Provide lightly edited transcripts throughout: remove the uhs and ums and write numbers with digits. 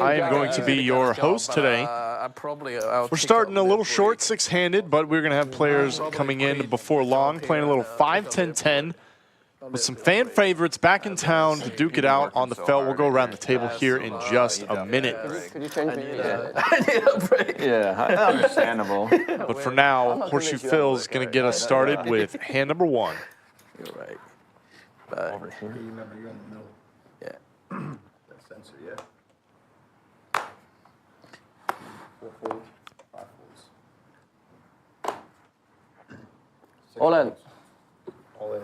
I am going to be your host today. We're starting a little short, six-handed, but we're going to have players coming in before long, playing a little 5-10-10 with some fan favorites back in town to duke it out on the felt. We'll go around the table here in just a minute. Could you change me? I need a break. Yeah, understandable. But for now, Horseshoe Phil's going to get us started with hand number one. You're right. Over here. You remember you're in the middle. Yeah. That sensor, yeah. 4 folds, 5 folds. All in. All in.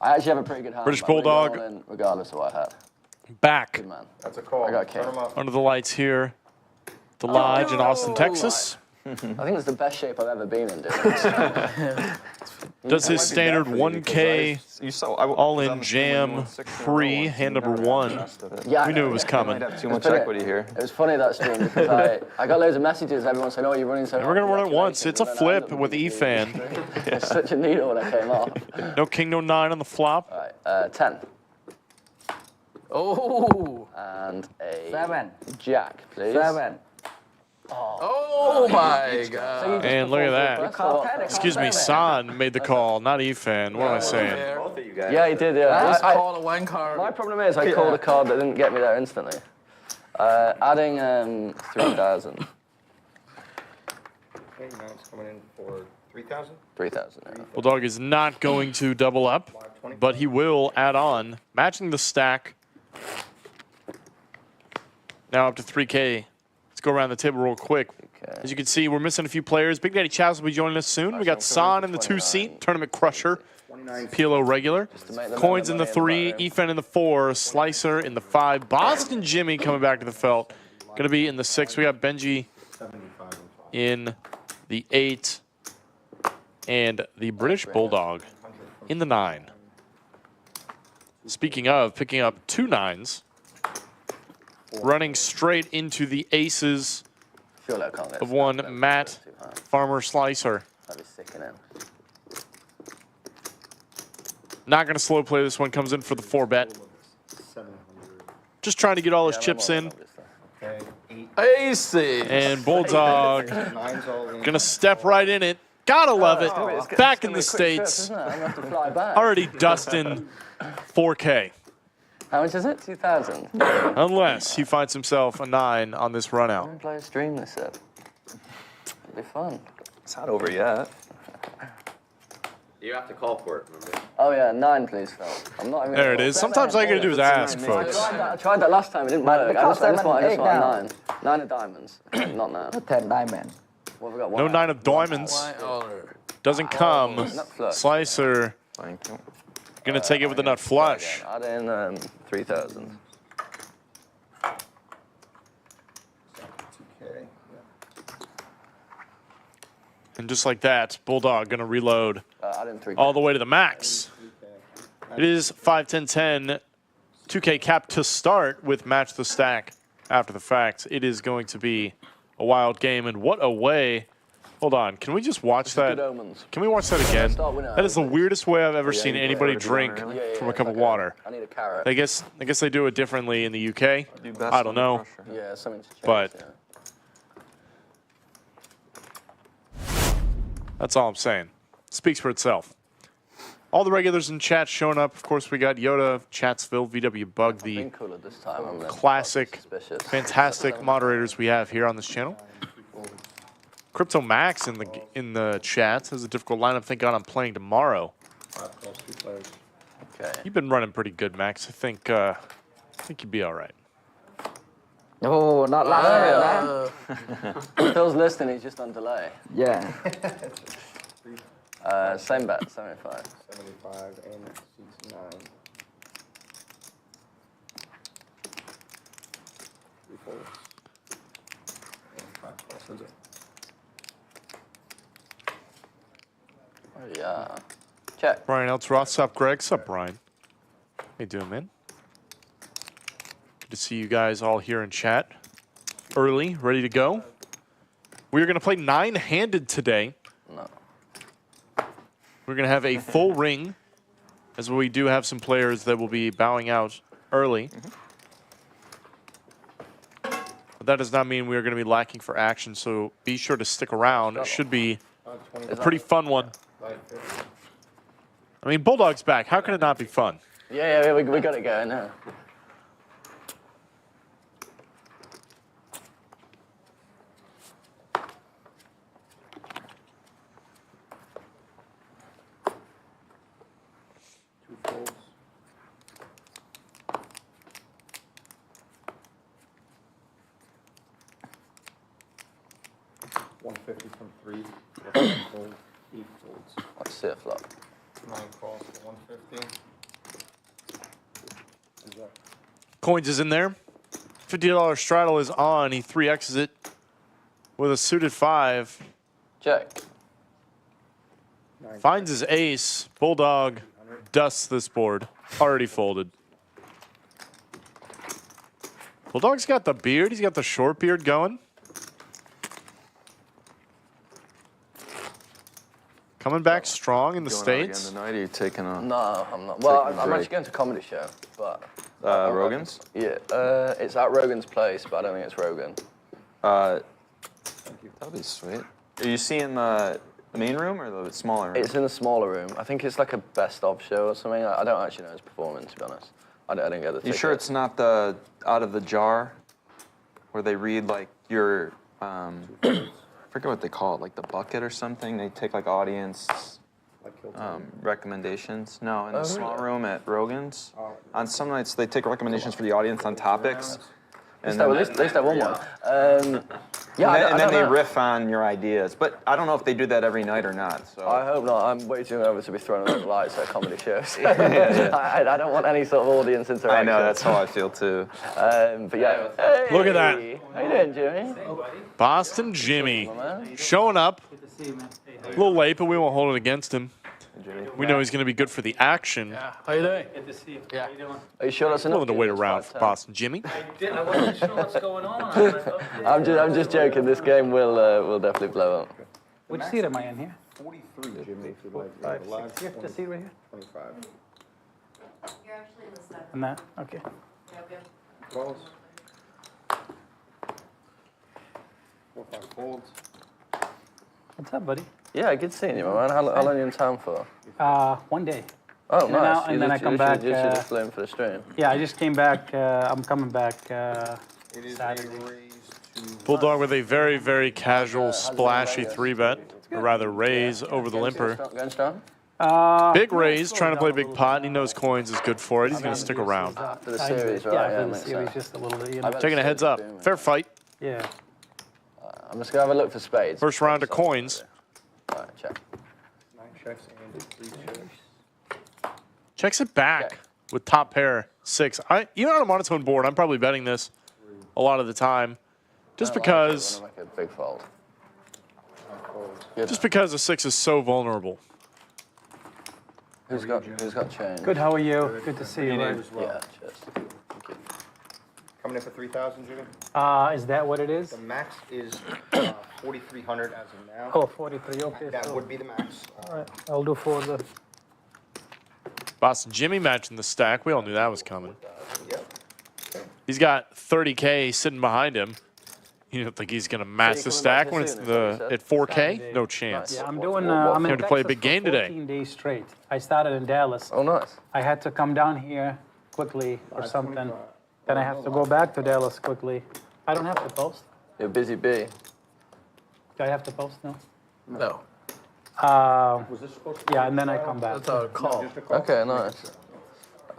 I actually have a pretty good hand. British Bulldog. All in regardless of what I had. Back Good man. That's a call. I got Turn 'em king. up. under the lights here. The Lodge in Austin, Texas. I think it's the best shape I've ever been in doing this. Does his standard 1K all-in jam free, hand number one. Yeah, We knew it was coming. Might have too much equity here. It was funny that stream because I got loads of messages. Everyone saying, "Oh, you're running so." And we're going to run it once. It's a flip with Efan. It's such a needle when I came off. No king, no nine on the flop. All right, 10. Oh. And a 7. jack, please. 7. Oh my God. And look at that. Excuse me, San made the call, not Efan. What am I saying? Both of you guys. Yeah, he did. Yeah. Just call a one card. My problem is I called a card that didn't get me there instantly. Adding 3,000. Okay, now it's coming in for 3,000. 3,000. Yeah. Bulldog is not going to double up, but he will add on, matching the stack. Now up to 3K. Let's go around the table real quick. Okay. As you can see, we're missing a few players. Big Daddy Chaz will be joining us soon. We got San in the 2-seat, Tournament Crusher, PLO regular. Coins in the 3, Efan in the 4, Slicer in the 5, Boston Jimmy coming back to the felt. Going to be in the 6. We got Benji in the 8, and the British Bulldog in the 9. Speaking of picking up 2 9s, running straight into the aces Feel like I can't get of one Matt Farmer Slicer. That'd be sick in it. Not going to slow play this one. Comes in for the 4-bet. Just trying to get all his chips in. Okay, 8. AC. And Bulldog 9's all in. going to step right in it. Gotta love it. Back in the States. I'm gonna have to fly back. Already dusting 4K. How much is it? 2,000. Unless he finds himself a 9 on this run I'm out. gonna play a stream this up. It'll be fun. It's not over yet. You have to call for it, remember? Oh yeah, 9 please, Phil. I'm not even. There it is. Sometimes all you gotta do is ask, folks. I tried that last time. It didn't work. I just want a 9. 9 of diamonons. Not now. 10 diamond. What have we got? No 9 of diamonds. Doesn't come. Nut flush. Slicer Thank you. gonna take it with a nut flush. Add in 3,000. 2K. And just like that, Bulldog gonna reload Add in 3. all the way to the max. It is 5-10-10, 2K cap to start with match the stack after the fact. It is going to be a wild game, and what a way. Hold on, can we just watch that? Good omens. Can we watch that again? That is the weirdest way I've ever seen anybody drink from a cup of water. I need a carrot. I guess they do it differently in the UK. I don't know, Yeah, something to change. but that's all I'm saying. Speaks for itself. All the regulars in chat showing up. Of course, we got Yoda, Chatsville, VW Bug, the Been cooler this time. I'm classic, suspicious. fantastic moderators we have here on this channel. Crypto Max in the chat has a difficult lineup. Thank God I'm playing tomorrow. 5 calls, 2 players. Okay. You've been running pretty good, Max. I think you'd be all right. Oh, not last time. Phil's listening. He's just on delay. Yeah. Same bet. 75. 75 and seats 9. 3 folds. And 5 calls. That's it. Oh yeah. Check. Brian Elsroth, sup, Greg? Sup, Brian? How you doing, man? Good to see you guys all here in chat. Early, ready to go. We're going to play 9-handed today. No. We're going to have a full ring, as we do have some players that will be bowing out early. But that does not mean we are going to be lacking for action, so be sure to stick around. It should be a pretty fun one. I mean, Bulldog's back. How can it not be fun? Yeah, we got it going now. Two folds. $150 from 3. 8 folds. Let's see a flop. 9 calls for 150. Coins is in there. $50 straddle is on. He 3X's it with a suited 5. Check. Finds his ace. Bulldog dusts this board. Already folded. Bulldog's got the beard. He's got the short beard going. Coming back strong in the Going out States. again tonight, or you taking a No, I'm not. Well, Taking a I'm break. actually going to comedy show, but Rogan's? yeah, it's at Rogan's place, but I don't think it's Rogan. That'll be sweet. Are you seeing the main room or the smaller room? It's in the smaller room. I think it's like a best of show or something. I don't actually know his performance, to be honest. I didn't get the ticket. You sure it's not the out of the jar where they read like your I forget what they call it, like the bucket or something? They take like audience recommendations. No, in the small room at Rogan's. On some nights they take recommendations for the audience on topics. And At least that one. Yeah, and then they know. riff on your ideas. But I don't know if they do that every night or not. So I hope not. I'm way too nervous to be thrown under the lights at comedy shows. I don't want any sort of audience interaction. I know, that's how I feel too. But yeah. Hey, Look at that. How you doing, Jimmy? Boston Jimmy Man. showing up. A little late, but we won't hold it against him. We know he's going to be good for the action. How you doing? Good to see you. Yeah. How you doing? Are you sure that's enough? Willing to wait Jimmy? around It's for 5-10. Boston Jimmy. I wasn't sure what's going on. I'm just joking. This game will definitely blow up. Which seat am I in here? 43, Jimmy, if you'd like. 5, The last 6. You have the seat right here? 25. You're actually in the 7. And that? Okay. Calls. 4, 5 folds. What's up, buddy? Yeah, good seeing you, man. How long are you in town for? 1 day. Oh, In and nice. out, and then I come back, You just flew in for the stream. Yeah, I just came back. I'm coming back. It is Saturday. a raise to Bulldog with a very, very casual, splashy 3-bet. Or rather, raise over the limper. Going strong? Big raise, trying to play big pot, and he knows coins is good for it. He's going to stick around. For the series, right? Yeah, for the makes series, sense. just a little bit, you know. Taking a heads up. Fair fight. Yeah. I'm just going to have a look for spades. First round of coins. All right, check. 9 checks and 3 checks. Checks it back Check. with top pair 6. Even on a monotone board, I'm probably betting this a lot of the time. Just because I make a big fold. a 6 is so vulnerable. Who's got change? Good, how are you? Good to see you, man. Yeah, cheers. Thank you. Coming in for 3,000, Jimmy. Is that what it is? The max is 4,300 as of now. Oh, 43, okay. That so- would be the max. All right, I'll do 4 the. Boston Jimmy matching the stack. We all knew that was coming. Yep. He's got 30K sitting behind him. You don't think he's going to match the coming stack back when here it's soon, is that what you at 4K? No chance. Yeah, I'm doing. I'm in Time to play a Texas big for game today. 14 days straight. I started in Dallas. Oh, nice. I had to come down here quickly or something. Then I have to go back to Dallas quickly. I don't have to post. You're busy bee. Do I have to post now? No. Was this supposed to Yeah, and then I come back. That's our call. just a call? Okay, nice.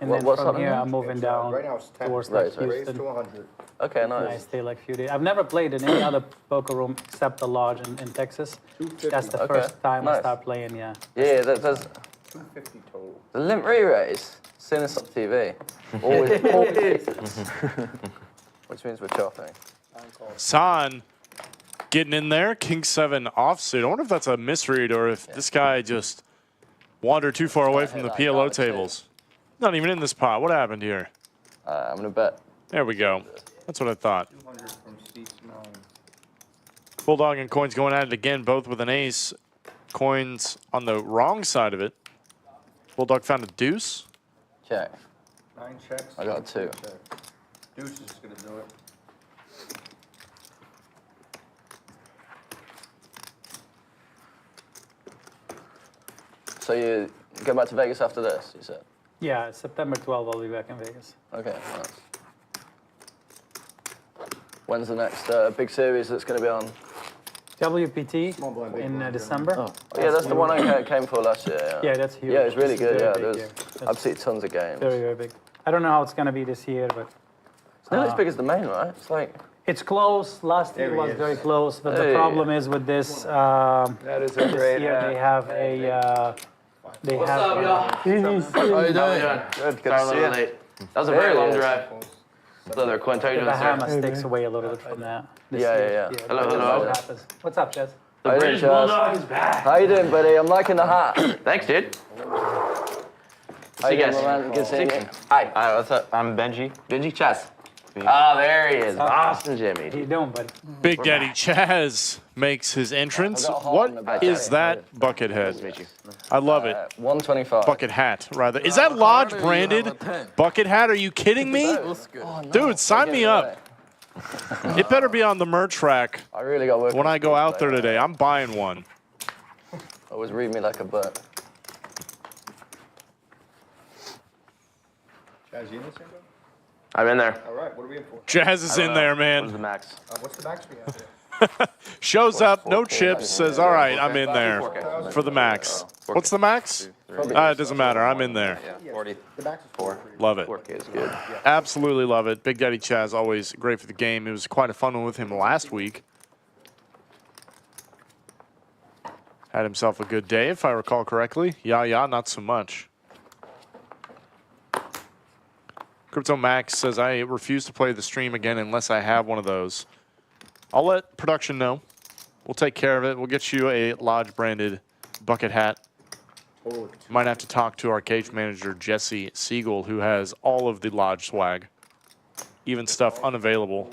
And then what's from up here, now? I'm moving down Right now it's 10. towards Right, like right. Raise to Houston. 100. Okay, And I nice. stay like a few days. I've never played in any other poker room except the lodge in Texas. 250. That's the Okay, first time I nice. start playing, yeah. Yeah, there's 250 total. the limp re-raise. Seen this on TV. Always cases. Which means we're chopping. San getting in there. King 7 offsuit. I wonder if that's a misread or if this guy just wandered too far away from the PLO tables. Not even in this pot. What happened here? I'm gonna bet. There we go. That's what I thought. 200 from seats 9. Bulldog and Coins going at it again, both with an ace. Coins on the wrong side of it. Bulldog found a deuce. Check. 9 checks. I got 2. Check. Deuce is going to do it. So you go back to Vegas after this, you said? Yeah, September 12th, I'll be back in Vegas. Okay, nice. When's the next big series that's going to be on? WPT in December. Oh, yeah, that's the one I came for last year. Yeah, Yeah, that's huge. Yeah, it's really This is good. very Yeah, big, there's, yeah. I've seen tons of games. Very, very big. I don't know how it's going to be this year, but It's not as big as the main, right? It's like... it's close. Last year was very close, but the Hey. problem is with this. That is a This great year they have a. They What's have. up, y'all? How you doing? Good, Sorry, good a to see little you. late. That was a very long Hey. drive. What's up there, Quinn? How you The doing, sir? Bahamas takes away a little bit from that. This Yeah, year. yeah, yeah. Hello, but hello. what happens. What's up, Chaz? The How you British doing, Chaz? Bulldog is back. How you doing, buddy? I'm liking the hat. Thanks, dude. How you you doing, guys. my man? Good seeing you. Hi. Hi, what's up? I'm Benji. Benji Chaz. Oh, there he is. Boston Jimmy. How you doing, buddy? Big Daddy Chaz makes his entrance. I got a hole in the What back. is that bucket head? I love it. 125. Bucket hat, rather. Is that Lodge branded bucket hat? Are you kidding me? Looks good. Oh, no. Dude, sign Get me it up. away. It better be on the merch rack I really got work. when I go out there today. I'm buying one. Always read me like a book. Chaz, you in this thing, bro? I'm in there. All right, what are we in for? Jazz is in there, What's the man. max? What's the max we have here? Shows up, no chips, says, all right, I'm in there for the max. What's the max? It doesn't matter. I'm in there. Yeah, 40. The max is 4. Love it. 4K is good. Absolutely love it. Big Daddy Chaz, always great for the game. It was quite a fun one with him last week. Had himself a good day, if I recall correctly. Yeah, not so much. Crypto Max says, I refuse to play the stream again unless I have one of those. I'll let production know. We'll take care of it. We'll get you a Lodge branded bucket hat. Might have to talk to our cage manager, Jesse Siegel, who has all of the Lodge swag. Even stuff unavailable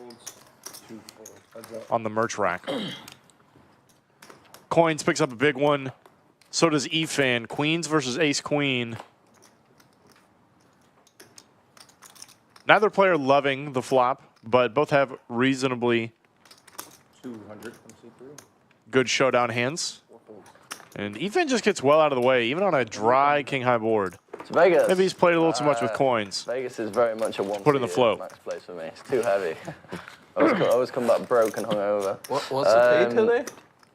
on the merch rack. Coins picks up a big one. So does Efan. Queens versus Ace Queen. Neither player loving the flop, but both have reasonably 200 from C3. good showdown hands. And Efan just gets well out of the way, even on a dry king high board. It's Vegas. Maybe he's played a little too much with coins. Vegas is very much a one. Put in the flow. Max place for me. It's too heavy. I always come back broke and hungover. What's the pay today?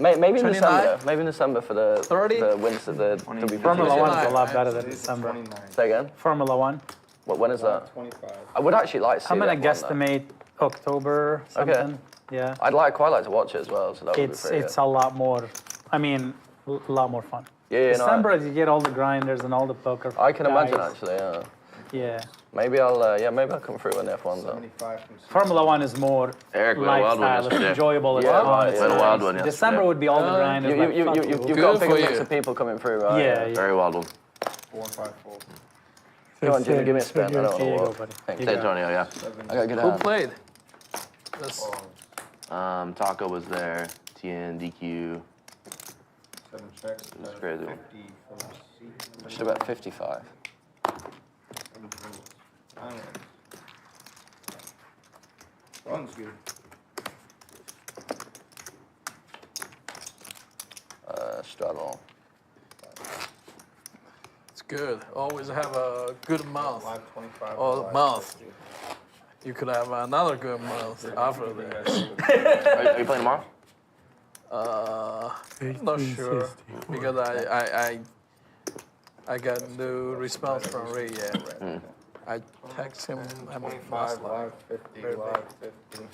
Maybe in 29? December. Maybe in December for the 30? the wins of the WPT. Formula 1 is a 29. lot better than December. 29. Say again. Formula 1. When is that? 25. I would actually like to see I'm gonna that one, though. guesstimate October something. Yeah. I'd quite like to watch it as well. So that would It's be pretty it's good. a lot more. I mean, a lot more fun. Yeah, December, you get all the grinders and all the poker. I can imagine guys. actually. Yeah. Yeah. Maybe I'll come through when the F1's on. 75 from C3. Formula 1 is more Eric, we had a wild one lifestyle. It's yesterday. enjoyable. It's Yeah, fun. right, It's we had a nice. wild one yesterday. December would be all the grinders. like, fuck You've you. got a Good bigger for mix you. of people coming through, right? Yeah, yeah. Very wild one. 4 and 5 fold. Come on, Jimmy, give me a spin. I don't Here you know go, what. buddy. Thank You you. San Antonio, yeah. I got a good Who hand. played? That's Taco was there. TN, DQ. 7 checks. That's crazy. 50 from C3. I should have bet 55. 7 folds. Islands. Runs good. Straddle. it's good. Always have a good month. 5, 25. Oh, 5, month. 50. You could have another good month after that. Are you playing tomorrow? I'm not sure because I got no response from Ray yet. I text him. I mean, 25, live 50, live 50.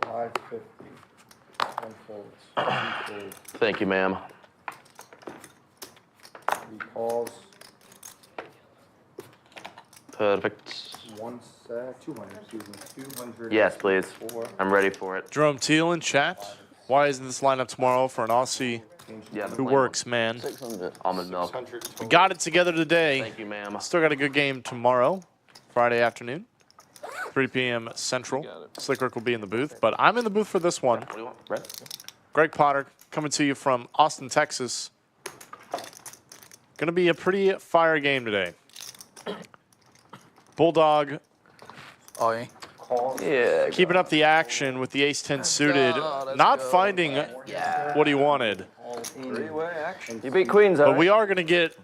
Live 50. 10 folds. 2 folds. Thank you, ma'am. 3 calls. Perfect. 1 set. 200, excuse me. 200. Yes, please. 4. I'm ready for it. Jerome Teal in chat. Why isn't this lineup tomorrow for an Aussie Yeah, who works, man? 600. Almond milk. We got it together today. Thank you, ma'am. Still got a good game tomorrow, Friday afternoon, 3 p.m. Central. Slick Rick will be in the booth, but I'm in the booth for this one. What do you want? Red? Greg Potter coming to you from Austin, Texas. Gonna be a pretty fire game today. Bulldog Oh, yeah. calls. Yeah. Keeping up the action with the ace-10 suited. Not finding what he wanted. Three-way action. You beat queens, But we are going to get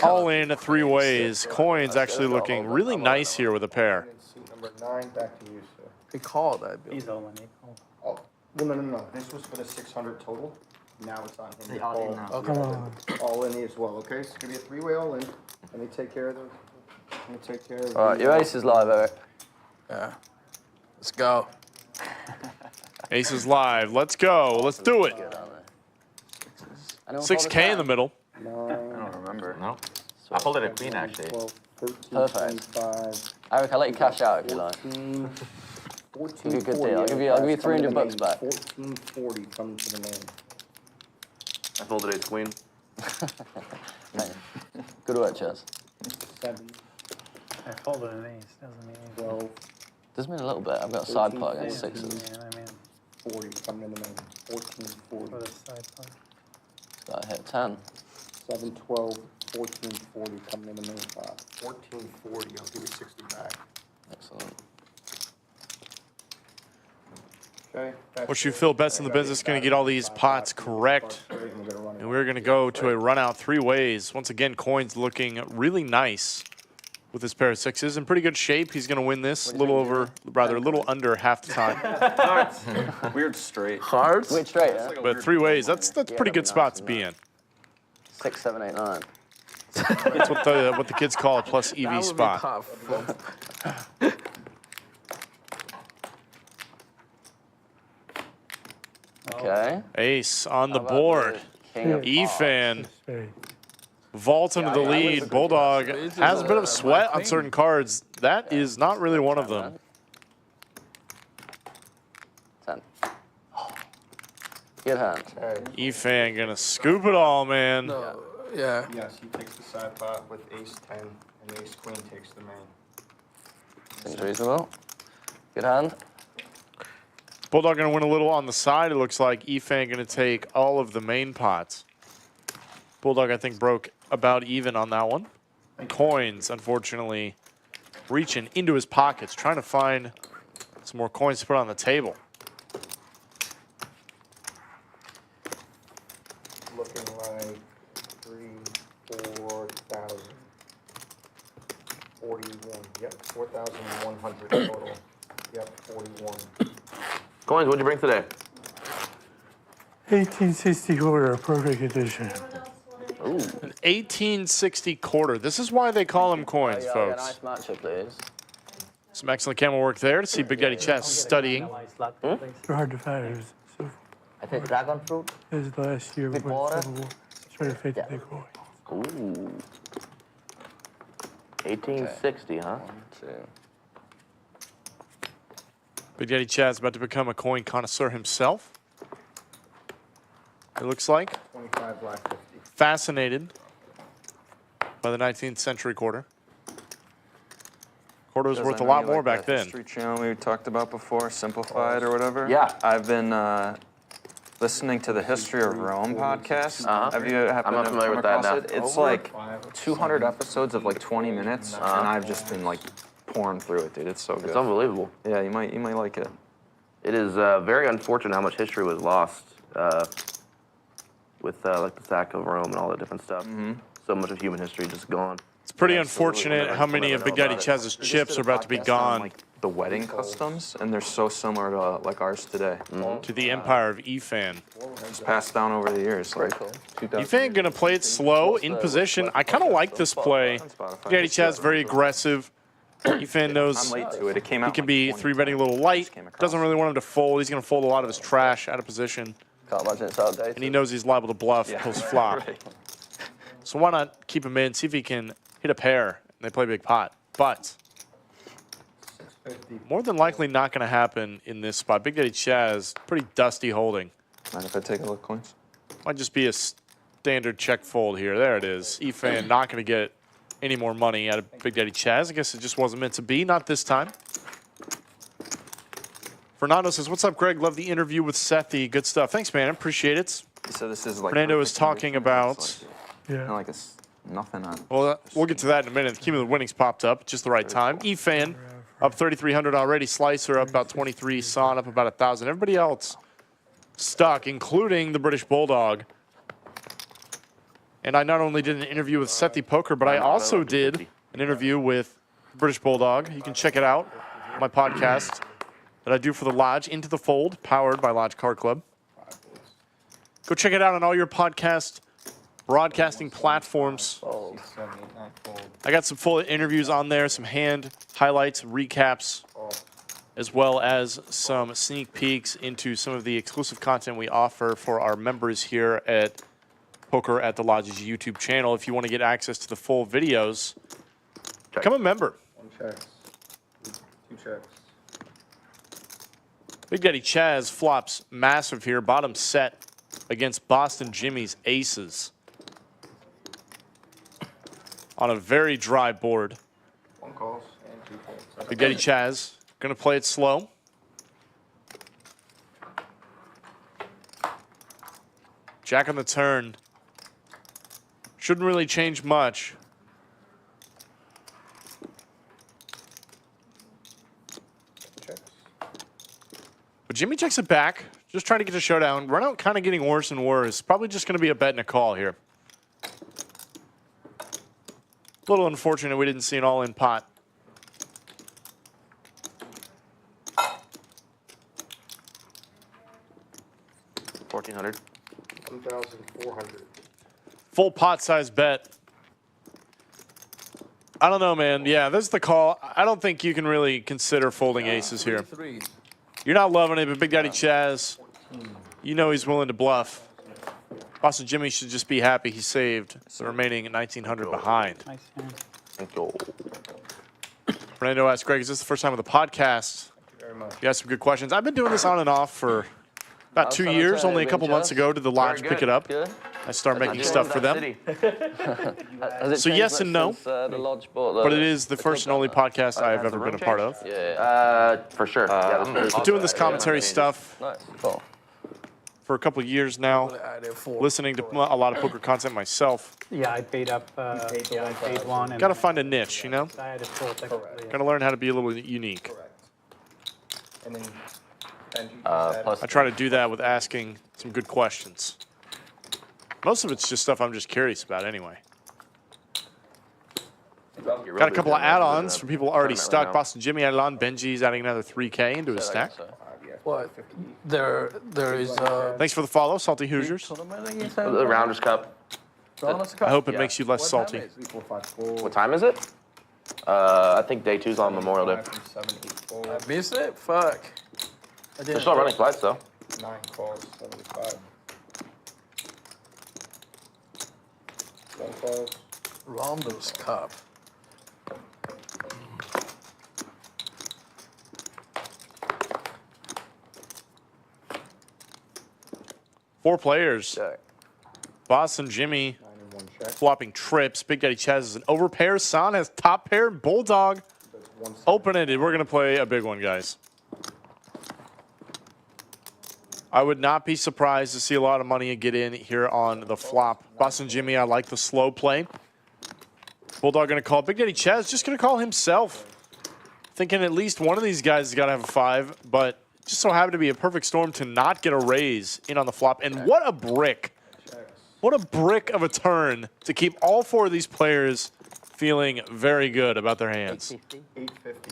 all in at 3 ways. Coins actually looking really nice here with a pair. Suit number 9, back to you, sir. He called that, Bill. He's all in. He called. Oh, well, no. This was for the 600 total. Now it's on him. Okay. All in as well, okay? So it's gonna be a 3-way all in. Let me take care of the. Let me take care of. All right, your ace is live, Eric. Yeah. Let's go. Ace is live. Let's go. Let's do it. 6K in the middle. 9, I don't remember. No. I folded a queen, actually. 12, 13, Perfect. 25, Eric, I'll let you cash out if you like. 14, 14, Give you a good 40. deal. I'll give you 300 bucks back. 1440 coming to the main. I folded ace queen. Good work, Chaz. 7, I folded an ace. Doesn't mean anything. 12, Doesn't mean a little bit. I've got a side pot against sixes. Yeah, I mean, 40 coming in the main. 14, for 40. the side part. Got a hit 10. 7, 12, 14, 40 coming in the main pot. 14, 40. I'll give you 60 back. Excellent. Okay. What you feel best in the business going to get all these pots correct. And we're going to go to a run out 3 ways. Once again, Coins looking really nice with this pair of sixes. In pretty good shape. He's going to win this a little under half the time. Weird straight. Hearts? Wait straight, yeah? But 3 ways, that's a pretty good spot to be in. 6, 7, 8, 9. That's what the kids call a plus EV spot. Okay. Ace on the How about board. the king of Efan vault into the lead. Bulldog has a bit of sweat on certain cards. That is not really one of them. 10. Good hand. Efan gonna scoop it all, man. No. Yeah. Yes, he takes the side pot with ace 10, and ace queen takes the main. Seems reasonable. Good hand. Bulldog gonna win a little on the side. It looks like Efan gonna take all of the main pots. Bulldog, I think, broke about even on that one. Coins, unfortunately, reaching into his pockets, trying to find some more coins to put on the table. Looking like 4,000. 41. Yep, 4,100 total. Yep, 41. Coins, what'd you bring today? 1860 quarter, perfect edition. An 1860 quarter. This is why they call them coins, Yeah, folks. nice matchup, please. Some excellent camera work there to see Big Daddy Chaz studying. Nice luck, please. They're hard to find. So I think dragon fruit. this is the last year Big before water. Civil War. Trying to fake the big coin. Ooh. 1860, huh? 1, 2. Big Daddy Chaz about to become a coin connoisseur himself. It looks like. 25 black 50. Fascinated by the 19th century quarter. Quarter was worth a lot more back then. History channel we talked about before, Simplified or whatever. Yeah. I've been listening to the History of Rome podcast. Have you happened I'm not to familiar come with that, across no. it? It's like 200 episodes of like 20 minutes, and I've just been like pouring through it, dude. It's so good. It's unbelievable. Yeah, you might like it. It is very unfortunate how much history was lost with like the sack of Rome and all that different stuff. So much of human history just gone. It's pretty unfortunate how many of Big Daddy Chaz's chips are about to be gone Like the wedding customs, and they're so similar to like ours today. to the empire of Efan. It's passed down over the years. Like 2000 Efan gonna play it slow, in position. I kind of like this play. Big Daddy Chaz very aggressive. Efan knows I'm late to it. It came out. he can like be 2010. 3-betting a little light. Came across. Doesn't really want him to fold. He's gonna fold a lot of his trash out of position. Can't imagine it's outdated. And he knows he's liable to bluff Yeah, post flop. right. So why not keep him in, see if he can hit a pair, and they play big pot. But 650. more than likely not going to happen in this spot. Big Daddy Chaz, pretty dusty holding. Mind if I take a look, Coins? Might just be a standard check fold here. There it is. Efan not going to get any more money out of Big Daddy Chaz. I guess it just wasn't meant to be. Not this time. Fernando says, what's up, Greg? Love the interview with Sethi. Good stuff. Thanks, man. Appreciate it. So this is like. Fernando is perfect talking condition. about... It's Yeah. like it's nothing on. Well, we'll get to that in a minute. The cumulative winnings popped up at just the right time. Efan up 3,300 already. Slicer up about 23. Son up about 1,000. Everybody else stuck, including the British Bulldog. And I not only did an interview with Sethi Poker, but I also did an interview with British Bulldog. You can check it out on my podcast that I do for the Lodge, Into the Fold, powered by Lodge Car Club. Go check it out on all your podcast broadcasting platforms. I got some full interviews on there, some hand highlights, recaps, as well as some sneak peeks into some of the exclusive content we offer for our members here at Poker at the Lodge's YouTube channel. If you want to get access to the full videos, become a member. 1 checks. 2 checks. Big Daddy Chaz flops massive here. Bottom set against Boston Jimmy's aces. On a very dry board. 1 calls and 2 calls. Big Daddy Chaz going to play it slow. Jack on the turn. Shouldn't really change much. Checks. But Jimmy checks it back. Just trying to get a showdown. Run out kind of getting worse and worse. Probably just going to be a bet and a call here. A little unfortunate we didn't see an all-in pot. $1,400. 1,400. Full pot size bet. I don't know, man. Yeah, this is the call. I don't think you can really consider folding aces here. Threes. You're not loving it, but Big Daddy Chaz, you know he's willing to bluff. Boston Jimmy should just be happy he saved the remaining 1,900 behind. Nice hand. Thank you. Fernando asks, Greg, is this the first time with the podcast? Very much. You got some good questions. I've been doing this on and off for about 2 years. Only a couple months ago did the Lodge pick it up. Good. I started making stuff for them. Has it So changed yes much and no, since, the Lodge bought the, but it is the first and only podcast I have ever been a part of. Yeah. For sure. Yeah, Been doing this commentary stuff Nice. Cool. for a couple of years now. I did 4. Listening to a lot of poker content myself. Yeah, I paid up. I paid one. And Got to find a niche, you know? I had it full technically. Got to learn how to be a little unique. Correct. And then Benji plus I try to do that with asking some good questions. Most of it's just stuff I'm just curious about anyway. Got a couple of add-ons from people already stuck. Boston Jimmy added on. Benji's adding another 3K into his stack. What? There is Thanks for the follow, Salty Hoosiers. the Rounders Cup. I hope it makes you less salty. 3, 4, 5, 4. What time is it? I think day 2's on Memorial Day. 7, 8, 4. I missed it. Fuck. I They're didn't still running flights though. 9 calls, 75. 10 calls. Rondo's Cup. Four players. Boston Jimmy 9 and 1 check. flopping trips. Big Daddy Chaz is an overpair. Son has top pair. Bulldog That's 1 cent. open-ended. We're going to play a big one, guys. I would not be surprised to see a lot of money get in here on the flop. Boston Jimmy, I like the slow play. Bulldog going to call. Big Daddy Chaz just going to call himself. Thinking at least one of these guys has got to have a 5, but just so happened to be a perfect storm to not get a raise in on the flop. And what a brick. What a brick of a turn to keep all 4 of these players feeling very good about their hands. 850.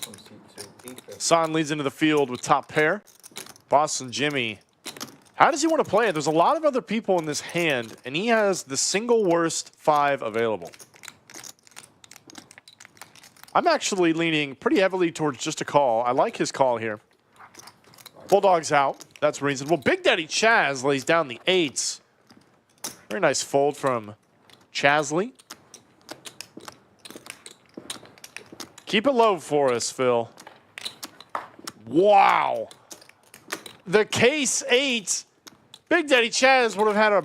From C2. 850. Son leads into the field with top pair. Boston Jimmy. How does he want to play it? There's a lot of other people in this hand, and he has the single worst 5 available. I'm actually leaning pretty heavily towards just a call. I like his call here. Bulldog's out. That's reasonable. Big Daddy Chaz lays down the 8s. Very nice fold from Chazley. Keep it low for us, Phil. Wow. The case 8. Big Daddy Chaz would have had a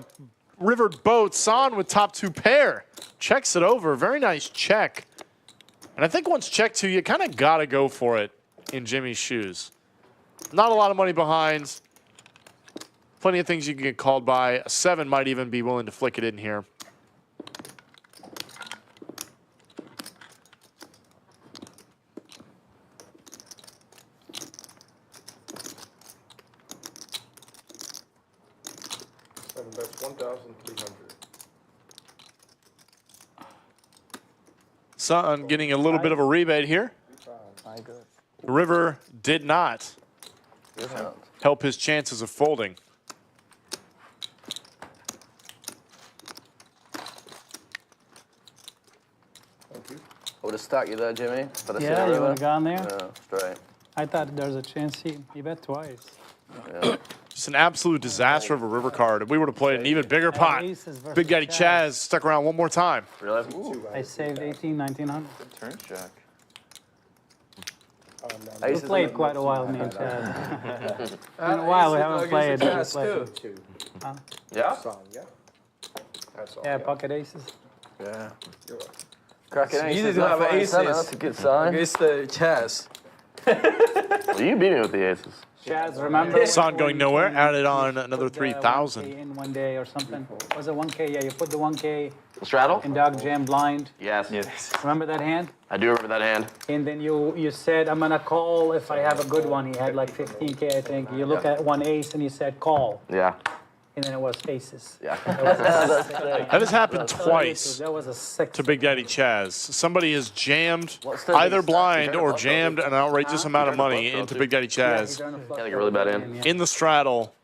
rivered boat. Son with top 2 pair. Checks it over. Very nice check. And I think once check 2, you kind of got to go for it in Jimmy's shoes. Not a lot of money behind. Plenty of things you can get called by. A 7 might even be willing to flick it in here. 1,300. Son getting a little bit of a rebate here. My good. The river did not Good hand. help his chances of folding. I would have stacked you there, Jimmy. But I see Yeah, the you would river. have gone there. Yeah, straight. I thought there's a chance he bet twice. Yeah. Just an absolute disaster of a river card. If we would have played an even bigger pot, Aces versus Big Daddy Chaz stuck around one more time. Really? I saved 18, 1900. Turn jack. We Aces played and- quite a while, me and Chaz. It's been a while we haven't played. Chaz Played- too. Yeah? Son, yeah. That's all. Yeah, pocket aces. Yeah. Cracking You aces. didn't left, have right, and aces. centre, That's a good sign. Against the Chaz. Well, you beat me with the aces. Chaz, remember? Son going nowhere, when added you on another put the 3,000. 1K in one day or something. Was it 1K? Yeah, you put the 1K Straddle? in Dog Jam blind. Yes. Remember that hand? I do remember that hand. And then you said, I'm gonna call if I have a good one. He had like 15K, I think. You look at one ace and he said call. Yeah. And then it was aces. Yeah. That has happened twice That was a six. to Big Daddy Chaz. Somebody has jammed What's the either biggest- blind you or turned a jammed an outrageous amount of money into Big Daddy Chaz. Yeah, like a really bad hand. In the straddle,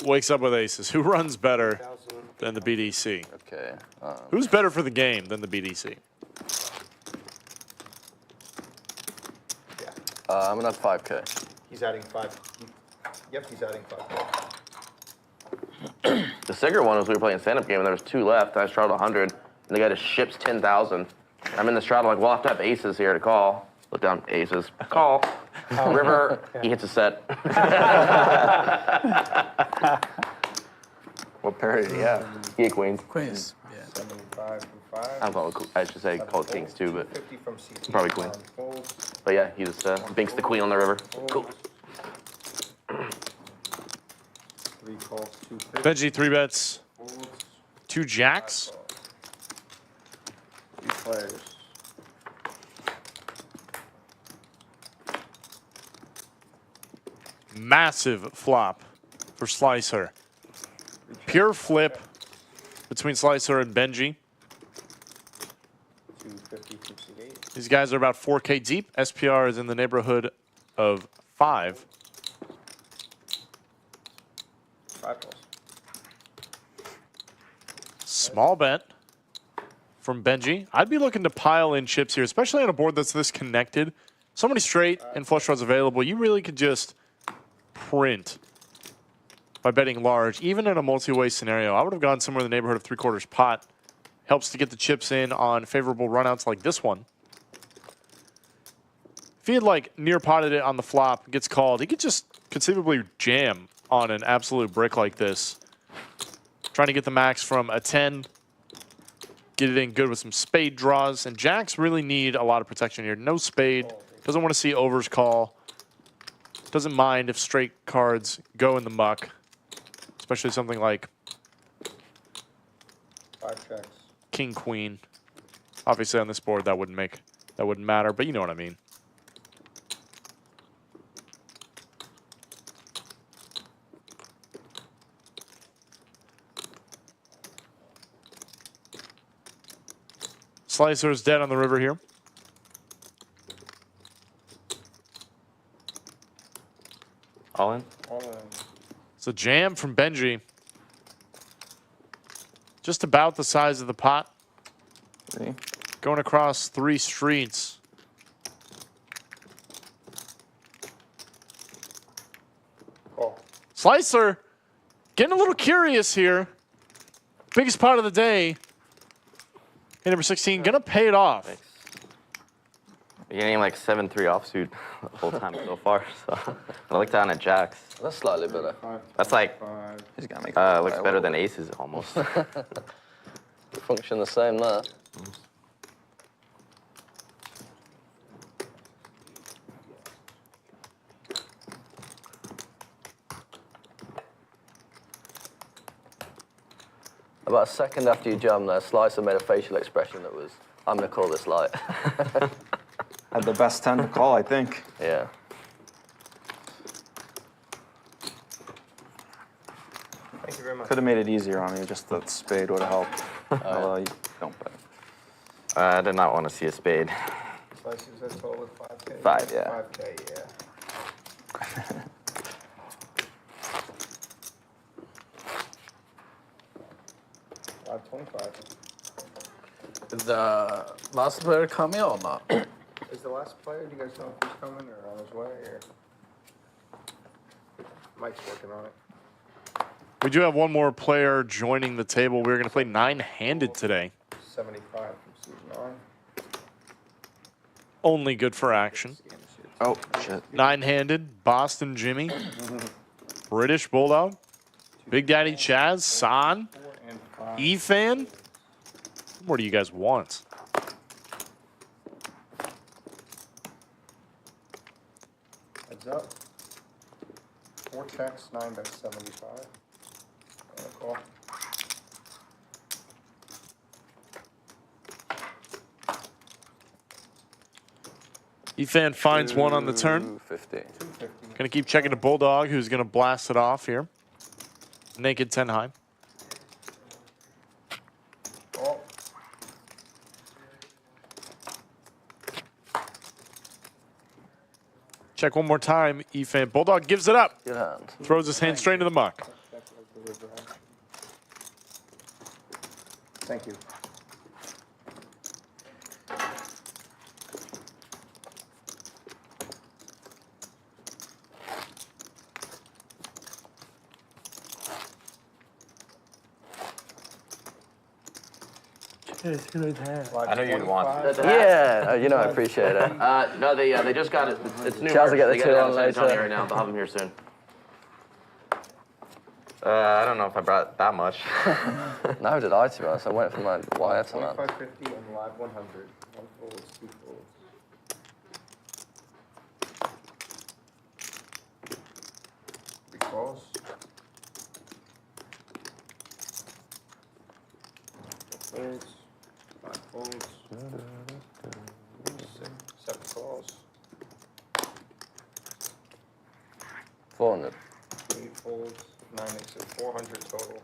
wakes up with aces. Who runs better than the BDC? Okay. Who's better for the game than the BDC? I'm gonna have 5K. He's adding 5. Yep, he's adding 5. The Sigger one was we were playing a stand-up game and there was 2 left. I straddled 100 and the guy just ships 10,000. I'm in the straddle like, we'll have to have aces here to call. Look down, aces. Call. River, he hits a set. What pair did he have? He had queens. Queens. Yeah. 75 from 5. I'm calling, I should say called kings too, but 50 from CT. Probably queen. Folds. But yeah, he just binks the queen on the river. Cool. 3 calls, 2 Benji 3 bets, folds. 2 jacks. 3 players. Massive flop for Slicer. Pure flip between Slicer and Benji. 250 from C8. These guys are about 4K deep. SPR is in the neighborhood of 5. 5 calls. Small bet from Benji. I'd be looking to pile in chips here, especially on a board that's this connected. So many straight and flush draws available. You really could just print by betting large, even in a multi-way scenario. I would have gone somewhere in the neighborhood of 3/4 pot. Helps to get the chips in on favorable runouts like this one. If he had like near potted it on the flop, gets called, he could just conceivably jam on an absolute brick like this. Trying to get the max from a 10. Get it in good with some spade draws. And jacks really need a lot of protection here. No spade. Doesn't want to see overs call. Doesn't mind if straight cards go in the muck. Especially something like 5 checks. king, queen. Obviously on this board that wouldn't matter, but you know what I mean. Slicer is dead on the river here. All in? All in. It's a jam from Benji. Just about the size of the pot. See? Going across 3 streets. Call. Slicer getting a little curious here. Biggest pot of the day. Hey, number 16, gonna pay it off. You're getting like 7-3 offsuit the whole time so far. So I look down at jacks. That's slightly better. 5, That's like, 5. He's gonna make looks better than aces almost. Function the same there. About a second after you jammed there, Slicer made a facial expression that was, I'm going to call this light. Had the best 10 to call, I think. Yeah. Thank you very much. Could have made it easier on you. Just the spade would have helped. Although you don't bet. I did not want to see a spade. Slices that total at 5K? 5, yeah. 5K, yeah. 525. Is the last player coming or not? Is the last player, do you guys know if he's coming or on his way, or? Mike's working on it. We do have one more player joining the table. We're going to play 9-handed today. 75 from season 9. Only good for action. Oh, shit. 9-handed, Boston Jimmy, British Bulldog, Big Daddy Chaz, San, 4 and 5. Efan. What more do you guys want? Heads up. 4 checks, 9 by 75. And a call. Efan finds one on the turn. 250. 250. Gonna keep checking the Bulldog, who's gonna blast it off here. Naked 10 high. Call. Check one more time, Efan. Bulldog gives it up. Good hand. Throws his hand straight into the muck. Check like the river hand. Thank you. Yes, he was half. I know you'd want it. Yeah, you know I appreciate it. No, they just got it. It's new. Chaz will get the They got 2 it on out of San Antonio later. right now. They'll have them here soon. I don't know if I brought that much. No, did I, to be honest. I went for my wire to that. 2550 and live 100. 1 folds, 2 folds. Three calls. Folds. 5 folds. 7 calls. 400. 8 folds. 9 makes it 400 total.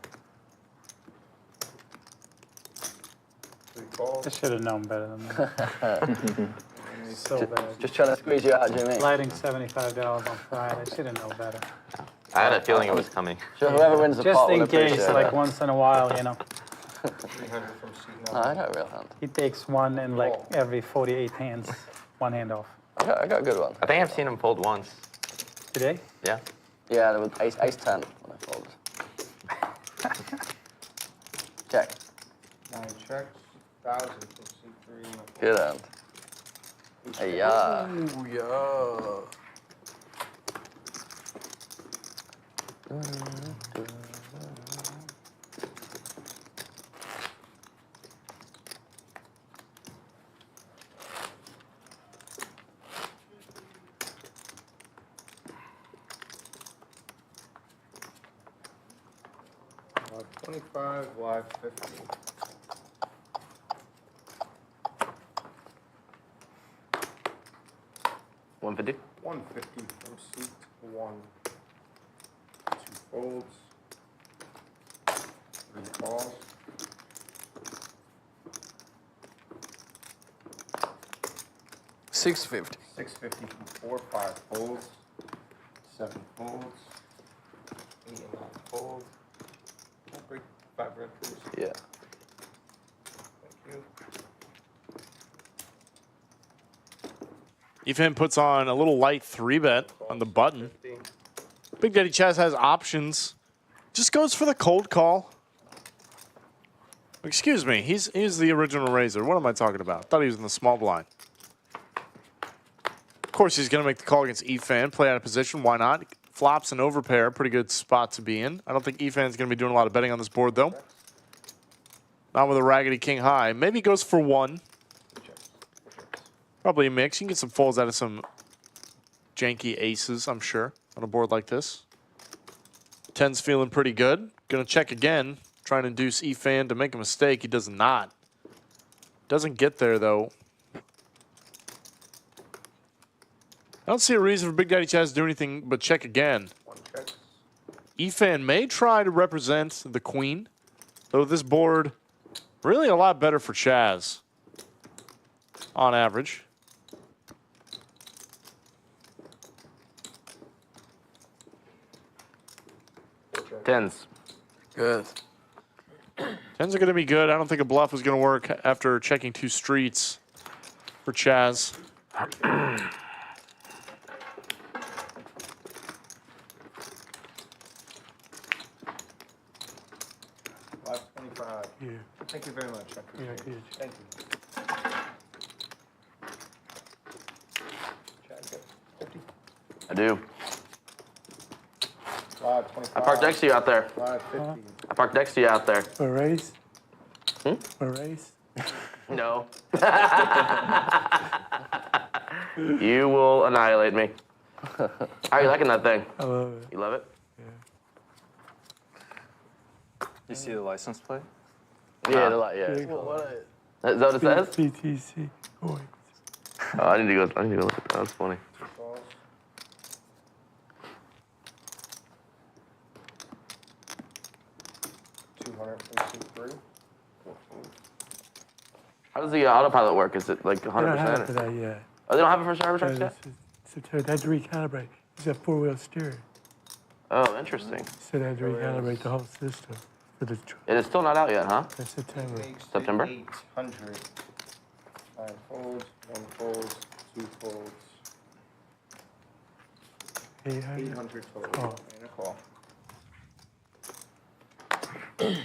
3 calls. I should have known better than that. So bad. Just trying to squeeze you out, Jimmy. Lighting $75 on Friday. I should have known better. I had a feeling it was coming. Sure, whoever wins the Just pot will in case, appreciate like it. once in a while, you know. 300 from C9. No, I got a real hand. He takes one in like every 48 hands, one hand off. I got a good one. I think I've seen him fold once. Today? Yeah. Yeah, there was ace 10 when I folded. Check. 9 checks. 1000 from C3. and a fold. Good hand. Hey, yeah. Ooh, yeah. Live 25, live 50. $150. 150 from seat 1. 2 folds. 3 calls. 650. 650 from 4, 5 folds. 7 folds. 8 and 9 folds. 5 red crews. Yeah. Thank you. Efan puts on a little light 3-bet on the button. 50. Big Daddy Chaz has options. Just goes for the cold call. Excuse me, he's the original raiser. What am I talking about? Thought he was in the small blind. Of course, he's going to make the call against Efan. Play out of position. Why not? Flops an overpair. Pretty good spot to be in. I don't think Efan's going to be doing a lot of betting on this board, though. Not with a raggedy king high. Maybe goes for 1. Probably a mix. You can get some folds out of some janky aces, I'm sure, on a board like this. 10's feeling pretty good. Going to check again. Trying to induce Efan to make a mistake. He does not. Doesn't get there, though. I don't see a reason for Big Daddy Chaz to do anything but check again. 1 checks. Efan may try to represent the queen, though this board really a lot better for Chaz on average. Tens. Good. Tens are going to be good. I don't think a bluff is going to work after checking 2 streets for Chaz. 525. Yeah. Thank you very much. I appreciate Yeah, it. Thank you. Chad, good. 50. I do. 525. I parked next to you out there. 550. I parked next to you out there. A race? Hmm? A race? No. You will annihilate me. How are you liking that thing? I love it. You love it? You see the license plate? Yeah, Yeah. Is that what it says? BDC coins. Oh, I need to go look at that. That's funny. Balls. $200 How does the autopilot work? Is it like I don't have it 100%? for that yet. Oh, they don't have it for server trucks yet? They had to recalibrate. It's a 4-wheel steering. Oh, interesting. So they had to recalibrate the whole system for the It is still not out yet, huh? September. September? 800. 5 folds, 1 fold, 2 folds. 800. 800 total. Oh. And a call. Thank you.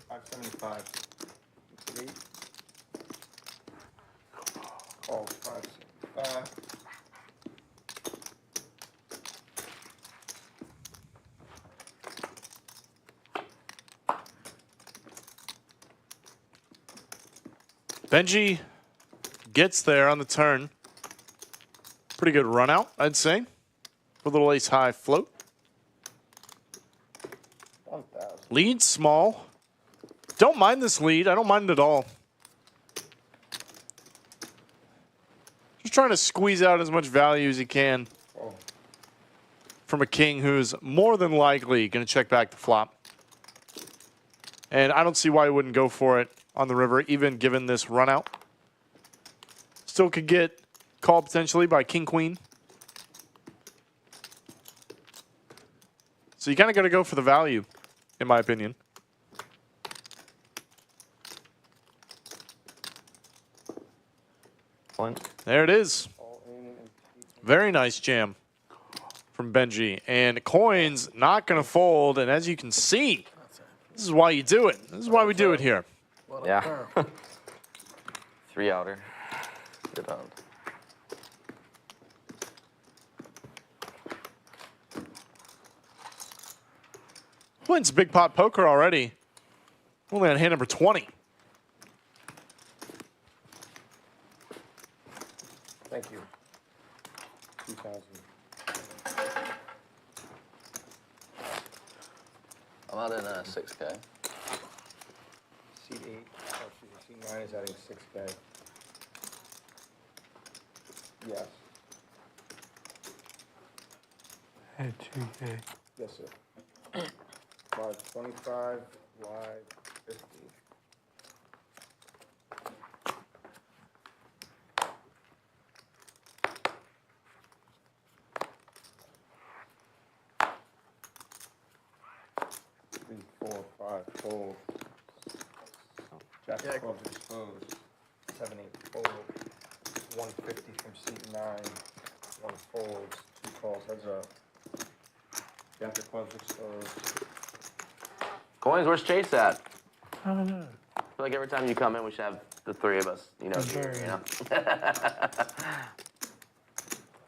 575. 8. Call 575. Benji gets there on the turn. Pretty good run out, I'd say. With a little ace high float. 1,000. Lead small. Don't mind this lead. I don't mind it at all. Just trying to squeeze out as much value as he can Oh. from a king who's more than likely going to check back the flop. And I don't see why he wouldn't go for it on the river, even given this run out. Still could get called potentially by king, queen. So you kind of got to go for the value, in my opinion. There it is. Very nice jam from Benji. And coins not going to fold. And as you can see, this is why you do it. This is why we do it here. Yeah. 3 outer. Good hand. Wins big pot poker already. Only on hand number 20. Thank you. 2,000. I'm adding 6K. Seat 8. Oh, excuse me. Seat 9 is adding 6K. Yes. Had 2K. Yes, sir. 525, wide 50. Three, 4, 5, fold. Jack of clubs exposed. 7, 8, fold. 150 from seat 9. 1 folds. 2 calls. Heads up. Jack of clubs exposed. Coins, where's Chase at? I don't know. I feel like every time you come in, we should have the 3 of us, you know, here, you know?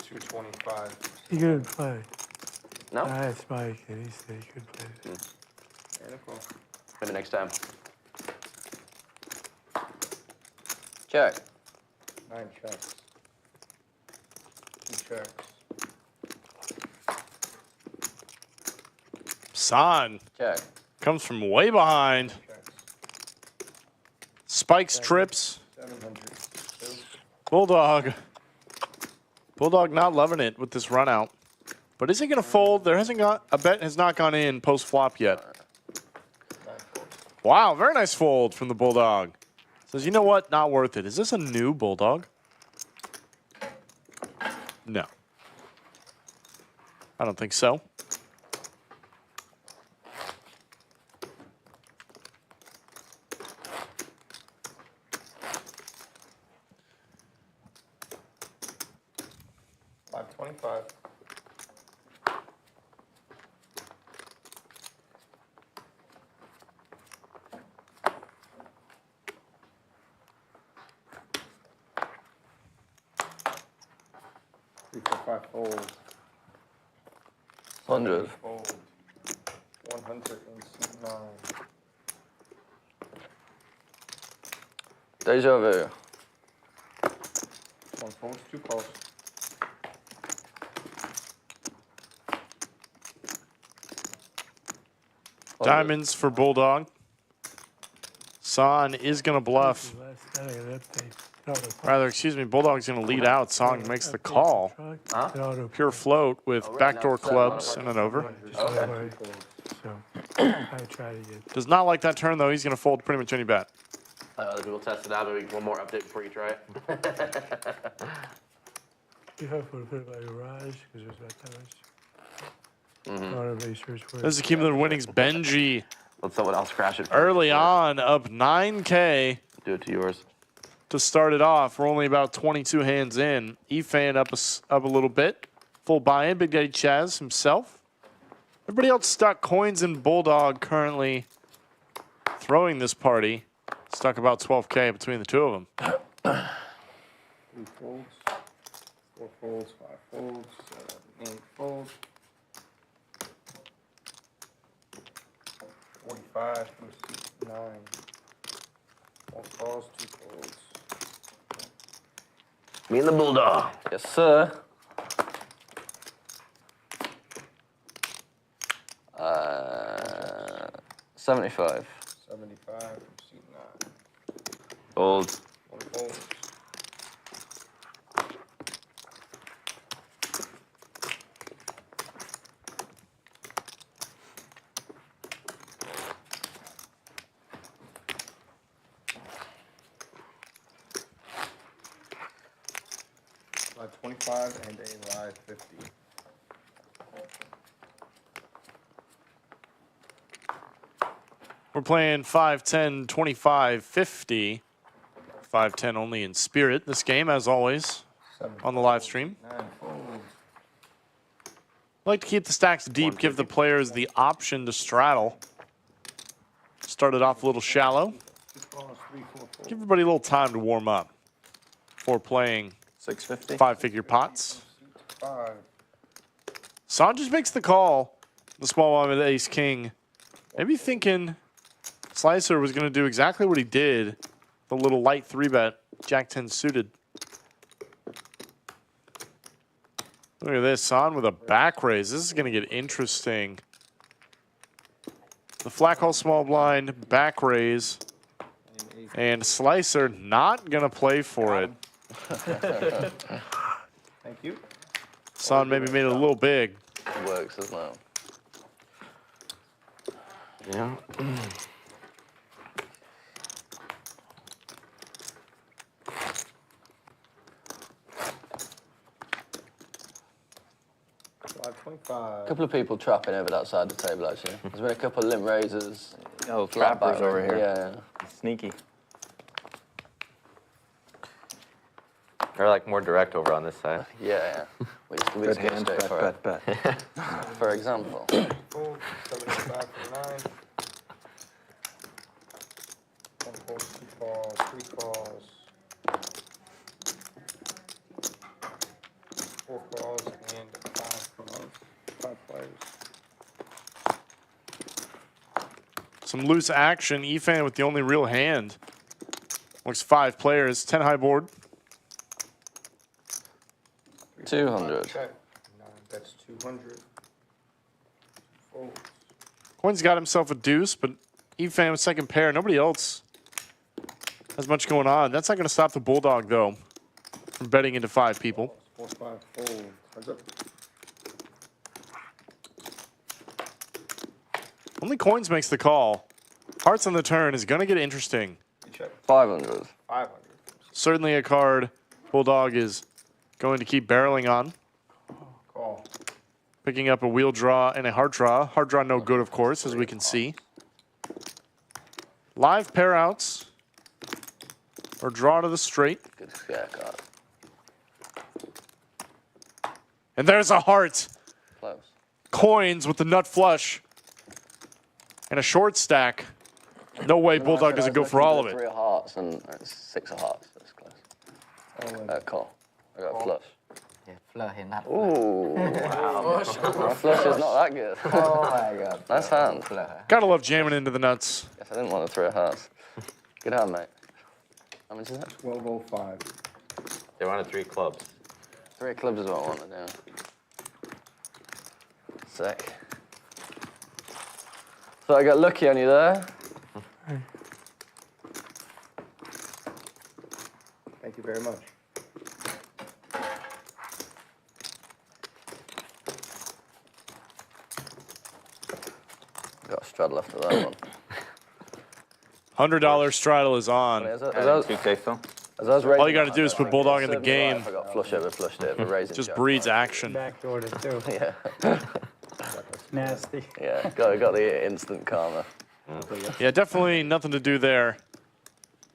225. He couldn't play. No? I asked Mike, and he said he could play. And a call. Maybe next time. Check. 9 checks. 2 checks. San Check. comes from way behind. Spikes trips. 700. Bulldog. Bulldog not loving it with this run out. But is he going to fold? There hasn't got, a bet has not gone in post flop yet. Wow, very nice fold from the Bulldog. Says, you know what? Not worth it. Is this a new Bulldog? No. I don't think so. $525. Three, four, five folds. 100. Fold. 109. Deja vu. One folds, two calls. Diamonds for Bulldog. San is going to bluff. Last night I got an update. Auto Rather, excuse me, Bulldog's going to lead out. Song makes the call. truck, it auto Pure float with backdoor clubs and an over. okay. So I try to get. Does not like that turn, though. He's going to fold pretty much any bet. Other people test it out. Maybe one more update before you try it. Be helpful to put it by garage because there's about that much. Auto racers where This is the cumulative winnings. Benji Let someone else crash it. early on up 9K Do it to yours. to start it off. We're only about 22 hands in. Efan up a little bit. Full buy-in. Big Daddy Chaz himself. Everybody else stuck. Coins and Bulldog currently throwing this party. Stuck about 12K between the two of them. 3 folds. 4 folds, 5 folds, 7, 8 folds. 45 through 9. 1 calls, 2 folds. Me and the Bulldog. Yes, sir. 75. 75 from seat 9. Old. 1 fold. Live 25 and a live 50. We're playing 5, 10, 25, 50. 5, 10 only in spirit. This game, as always, 7 on the live stream. 9 folds. I like to keep the stacks deep, give the players the option to straddle. Started off a little shallow. 2 calls, 3, 4 folds. Give everybody a little time to warm up before playing 650. 5-figure pots. 5. San just makes the call. The small one with ace king. Maybe thinking Slicer was going to do exactly what he did. The little light 3-bet, Jack 10 suited. Look at this, San with a back raise. This is going to get interesting. The flat call small blind, back raise. And Slicer not going to play for it. Thank you. San maybe made it a little big. It works as well. Yeah. Live 25. A couple of people trapping over that side of the table, actually. There's been a couple of limp raisers. Oh, flat trappers back over here. Yeah. Sneaky. They're like more direct over on this side. Yeah. We just Good go hand, straight for it. bet. For example. Fold, 75 for 9. 1 fold, 2 calls, 3 calls. 4 calls and 5 calls. 5 players. Some loose action. Efan with the only real hand. Looks 5 players, 10 high board. 200. Check. 9 bets 200. 2 folds. Coin's got himself a deuce, but Efan with second pair. Nobody else has much going on. That's not going to stop the Bulldog, though, from betting into 5 people. 4, 5, fold. Heads up. Only Coins makes the call. Hearts on the turn is going to get interesting. You check. 500. 500. Certainly a card Bulldog is going to keep barreling on. Call. Picking up a wheel draw and a hard draw. Hard draw no good, of course, as we can see. Live pair outs. Or draw to the straight. Good scare card. And there's a heart. Close. Coins with the nut flush. And a short stack. No way Bulldog doesn't go for all of it. 3 of hearts and 6 of hearts. That's close. Call. I got a flush. Yeah, flush in that. Ooh. Wow. My flush is not that good. Oh my God. Nice hand. Gotta love jamming into the nuts. Guess I didn't want the 3 of hearts. Good hand, mate. How much is that? 1205. They wanted 3 clubs. 3 clubs is what I wanted, yeah. Sick. So I got lucky on you there. Thank you very much. Got a straddle after that one. $100 straddle is on. Is that 2K, Phil? All you gotta do is put Bulldog in the game. I got flush over, flushed it, but raising Just jack. breeds action. Backdoored it too. Yeah. Nasty. Yeah, got the instant karma. Yeah, definitely nothing to do there.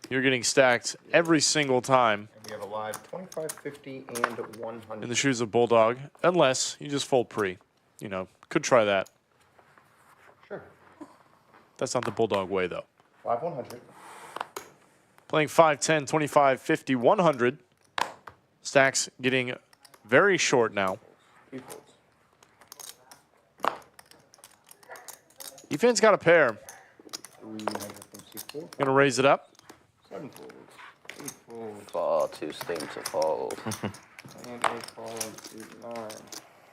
You're getting stacked every single time And we have a live 25, 50, and 100. in the shoes of Bulldog, unless you just fold pre. You know, could try that. Sure. That's not the Bulldog way, though. 5, 100. Playing 5, 10, 25, 50, 100. Stacks getting very short now. 3 folds. Efan's got a pair. 300 from C4. Gonna raise it up. 7 folds. 8 folds. Far too steam to fold. And 8 folds. 8, 9.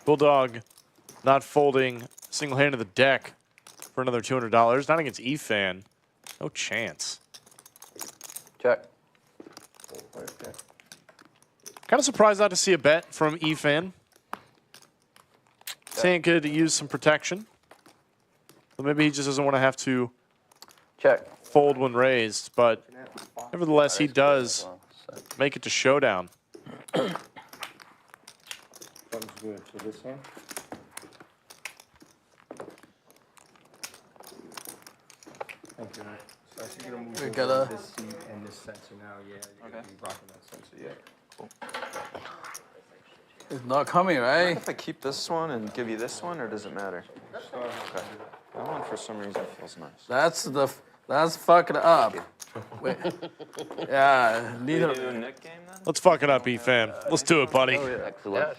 Bulldog not folding single hand of the deck for another $200. Not against Efan. No chance. Check. Fold right there. Kind of surprised not to see a bet from Efan. Saying could use some protection. But maybe he just doesn't want to have to Check. fold when raised. But nevertheless, he does make it to showdown. That was good. So this hand. Thank you. So I think you're gonna move We over gotta- this seat and this sensor now. Yeah, you're gonna be rocking that sensor. Yeah. It's not coming, right? If I keep this one and give you this one, or does it matter? Okay. That one, for some reason, feels nice. That's fucking up. Wait. Yeah, neither. Do a Nick game then? Let's fuck it up, Efan. Let's do it, buddy. Excellent.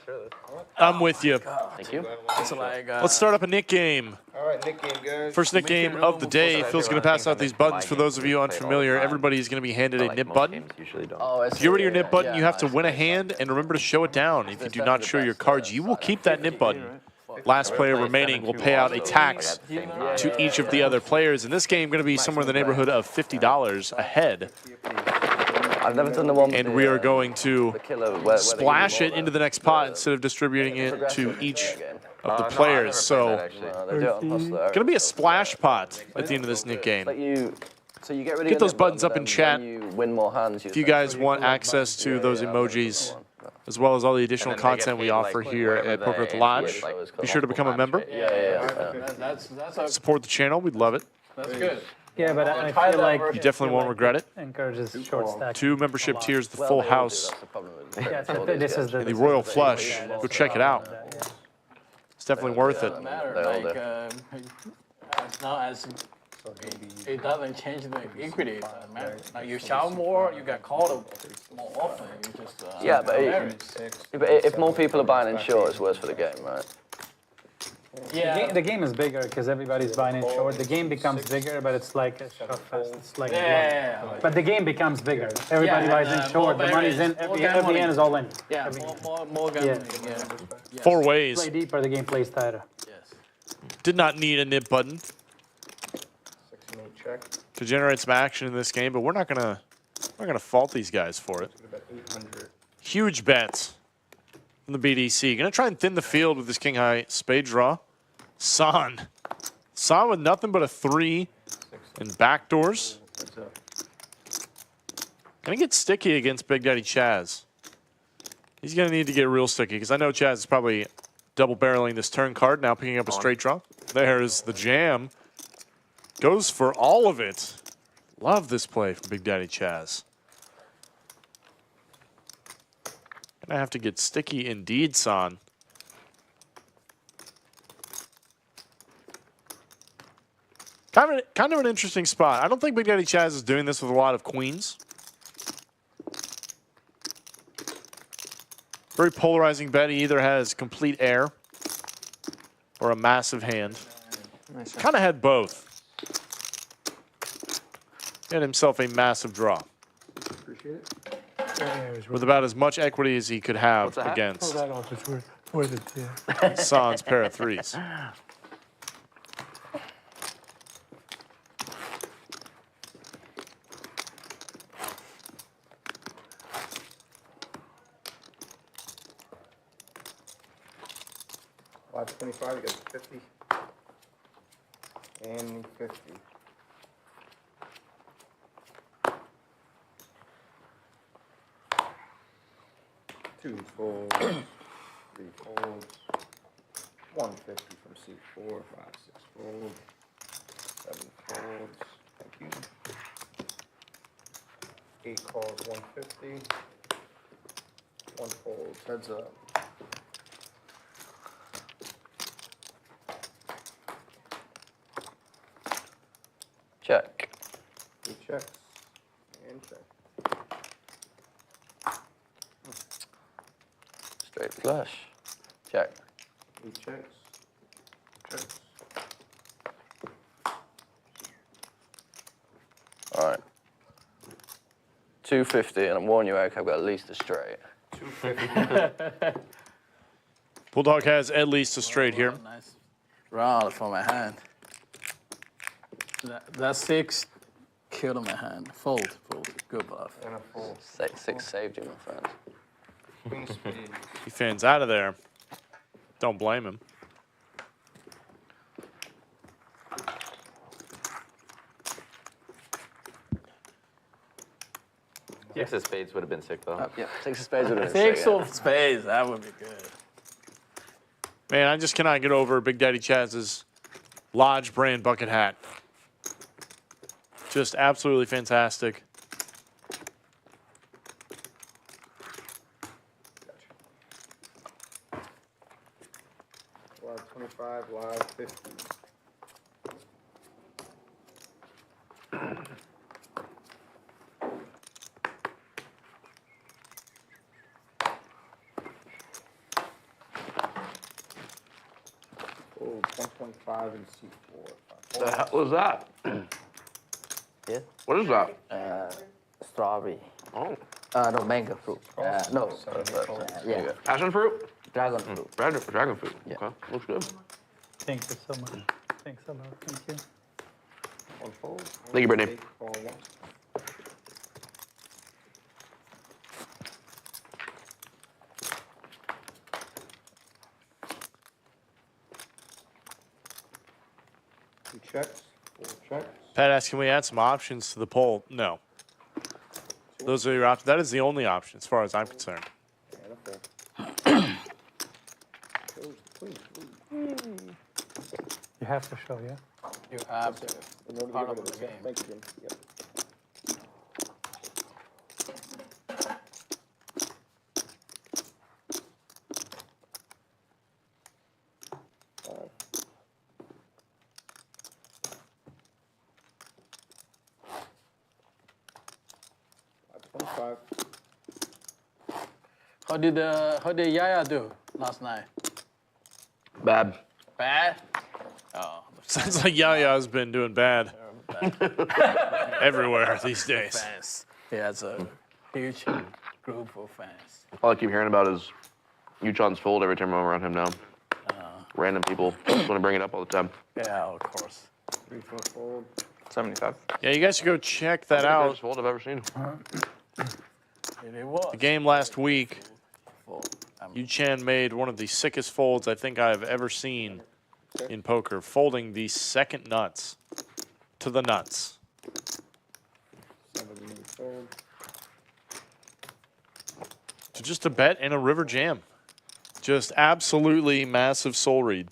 I'm with you. Thank you. It's like Let's start up a Nick game. All right, Nick game, guys. First Nick game of the day. Phil's going to pass out these buttons for those of you unfamiliar. Everybody's going to be handed a nip button. Usually don't. Oh, If you're already your nip button, you have to win a hand and remember to show it down. If you do not show your cards, you will keep that nip button. Last player remaining will pay out a tax to each of the other players. In this game, going to be somewhere in the neighborhood of $50 a head. I've never done the one. And we are going to killer, splash it into the next pot instead of distributing it to each of the players. So going to be a splash pot at the end of this Nick game. So you get rid of Get those buttons up in chat. You win more hands. If you guys want access to those emojis, as well as all the additional content we offer here at Poker at the Lodge, be sure to become a member. That's Support the channel. We'd love it. good. Yeah, but I feel like You definitely won't regret it. encourages short stack. 2 membership tiers, the full house, Yeah, this is and the Royal Flush. Go check it out. It's definitely worth it. Doesn't matter. They all Like, do. as long as it doesn't change the equity, it doesn't matter. Like you shove more, you get called more often. You just Yeah, but varies. if more people are buying in short, it's worse for the game, right? Yeah. The game is bigger because everybody's buying in short. The game becomes bigger, but it's like a shot fest. It's like Yeah. But the game becomes bigger. Everybody buys in short. The money's in. Every hand is all in. Yeah, more gambling. Yeah. 4 ways. Play deeper, the game plays tighter. Yes. Did not need a nip button. check. to generate some action in this game, but we're not gonna fault these guys for it. About 800. Huge bets from the BDC. Gonna try and thin the field with this king high spade draw. San with nothing but a 3 in backdoors. Heads up. Gonna get sticky against Big Daddy Chaz. He's gonna need to get real sticky because I know Chaz is probably double barreling this turn card, now picking up a straight draw. There's the jam. Goes for all of it. Love this play from Big Daddy Chaz. Gonna have to get sticky indeed, San. Kind of an interesting spot. I don't think Big Daddy Chaz is doing this with a lot of queens. Very polarizing bet. He either has complete air or a massive hand. Kind of had both. Had himself a massive draw. Appreciate it. With about as much equity as he could have Pull against that off. It's worth it, yeah. San's pair of threes. Live 25, you got 50. And 50. Two folds, 3 folds, 150 from C4, 5, 6 folds, 7 folds, thank you. 8 calls, 150, 1 folds, heads up. Check. 2 checks, and check. Straight flush. Check. 8 checks, checks. All right. 250, and I'm warning you, Eric, I've got at least a straight. 250. Bulldog has at least a straight here. Nice round for my hand. That 6 killed my hand. Fold. Good bluff. And a fold. 6 saved you, my friend. Queen spade. He fans out of there. Don't blame him. Six of spades would have been sick, though. Yeah, 6 of spades would have been 6 sick, of spades, that would be good. Man, I just cannot get over Big Daddy Chaz's Lodge brand bucket hat. Just absolutely fantastic. Live 25, live 50. Oh, 125 and C4. The hell was that? Yeah. What is that? Strawberry. Oh, No, mango fruit. No. Yeah. passion fruit? Dragon fruit. Dragon fruit. Yeah. Okay, looks good. Thank you so much. Thanks a lot. Thank you. 1 fold. Thank you, Brittany. 8 call, 1. Two checks, 4 checks. Pat asks, can we add some options to the poll? No. Those are your options. That is the only option as far as I'm concerned. And a fold. Shows the queen. Ooh. You have to show, yeah? You have to. In order to Part get rid of of the this, game. thank you, Jim. Yep. How did Yaya do last night? Bad. Bad? Oh, Sounds like Yaya's been doing bad everywhere these days. fans. He has a huge group of fans. All I keep hearing about is Uchon's fold every time I'm around him now. Random people just want to bring it up all the time. Yeah, of course. 3-4 fold. 75. Yeah, you guys should go check that out. Greatest fold I've ever seen. It was. The game last week, Fold. Yu Chan made one of the sickest folds I think I've ever seen in poker, folding the second nuts to the nuts. 70 fold. So just a bet and a river jam. Just absolutely massive soul read.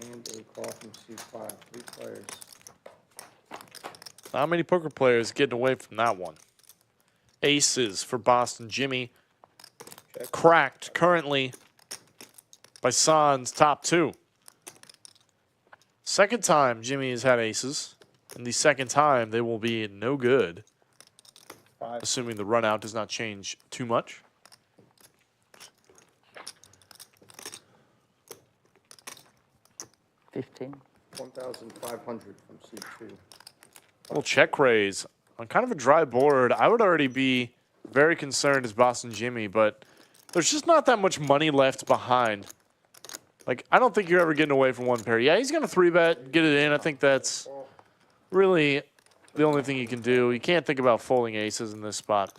And a call from C5. 3 players. Not many poker players getting away from that one. Aces for Boston Jimmy. Check. Cracked currently by San's top 2. Second time Jimmy has had aces. And the second time they will be no good. 5. Assuming the run out does not change too much. $15. 1,500 from C2. Little check raise on kind of a dry board. I would already be very concerned as Boston Jimmy, but there's just not that much money left behind. Like, I don't think you're ever getting away from one pair. Yeah, he's going to 3-bet, get it in. I think that's really the only thing you can do. You can't think about folding aces in this spot.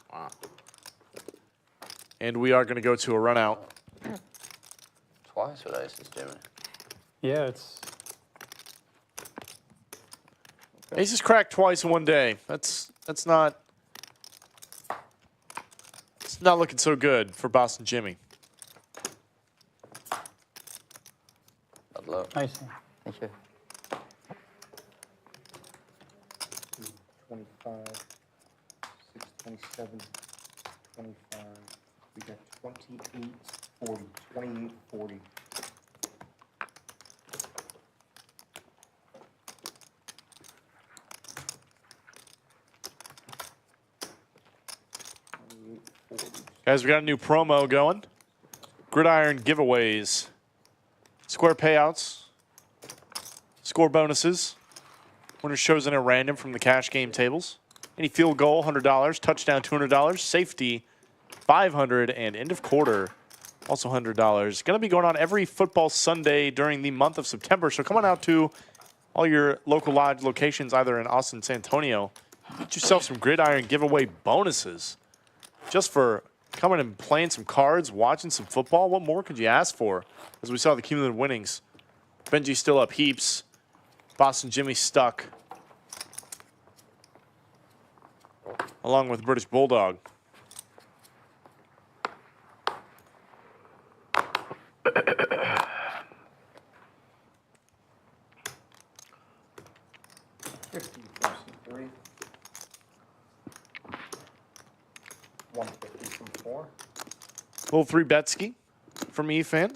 And we are going to go to a run out. Twice with aces, Jimmy. Yeah, it's Aces cracked twice in one day. That's not. It's not looking so good for Boston Jimmy. Bad luck. I see. Thank you. 25. 6, 27. 25. We got 28, 40. 28, 40. Guys, we got a new promo going. Gridiron giveaways. Square payouts. Score bonuses. Winner chosen at random from the cash game tables. Any field goal, $100. Touchdown, $200. Safety, $500. And end of quarter, also $100. Going to be going on every football Sunday during the month of September. So come on out to all your local lodge locations, either in Austin, San Antonio. Get yourself some Gridiron giveaway bonuses. Just for coming and playing some cards, watching some football. What more could you ask for? As we saw the cumulative winnings. Benji still up heaps. Boston Jimmy stuck. Along with British Bulldog. $50 from C3. 150 from 4. Little 3-bet-ski from Efan.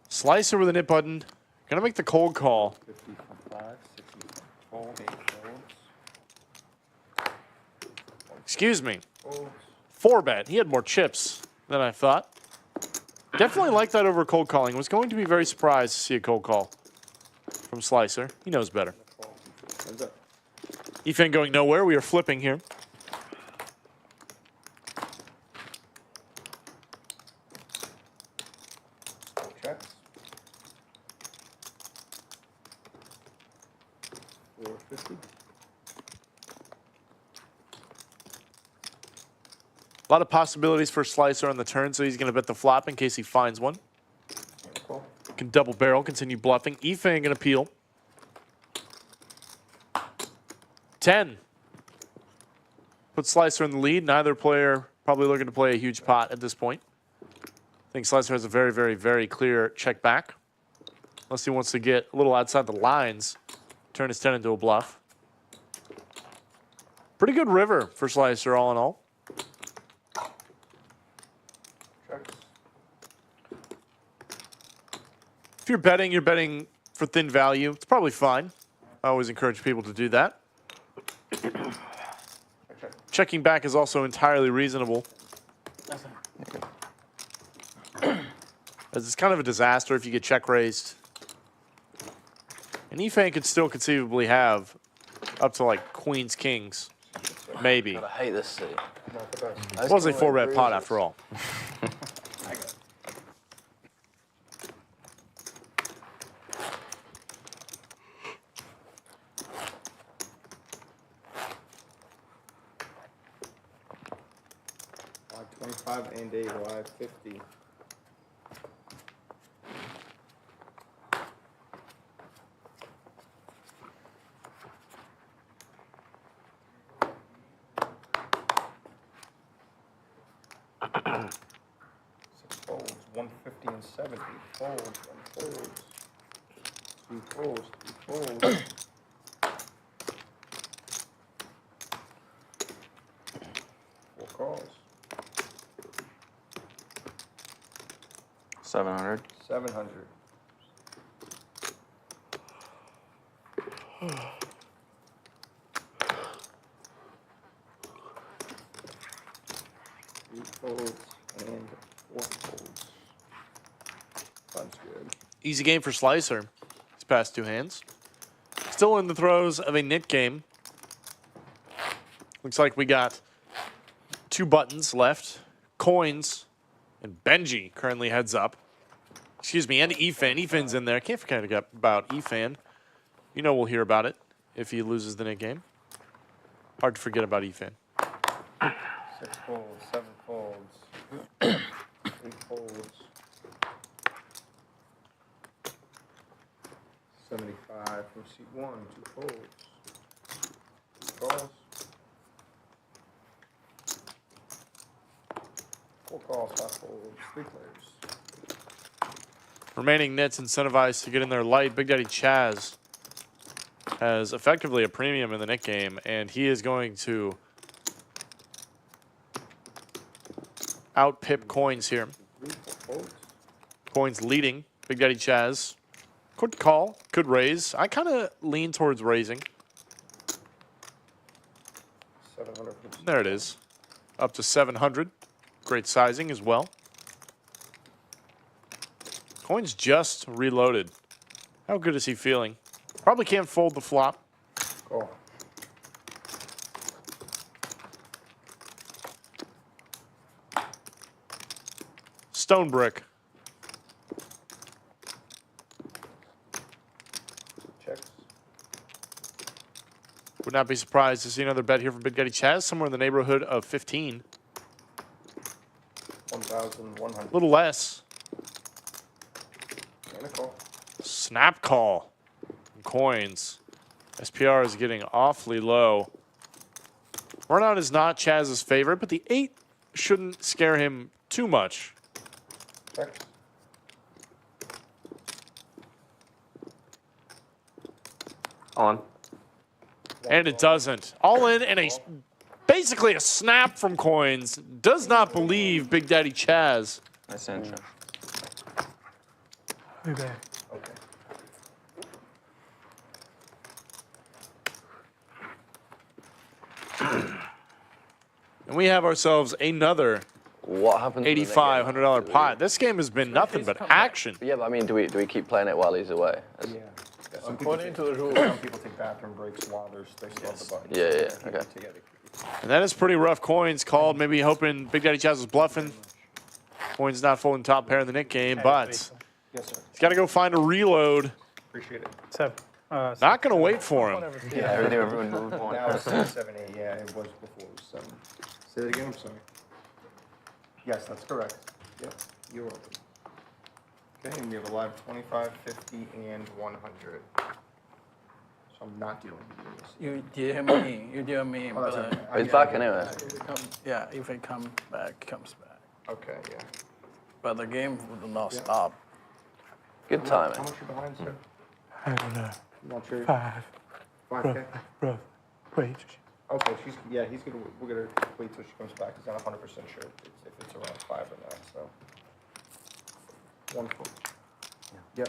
Slicer with a nip button. Gonna make the cold call. 50 from 5. 60 from 12. 8 folds. Excuse me. Folds. 4-bet. He had more chips than I thought. Definitely like that over cold calling. Was going to be very surprised to see a cold call from Slicer. He knows better. Hands up. Efan going nowhere. We are flipping here. Checks. 450. A lot of possibilities for Slicer on the turn, so he's going to bet the flop in case he finds one. Call. Can double barrel, continue bluffing. Efan going to peel. 10. Put Slicer in the lead. Neither player probably looking to play a huge pot at this point. I think Slicer has a very, very, very clear check back. Unless he wants to get a little outside the lines. Turn his 10 into a bluff. Pretty good river for Slicer all in all. Checks. If you're betting for thin value. It's probably fine. I always encourage people to do that. Checking back is also entirely reasonable. As it's kind of a disaster if you get check raised. And Efan could still conceivably have up to like queens, kings, maybe. God, I hate this seat. Not the best. It was a 4-bet pot after all. 525 and a live 50. Six folds, 150 and 70. Folds, one folds. Two folds, two folds. Four calls. 700. 700. Three folds and four folds. Sounds good. Easy game for Slicer. His past two hands. Still in the throes of a knit game. Looks like we got two buttons left. Coins and Benji currently heads up. Excuse me, and Efan. Efan's in there. Can't forget about Efan. You know we'll hear about it if he loses the knit game. Hard to forget about Efan. 6 folds, 7 folds, 8 folds. 75 from seat 1, 2 folds. 2 calls. 4 calls, 5 folds, 3 players. Remaining nits incentivized to get in there light. Big Daddy Chaz has effectively a premium in the knit game, and he is going to out-pip Coins here. 3, 4 folds. Coins leading. Big Daddy Chaz could call, could raise. I kind of lean towards raising. 700 from seat There it is. Up to 700. Great sizing as well. Coins just reloaded. How good is he feeling? Probably can't fold the flop. Call. Stone brick. Checks. Would not be surprised to see another bet here from Big Daddy Chaz, somewhere in the neighborhood of 15. 1,100. A little less. And a call. Snap call. Coins. SPR is getting awfully low. Runout is not Chaz's favorite, but the 8 shouldn't scare him too much. Checks. On. And it doesn't. All in and basically a snap from Coins. Does not believe Big Daddy Chaz. Nice intro. Be back. Okay. And we have ourselves another What happens? to the next game? $8,500 pot. This game has been nothing but action. Yeah, but I mean, do we keep playing it while he's away? Yeah. Some people According to the rules. Some people take bathroom breaks while they still have the button. Yeah, yeah, Keep it okay. together. And that is pretty rough. Coins called, maybe hoping Big Daddy Chaz was bluffing. Coins not folding top pair in the knit game, but Yes, sir. he's got to go find a reload. Appreciate it. Not going to wait for him. Yeah, everyone moved one. Now it's 7, 8. Yeah, it was before it was 7. Say that again. I'm sorry. Yes, that's correct. Yep, you're welcome. Okay, and we have a live 25, 50, and 100. So I'm not dealing with this. You deal me. You deal me. Oh, that's But okay. He's back anyway. if it come, yeah, if it comes back, comes back. Okay, yeah. But the game will not Yeah. stop. Good How timing. much you behind, sir? I don't know. Not sure. 5. 5K? Rough. Wait. Okay, he's gonna, we're gonna wait till she comes back. He's not 100% sure if it's around 5 or not, so. 1 foot. Yep.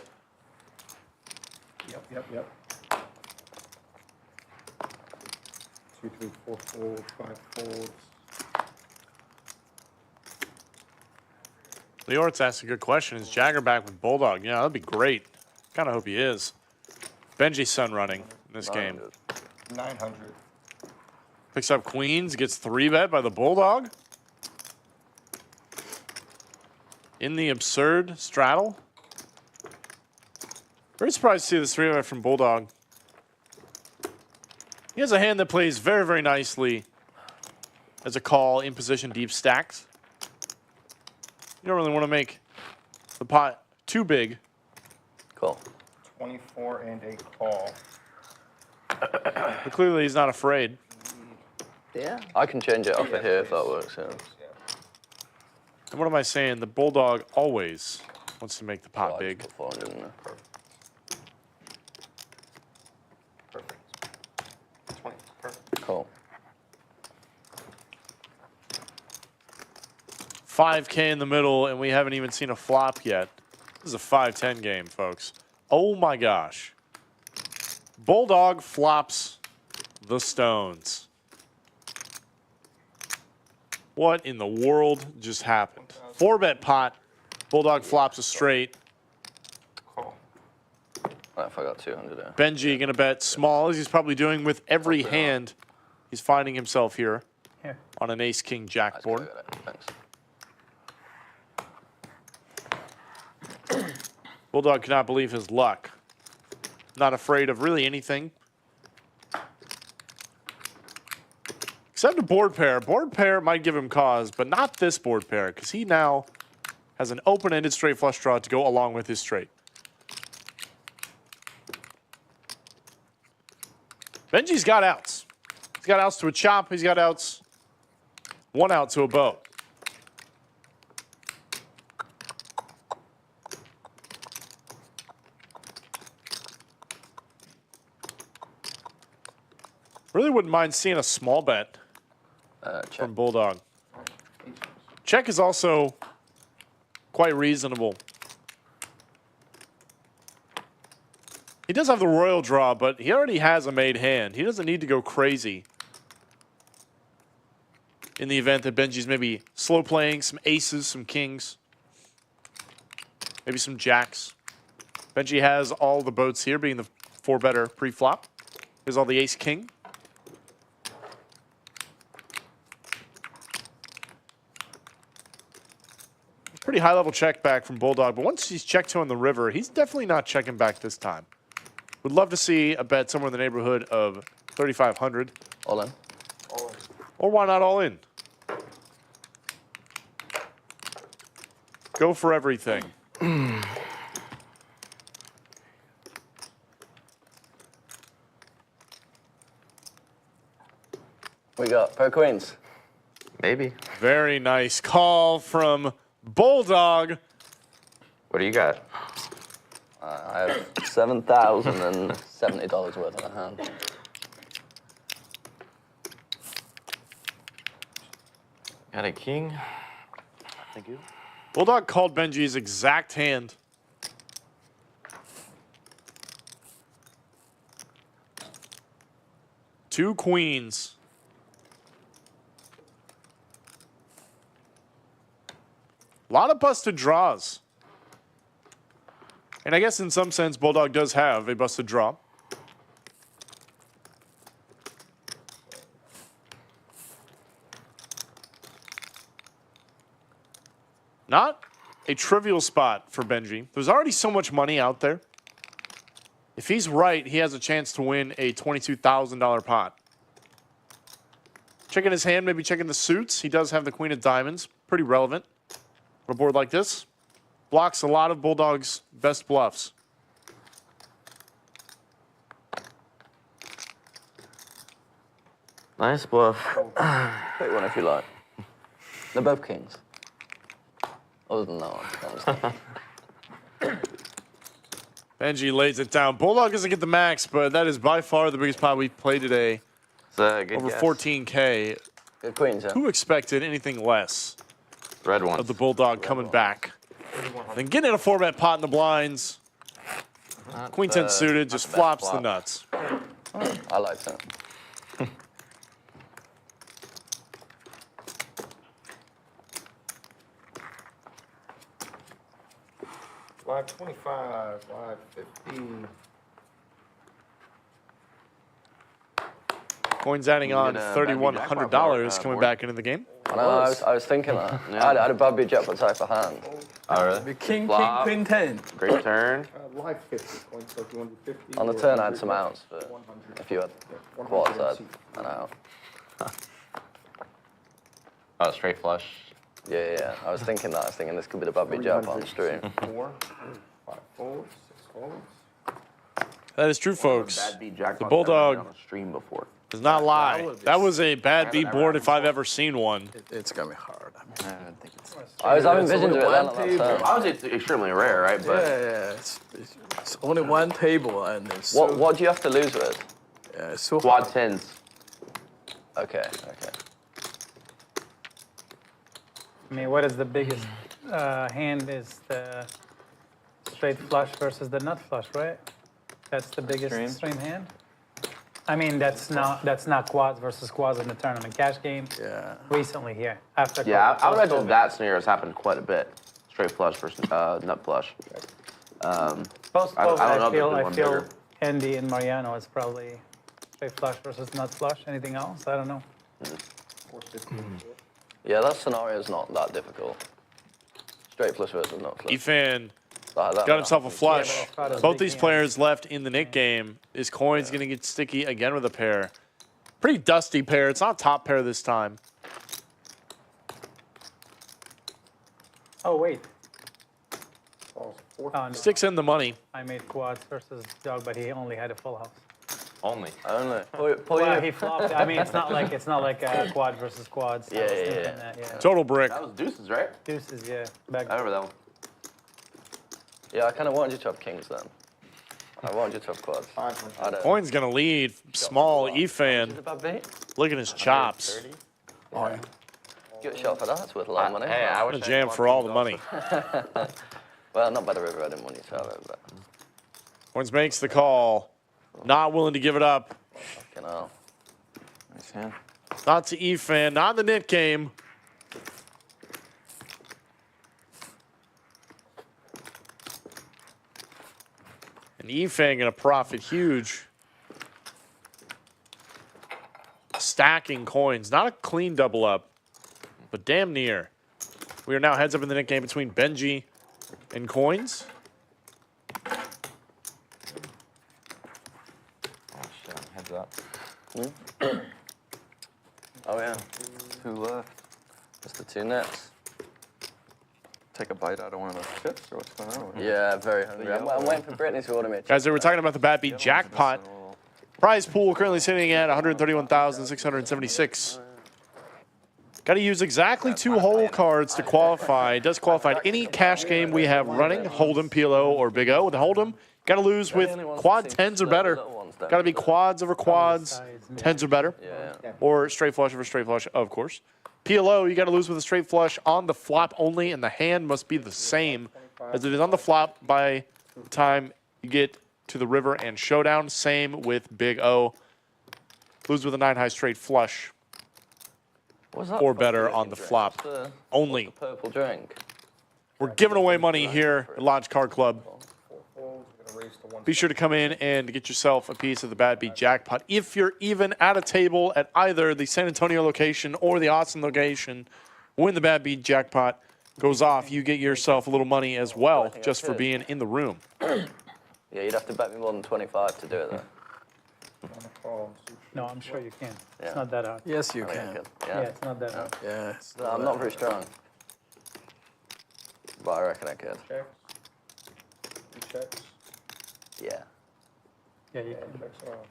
Yep. 2, 3, 4 folds, 5 folds. Leort's asked a good question. Is Jagger back with Bulldog? Yeah, that'd be great. Kind of hope he is. Benji's son running in this game. 900. Picks up Queens, gets 3-bet by the Bulldog. In the absurd straddle. Very surprised to see this 3-bet from Bulldog. He has a hand that plays very, very nicely as a call in position deep stacked. You don't really want to make the pot too big. Cool. 24 and a call. But clearly he's not afraid. Yeah. I can change it off of here if that works, yeah. And what am I saying? The Bulldog always wants to make the pot big. Perfect. 20. Perfect. Cool. 5K in the middle, and we haven't even seen a flop yet. This is a 5-10 game, folks. Oh my gosh. Bulldog flops the stones. What in the world just happened? 4-bet pot. Bulldog flops a straight. Call. What if I got 200 there? Benji gonna bet small, as he's probably doing with every hand he's finding himself here Here. on an ace-king jack board. Thanks. Bulldog cannot believe his luck. Not afraid of really anything. Except a board pair. Board pair might give him cause, but not this board pair, because he now has an open-ended straight flush draw to go along with his straight. Benji's got outs. He's got outs to a chop. He's got outs. One out to a bow. Really wouldn't mind seeing a small bet from Bulldog. Check is also quite reasonable. He does have the royal draw, but he already has a made hand. He doesn't need to go crazy in the event that Benji's maybe slow playing some aces, some kings, maybe some jacks. Benji has all the boats here, being the 4-better pre-flop. Here's all the ace-king. Pretty high-level check back from Bulldog, but once he's checked to on the river, he's definitely not checking back this time. Would love to see a bet somewhere in the neighborhood of 3,500. All in. Or why not all in? Go for everything. We got pair of queens. Maybe. Very nice call from Bulldog. What do you got? I have $7,070 worth in a hand. Got a king. Thank you. Bulldog called Benji's exact hand. Two queens. A lot of busted draws. And I guess in some sense, Bulldog does have a busted draw. Not a trivial spot for Benji. There's already so much money out there. If he's right, he has a chance to win a $22,000 pot. Checking his hand, maybe checking the suits. He does have the queen of diamonds. Pretty relevant. On a board like this, blocks a lot of Bulldog's best bluffs. Nice bluff. Pick one if you like. They're both kings. Other than that one. Benji lays it down. Bulldog doesn't get the max, but that is by far the biggest pot we've played today. It's a good Over guess. 14K. Good queens, yeah. Who expected anything less Red one. of the Bulldog coming back? Then getting in a 4-bet pot in the blinds. Queen 10 suited just flops the nuts. I like that. Live 25, live 15. Coins adding on get a $3,100 coming board. back into the game. I know, I was thinking that. Yeah. I had a Beat Jackpot type of hand. Oh, really? King, Flop. Queen 10. Great turn. Live 50 points, so if you want to do 50. On the or turn, I had 100, some outs, but 100. if you had Yeah, quarters, 100 I'd an out. Oh, straight flush. Yeah. I was thinking that. I was thinking this could be the bad beat jackpot on the stream. 4, 5 folds, 6 folds. That is true, folks. Bad beat jackpot The I've Bulldog never been on a stream before. does not lie. That was a bad beat board if I've ever seen one. It's gonna be hard. I don't think it's. I was having visions of it then. Obviously, it's extremely rare, right? But Yeah. It's only one table and it's. What do you have to lose with? Yeah, it's so quad hard. tens. Okay. I mean, what is the biggest hand is the straight flush versus the nut flush, right? That's the biggest stream hand. I mean, that's not quads versus quads in the tournament cash game. Yeah. Recently here, after. Yeah, I would imagine that scenario has happened quite a bit. Straight flush versus nut flush. Post I don't know if there's I one feel bigger. Andy and Mariano is probably straight flush versus nut flush. Anything else? I don't know. Yeah, that scenario is not that difficult. Straight flush versus nut flush. Efan That got himself a flush. but it's Both big these hand. players left in the Nick game. Is Coins going to get sticky again with a pair? Pretty dusty pair. It's not top pair this time. Oh wait, Falls 4. oh, no. Sticks in the money. I made quads versus dog, but he only had a full house. Only. Only. Well, he flopped. I mean, it's not like a quad versus quads. I was Yeah. thinking that, yeah. Total brick. That was deuces, right? Deuces, yeah. Back. I remember that one. Yeah, I kind of wanted you to have kings then. I wanted you to have quads. I don't. Coins going to lead. Small Efan. Is it bad beat? Look at his chops. Oh, yeah. Get a shot for that. It's worth a lot of money. Hey, I A wish I jam had for all the money. Well, not by the river. I didn't want you to have it, but Coins makes the call. Not willing to give it up. fucking hell. Nice hand. Not to Efan. Not in the Nick game. And Efan going to profit huge. Stacking coins. Not a clean double up, but damn near. We are now heads up in the Nick game between Benji and Coins. Oh shit, heads up. Oh yeah, 2 left. just the 2 nets. Take a bite out of one of those chips, or what's going on? Yeah, very hungry. I'm waiting for Brittany to order me. Guys, they were talking about the Bad Beat Jackpot. Prize pool currently sitting at 131,676. Got to use exactly 2 whole cards to qualify. It does qualify in any cash game we have running, Hold'em, PLO, or Big O. With Hold'em, got to lose with quad 10s or better. Got to be quads over quads, 10s or better, or straight flush over straight flush, of course. PLO, you got to lose with a straight flush on the flop only, and the hand must be the same as it is on the flop by the time you get to the river and showdown. Same with Big O. Lose with a 9-high straight flush or better on the flop only. Purple drink. We're giving away money here at Lodge Card Club. Be sure to come in and get yourself a piece of the Bad Beat Jackpot. If you're even at a table at either the San Antonio location or the Austin location, when the Bad Beat Jackpot goes off, you get yourself a little money as well, just for being in the room. Yeah, you'd have to bet me more than 25 to do it though. No, I'm sure you can. Yeah. It's not that hard. Yes, you I mean, I can. could. Yeah, Yeah. it's not that hard. Yeah. No, I'm not very strong. But I reckon I could. Checks. 2 checks. Yeah. Yeah, you can. Checks off.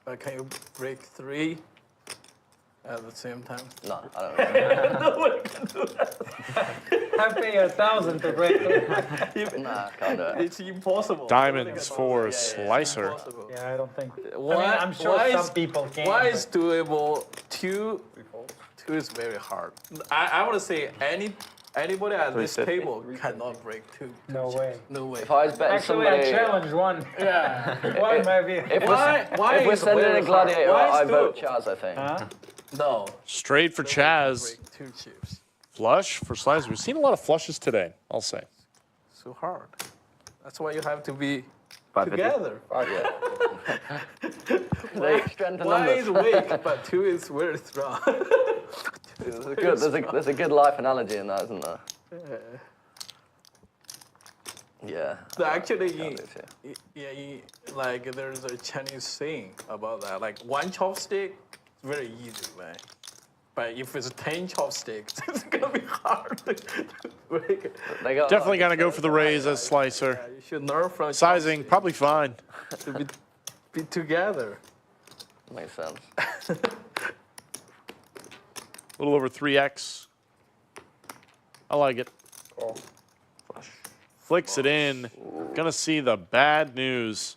But can you break 3 at the same time? No, I don't know. I pay 1,000 to break it. Nah, can't do it. It's impossible. Diamonds for Slicer. Impossible. Yeah, I don't think. Why, I mean, I'm sure why some is, people can. Why but- is doable 2? 2 is very hard. I want to say anybody at this 350. table cannot break 2. No way. No way. If I was betting Actually, somebody, I challenge one. Yeah. One maybe. if Why we're is sending very a gladiator, hard? Why I is vote doable? Chaz, I think. Huh? No. Straight for Chaz. Break 2 chips. Flush for Slicer. We've seen a lot of flushes today, I'll say. So hard. That's why you have to be 550. together. They strength in One is numbers. weak, but 2 is very strong. There's a good life analogy in that, isn't there? Yeah. Actually, Can't do two. like there's a Chinese saying about that. Like one chopstick, very easy, man. But if it's 10 chopsticks, it's gonna be hard to break it. They got Definitely gonna go for the raise as slicer. Yeah, you should learn from Sizing chopsticks probably fine. to be together. Makes sense. A little over 3x. I like it. Call. Flicks it in. Gonna see the bad news.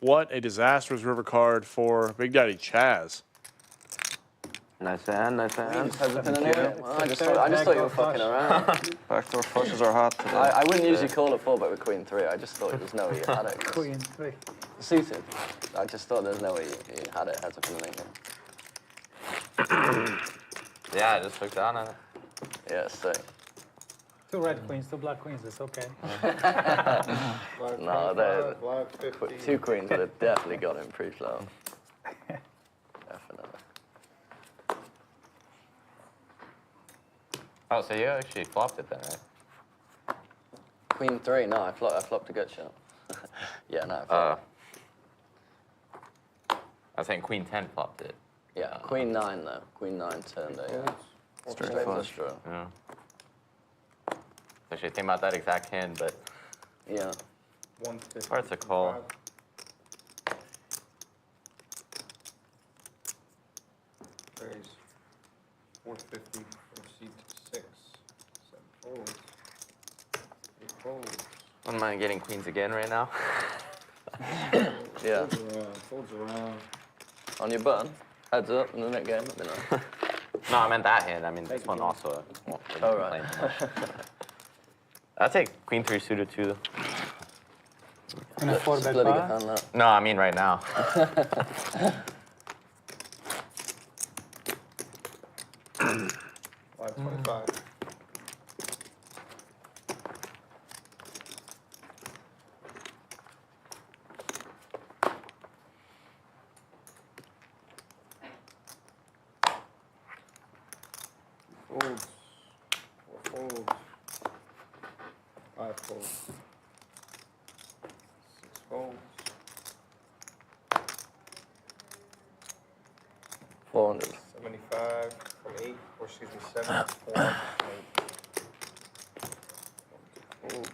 What a disastrous river card for Big Daddy Chaz. Nice hand, nice hand. Hesitant in here? Well, I just thought you were fucking around. Backdoor flushes are hot today. I wouldn't usually call a 4-bet with Queen 3. I just thought there's no way you had it. Queen 3. Suited. I just thought there's no way you had it. Heads up in the here. Yeah, I just looked down at it. Yeah, sick. 2 red queens, 2 black queens, it's okay. Black No, 25, black 50. 2 queens would have definitely got him pre-flop. Definitely. Oh, so you actually flopped it then, right? Queen 3, no, I flopped a good shot. Yeah, no, I flopped. I was saying Queen 10 flopped it. Yeah, Queen 9 though. Queen 9 turned a straight flush draw. Yeah. Actually, think about that exact hand, but Yeah. 150. hard to call. Raise. 450 from seat to 6. 7 folds. 8 folds. wouldn't mind getting queens again right now. Yeah. Folds around. On your button. Heads up in the next game. Let me know. No, I meant that hand. I mean, this one also. All right. I'll take Queen 3 suited too, though. In a 4-bet Bloody good bar. hand that. No, I mean right now. Black 25. Folds. 4 folds. 5 folds. 6 folds. 400. 75 from 8, or excuse me, 7 from 8. Folds.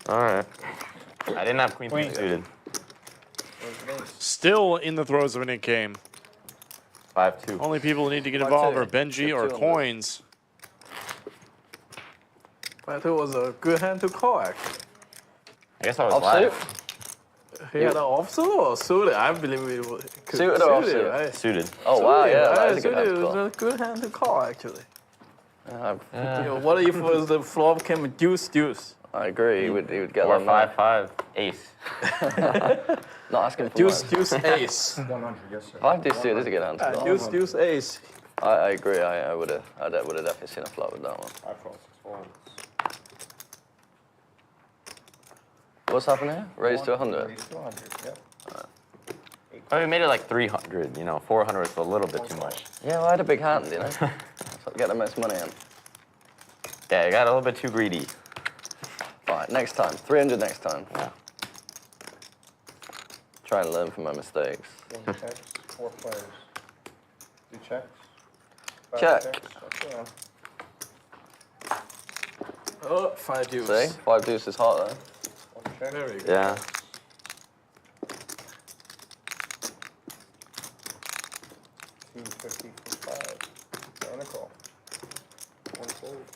All right. I didn't have Queen 3 suited. Still in the throes of an ink game. 5-2. Only people who need to get involved are 5-2. Benji or 200. Coins. But it was a good hand to call, actually. I guess I was Offsuit? live. He had an offsuit or suited? I believe it was Suited or offsuit? right? Suited. Oh, wow, yeah. Right, That is a good hand suited to was call. a good hand to call, actually. Yeah, You know, what if it was the flop came deuce? I agree. He would get Or on that. 5-5 ace. Not asking for Deuce, much. ace. 100, yes, sir. 5 deuce suited is a good hand to call. Deuce, ace. I agree. I would have definitely seen a flop with that one. 5 folds, 6 folds. What's happening here? Raise to 100. Raise to 100, yep. Oh, we made it like 300. You know, 400 is a little bit too much. Yeah, well, I had a big hand, you know. So get the most money in. Yeah, you got a little bit too greedy. Fine, next time. 300 next time. Yeah. Try and learn from my mistakes. 1 checks, 4 players. 2 checks. 5 Check. checks. That's around. Oh, 5 deuce. See? 5 deuce is hot, though. 1 check. There we go. Yeah. 250 from 5. And a call. 1 folds.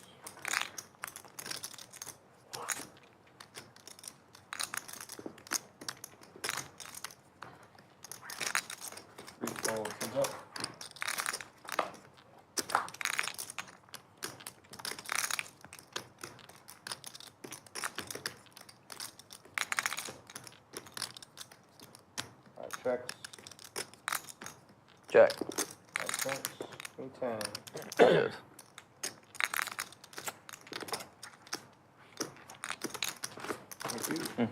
Three folds. Heads up. Five checks. Check. 5 checks. Queen 10. Good. Thank you.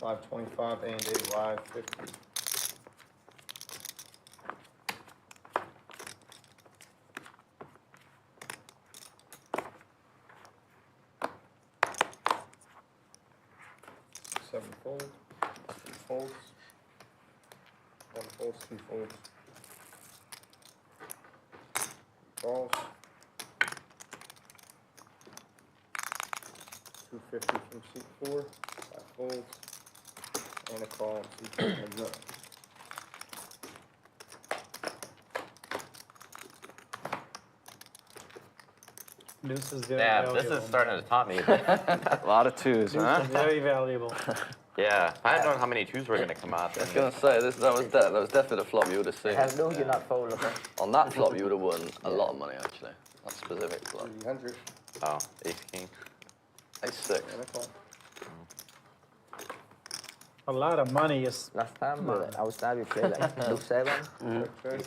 Live 25 and a live 50. Seven folds, 2 folds, 1 folds, 2 folds, calls, 250 from seat 4, 5 folds, and a call on seat 4 heads up. Deuce is very Yeah, valuable. this is starting to taunt me. A lot of twos, Deuce huh? is very valuable. Yeah, if I had known how many twos were gonna come out, I was then gonna say that was definitely the flop you would have seen. No, you're not fold. On that flop, you would have won a lot of money actually. That specific flop. 300 oh, ace king. Ace 6. and a call. A lot of money is. Last time I was there, we played like 2-7.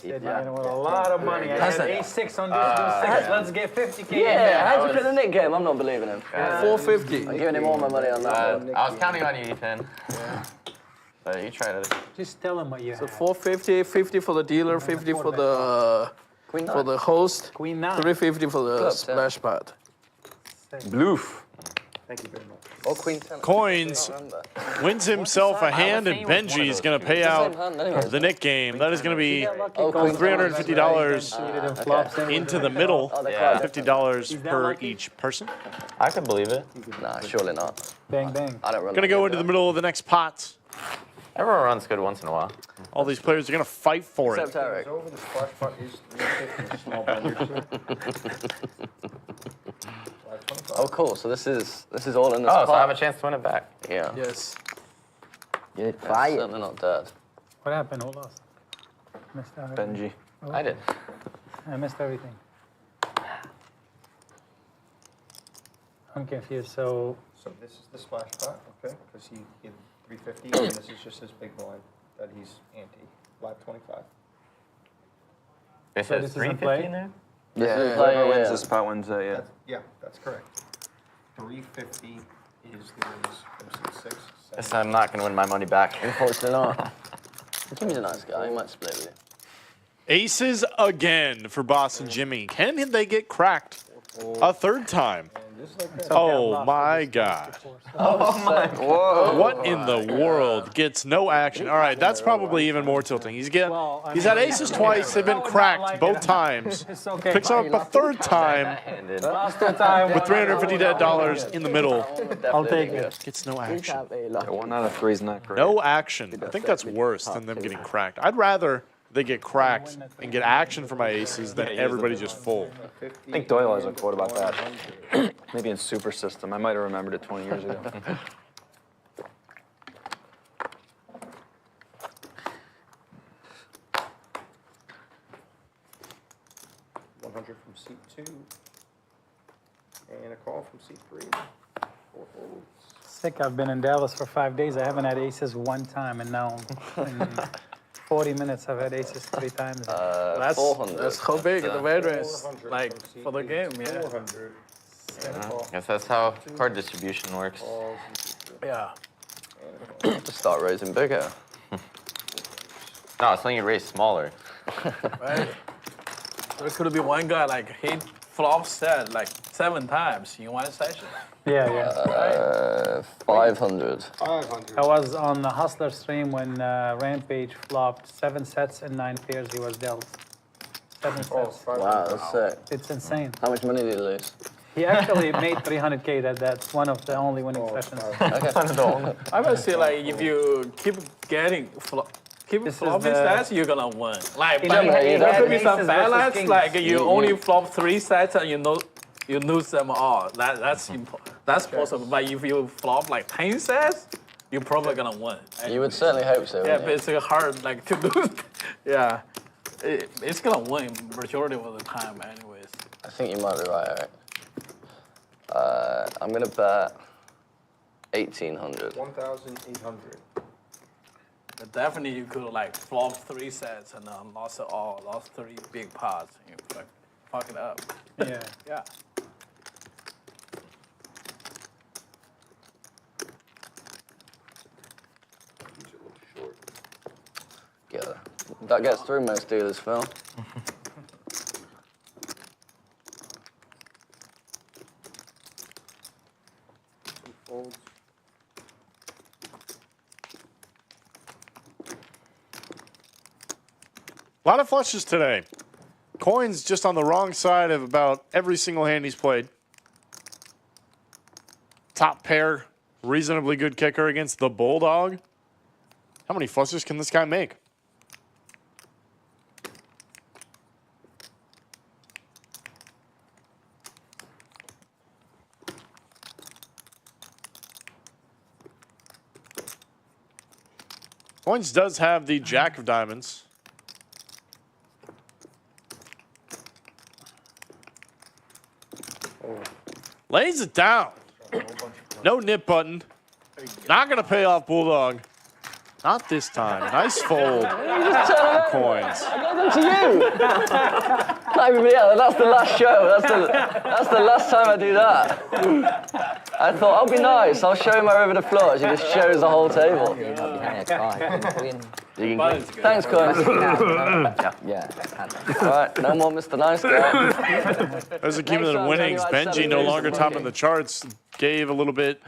Yeah, you know what? A lot of money. I had A6 on this. Let's get 50K. Yeah, how'd you play the Nick game? I'm not believing him. 450. I'm giving him all my money on that one. I was counting on you, Ethan. But you tried it. Just tell him what you So have. 450, 50 for the dealer, 50 for the Queen 9. for the host, Queen 9. 350 for the Club 10. splash pad. Bloof. Thank you very much. Or Queen 10. Coins wins himself a hand, and Benji is going to pay out the Nick game. That is going to be $350 into the middle, Yeah. $50 per each person. I can believe it. Nah, surely not. Bang, bang. I don't run. Going to go into the middle of the next pot. Everyone runs good once in a while. All these players are going to fight for Except it. Eric. Over the splash pot is 350 small blind. Live 25. Oh, cool. So this is all in this Oh, so I have pot. a chance to win it back. Yeah. Yes. You need That's 5. certainly not dead. What happened? Who lost? Missed everything. Benji. I did. I missed everything. I'm confused. So So this is the splash pot, okay? Because he had 350, and this is just his big blind that he's ante. Live 25. It So says this is in 350 play? in there? Yeah, Whoever wins this pot wins it, yeah. Yeah, that's correct. 350 is the wins from seat 6. Guess I'm not gonna win my money back. Unfortunately not. Jimmy's a nice guy. He might split with you. Aces again for Boss and Jimmy. Can they get cracked a third time? And just like that. Oh my God. Whoa. What in the world gets no action? All right, that's probably even more tilting. He's had aces twice. They've been cracked both times. it's okay. Picks up a third time Handed. Last time with $350 in the middle. I'll take it. Gets no We action. have a lot. 1 out of 3 is not great. No action. I think that's worse than them getting cracked. I'd rather they get cracked and get action for my aces than everybody just full. I think Doyle has a quote about that. Maybe in Super System. I might have remembered it 20 years ago. 100 from seat 2. And a call from seat 3. 4 folds. Sick. I've been in Dallas for 5 days. I haven't had aces one time, and now in 40 minutes I've had aces 3 times. That's 400. that's how big the variance 400 like from seat for the 8. game, yeah. 400. And a call. Guess that's how card distribution works. Calls and seat 3. Yeah. Just start raising bigger. No, it's letting you raise smaller. Right. There could be one guy like he flop set like 7 times in one session. Yeah. 500. 500. I was on the Hustler stream when Rampage flopped 7 sets and 9 pairs he was dealt. 7 Calls, sets. 500. Wow, that's sick. It's insane. How much money did he lose? He actually made 300K. That's one of the only winning sessions. I would say like if you keep getting keep This is flopping the- stats, you're gonna win. Like, He but had there could be some aces bad versus lines, kings. like you only flop 3 sets and you lose them all. That's possible. But if you flop like 10 sets, you're probably gonna win. You would certainly hope so. Yeah, wouldn't but you? it's hard like to lose. Yeah, it's gonna win majority of the time, anyways. I think you might be right, Eric. I'm gonna bet 1,800. 1,800. But definitely you could like flop 3 sets and lost it all, lost 3 big pots, and you like fuck it up. Yeah. Yeah. That gets through most dealers, Phil. Folds. A lot of flushes today. Coins just on the wrong side of about every single hand he's played. Top pair, reasonably good kicker against the Bulldog. How many flushes can this guy make? Coins does have the Jack of Diamonds. Lays it down. No nip button. Not going to pay off Bulldog. Not this time. Nice fold. Coins. I gave them to you. Not even me. That's the last show. That's the last time I do that. I thought I'll be nice. I'll show him over the floor. She just shows the whole table. Thanks, Coins. Yeah. All right, no more Mr. Nice Guy. Those are cumulative winnings. Benji no longer top in the charts. Gave a little bit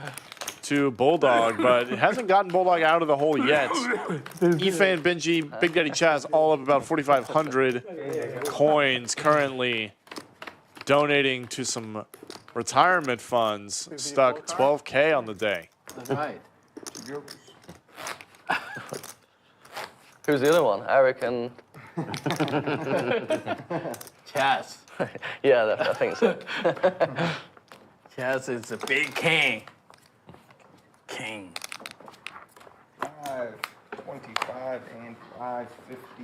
to Bulldog, but it hasn't gotten Bulldog out of the hole yet. Efan, Benji, Big Daddy Chaz, all up about 4,500 coins currently donating to some retirement funds. Stuck 12K on the day. That's right. Who's the other one? Eric and... Chaz. Yeah, I think so. Chaz is a big king. King. 525 and 550.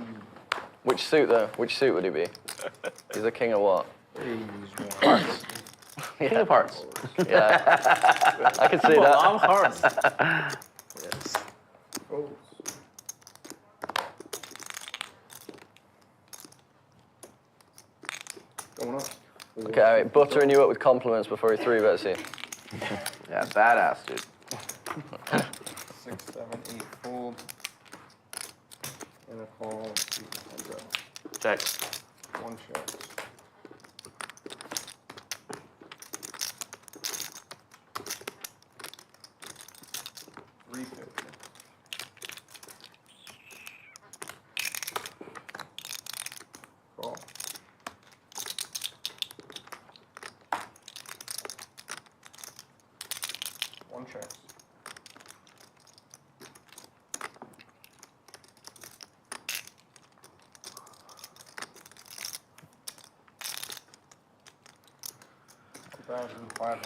Which suit, though? Which suit would he be? He's a king of what? Hearts. King of hearts. Yeah. I can see People that. love hearts. Yes. Folds. Going up. Okay, Eric, buttering you up with compliments before he 3-bets you. Yeah, badass, dude. 6, 7, 8 fold. And a call. Check. One check. Call. One check. $2,500.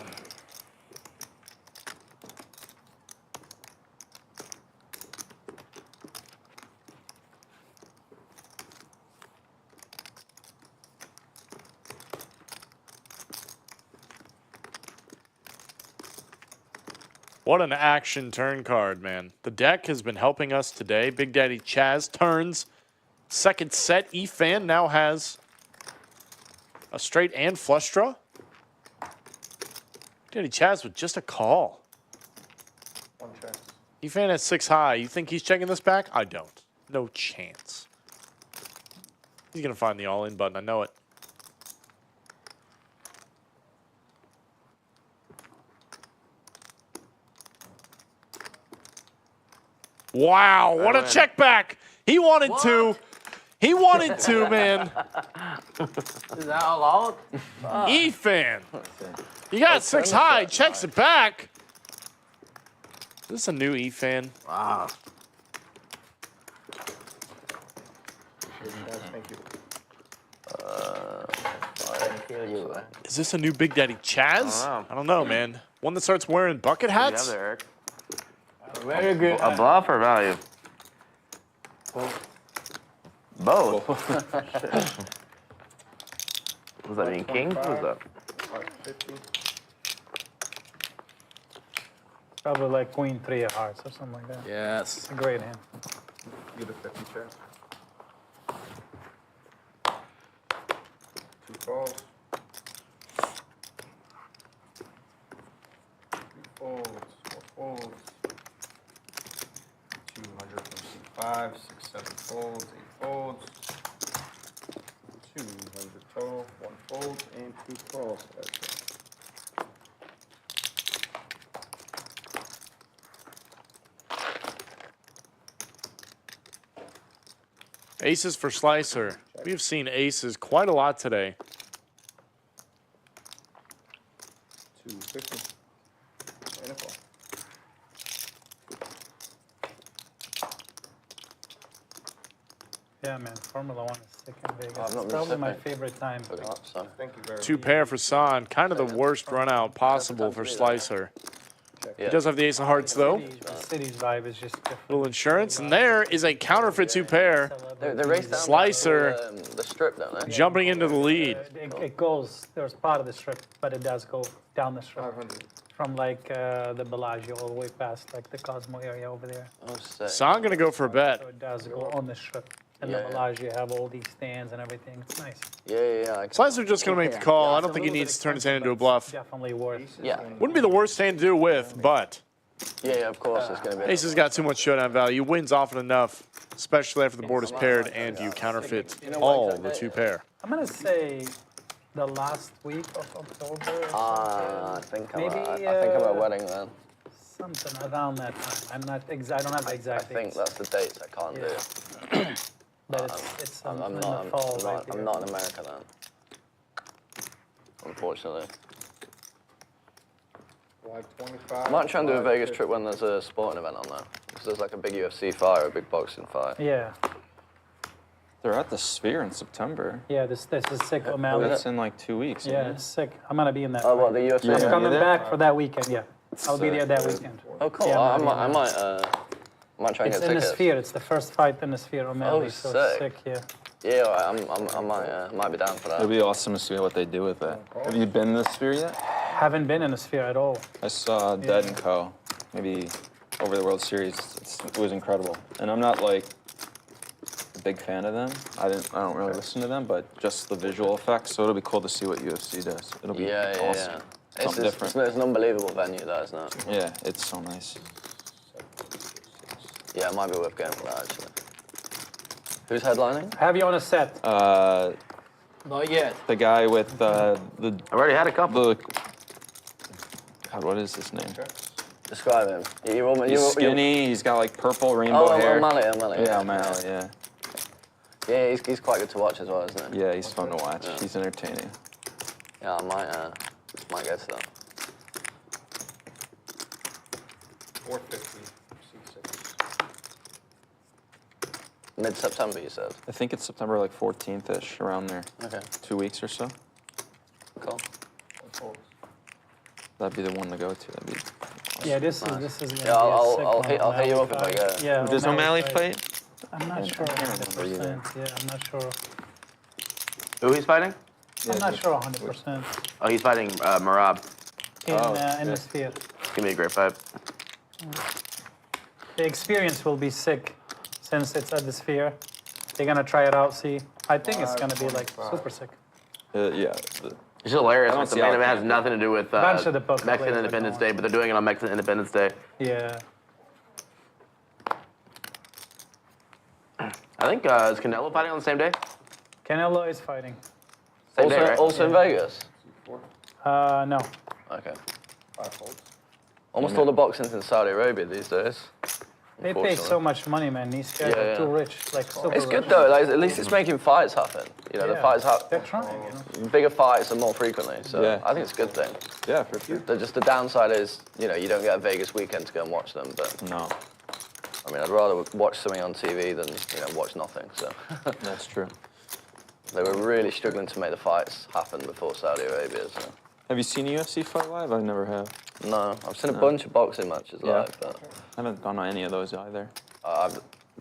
What an action turn card, man. The deck has been helping us today. Big Daddy Chaz turns. Second set, Efan now has a straight and flush draw. Daddy Chaz with just a call. One check. Efan at 6 high. You think he's checking this back? I don't. No chance. He's going to find the all-in button. I know it. Wow, what a check back. He wanted to. He wanted to, man. Is that allowed? Efan. You got 6 high, checks it back. Is this a new Efan? Wow. Thank you. Is this a new Big Daddy Chaz? I don't know, man. One that starts wearing bucket hats? There, Eric. Very good. A bluff or value? Both. What does that mean, king? What is that? 550. Probably like Queen 3 of hearts or something like that. Yes. It's a great hand. Get a 50 check. 2 calls. 3 folds. 4 folds. 200 from C5. 6, 7 folds. 8 folds. 200 total, 1 fold, and 2 calls. Aces for Slicer. We've seen aces quite a lot today. 250. And a call. Yeah, man, Formula One is sick in Vegas. I've not It's been probably my sipping. favorite time. Thank you very much. 2 pair for San. Kind of the worst run out possible for Slicer. He does have the ace of hearts though. The city's vibe is just different. Little insurance, and there is a counterfeit 2 pair. They race down Slicer the strip, don't they? jumping into the lead. It goes, there's part of the strip, but it does go down the strip. 500. From like the Bellagio all the way past like the Cosmo area over there. Oh, sick. San gonna go for a bet. So it does go on the strip. And Yeah, the yeah. Bellagio have all these stands and everything. It's nice. Yeah. Slicer just gonna make the call. I don't think he needs to turn his hand into a bluff. Definitely worth. Yeah. Wouldn't be the worst hand to do with, but Yeah, of course it's going to be. ace has got too much showdown value. Wins often enough, especially after the board is paired and you counterfeit all the 2 pair. I'm gonna say the last week of October. I think I'm Maybe, at a wedding then. Something around that time. I'm not exact. I don't have the I exact think dates, that's the dates I can't do. but it's I'm in not. the fall. I'm not in America then. Unfortunately. Like 25. I might try and do a Vegas trip when there's a sporting event on there. Because there's like a big UFC fight or a big boxing fight. Yeah, They're at the Sphere in September. yeah. This is sick, O'Malley. That's in like 2 weeks. Yeah, isn't it's sick. I'm gonna be in that. Oh, what, fight. the UFC? You're I'm gonna coming be there? back for that weekend. Yeah, I'll be there that weekend. Oh, cool. Yeah, I I'm might try and It's get in the tickets. Sphere. It's the first fight in the Sphere, O'Malley. Oh, so sick. it's sick. Yeah. Yeah, all right, I might be down for that. It'd be awesome to see what they do with it. Have you been to the Sphere yet? Haven't been in the Sphere at all. I saw Dead and Co. Maybe over the World Series. It was incredible. And I'm not like a big fan of them. I don't really listen to them, but just the visual effects. So it'll be cool to see what UFC does. It'll be awesome. Something different. It's an unbelievable venue, that, isn't it? Yeah, it's so nice. Yeah, it might be worth going for that, actually. Who's headlining? Have you on a set? Not yet. The guy with the I already had a couple. God, what is his name? Describe him. He's skinny. He's got like purple rainbow hair. O'Malley. Yeah, O'Malley. Yeah. Yeah, he's quite good to watch as well, isn't he? Yeah, he's fun to watch. He's entertaining. Yeah, I might go to that. 450. C6. Mid-September, you said? I think it's September like 14th-ish, around there. Okay. 2 weeks or so. Cool. That'd be the one to go to. That'd be awesome. Yeah, this is gonna be Yeah, I'll a sick hit you up if I fight. go. Yeah, Does O'Malley fight? I'm not sure. I can't remember either. 100%. Yeah, I'm not sure. Who he's fighting? I'm not sure 100%. Oh, he's fighting Marab. In the Sphere. It's gonna be a great fight. The experience will be sick since it's at the Sphere. They're gonna try it out, see. I think it's gonna be like super sick. Yeah. It's hilarious. I don't Like, the see main how it event has nothing to do with Bunch of the poker Mexican players are Independence going. Day, but they're doing it on Mexican Independence Day. Yeah. I think is Canelo fighting on the same day? Canelo is fighting. Same day, right? Also in Vegas? No. Okay. 5 folds. Almost all the boxing's in Saudi Arabia these days. They pay so much money, man. These guys Yeah, are yeah. too rich. Like super It's good rich. though. Like, at least it's making fights happen. You know, the Yeah. fights They're happen. trying, you know. Bigger fights and more frequently. So Yeah. I think it's a good thing. Yeah, for sure. Just the downside is, you know, you don't get a Vegas weekend to go and watch them. But No, I mean, I'd rather watch something on TV than watch nothing. So that's true. they were really struggling to make the fights happen before Saudi Arabia. So Have you seen a UFC fight live? I never have. no, I've seen a bunch of boxing matches Yeah. live, but I haven't gone on any of those either.